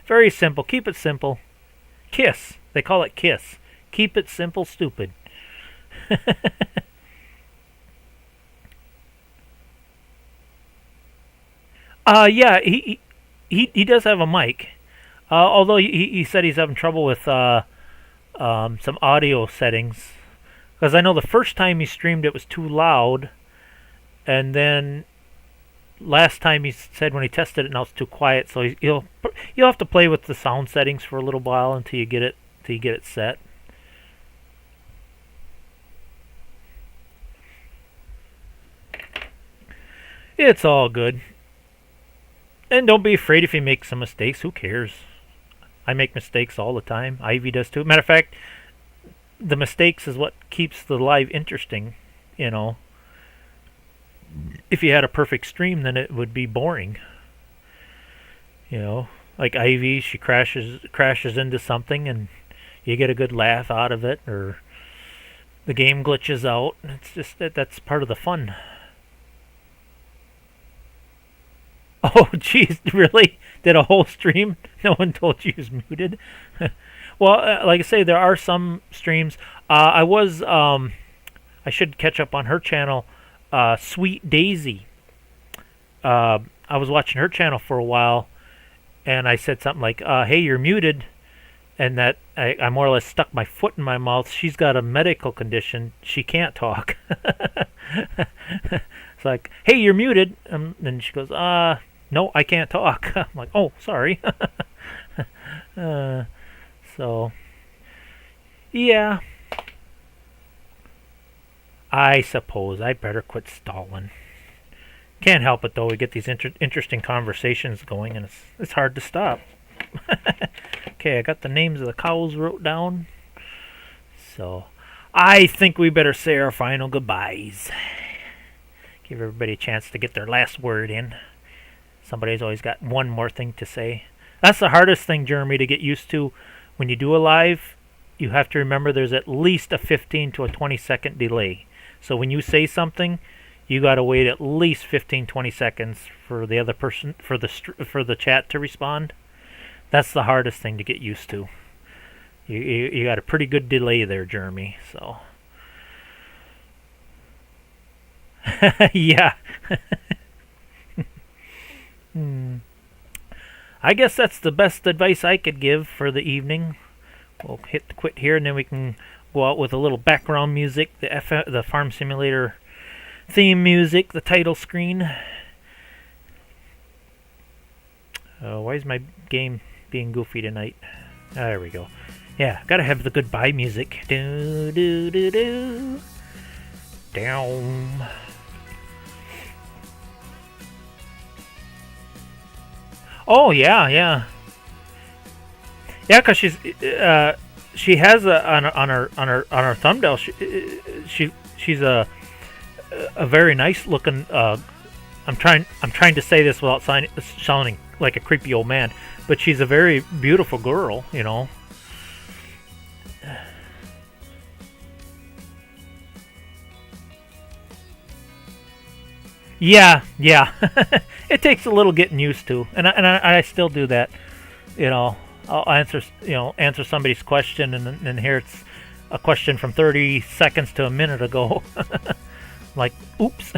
A: Very simple. Keep it simple. KISS. They call it KISS. Keep it simple, stupid. Yeah, he does have a mic. Although he said he's having trouble with some audio settings. Because I know the first time he streamed it was too loud. And then last time he said when he tested it now it's too quiet. So you'll have to play with the sound settings for a little while until you get it set. It's all good. And don't be afraid if you make some mistakes. Who cares? I make mistakes all the time. Ivy does too. Matter of fact, the mistakes is what keeps the live interesting, you know. If you had a perfect stream, then it would be boring. You know, like Ivy, she crashes into something and you get a good laugh out of it, or the game glitches out. It's just that's part of the fun. Oh, jeez, really? Did a whole stream? No one told you he was muted? Well, like I say, there are some streams. I should catch up on her channel, Sweet Daisy. I was watching her channel for a while, and I said something like, hey, you're muted, and that I more or less stuck my foot in my mouth. She's got a medical condition. She can't talk. It's like, hey, you're muted. And she goes, no, I can't talk. I'm like, oh, sorry. So, yeah. I suppose I better quit stalling. Can't help it, though. We get these interesting conversations going, and it's hard to stop. Okay, I got the names of the cows wrote down. So, I think we better say our final goodbyes. Give everybody a chance to get their last word in. Somebody's always got one more thing to say. That's the hardest thing, Jeremy, to get used to. When you do a live, you have to remember there's at least a 15 to a 20-second delay. So when you say something, you got to wait at least 15-20 seconds for the other person, for the chat to respond. That's the hardest thing to get used to. You got a pretty good delay there, Jeremy. So yeah. I guess that's the best advice I could give for the evening. We'll hit quit here, and then we can go out with a little background music, the Farm Simulator theme music, the title screen. Why is my game being goofy tonight? There we go. Yeah, gotta have the goodbye music. Do do do do. Down. Oh yeah, yeah, yeah. Cause she has on her thumbnail. She's a very nice looking. I'm trying to say this without sounding like a creepy old man, but she's a very beautiful girl. You know. Yeah, yeah. It takes a little getting used to, and I still do that. You know, I'll answer somebody's question, and here it's a question from 30 seconds to a minute ago. Like, oops.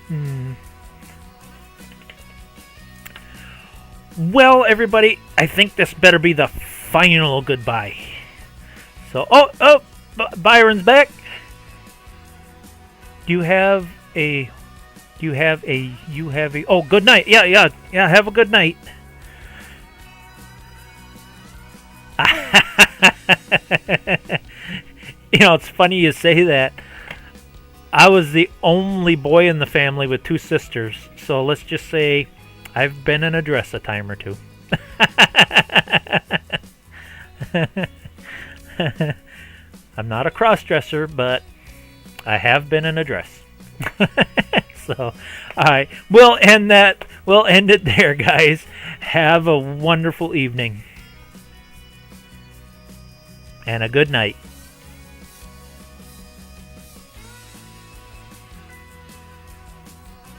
A: Hmm. Well, everybody, I think this better be the final goodbye. So, Byron's back. Do you have a? Do you have a? You have a? Oh, good night. Yeah, yeah, yeah. Have a good night. You know, it's funny you say that. I was the only boy in the family with two sisters, so let's just say I've been in a dress a time or two. I'm not a cross-dresser, but I have been in a dress. So, all right, we'll end that. We'll end it there, guys. Have a wonderful evening and a good night.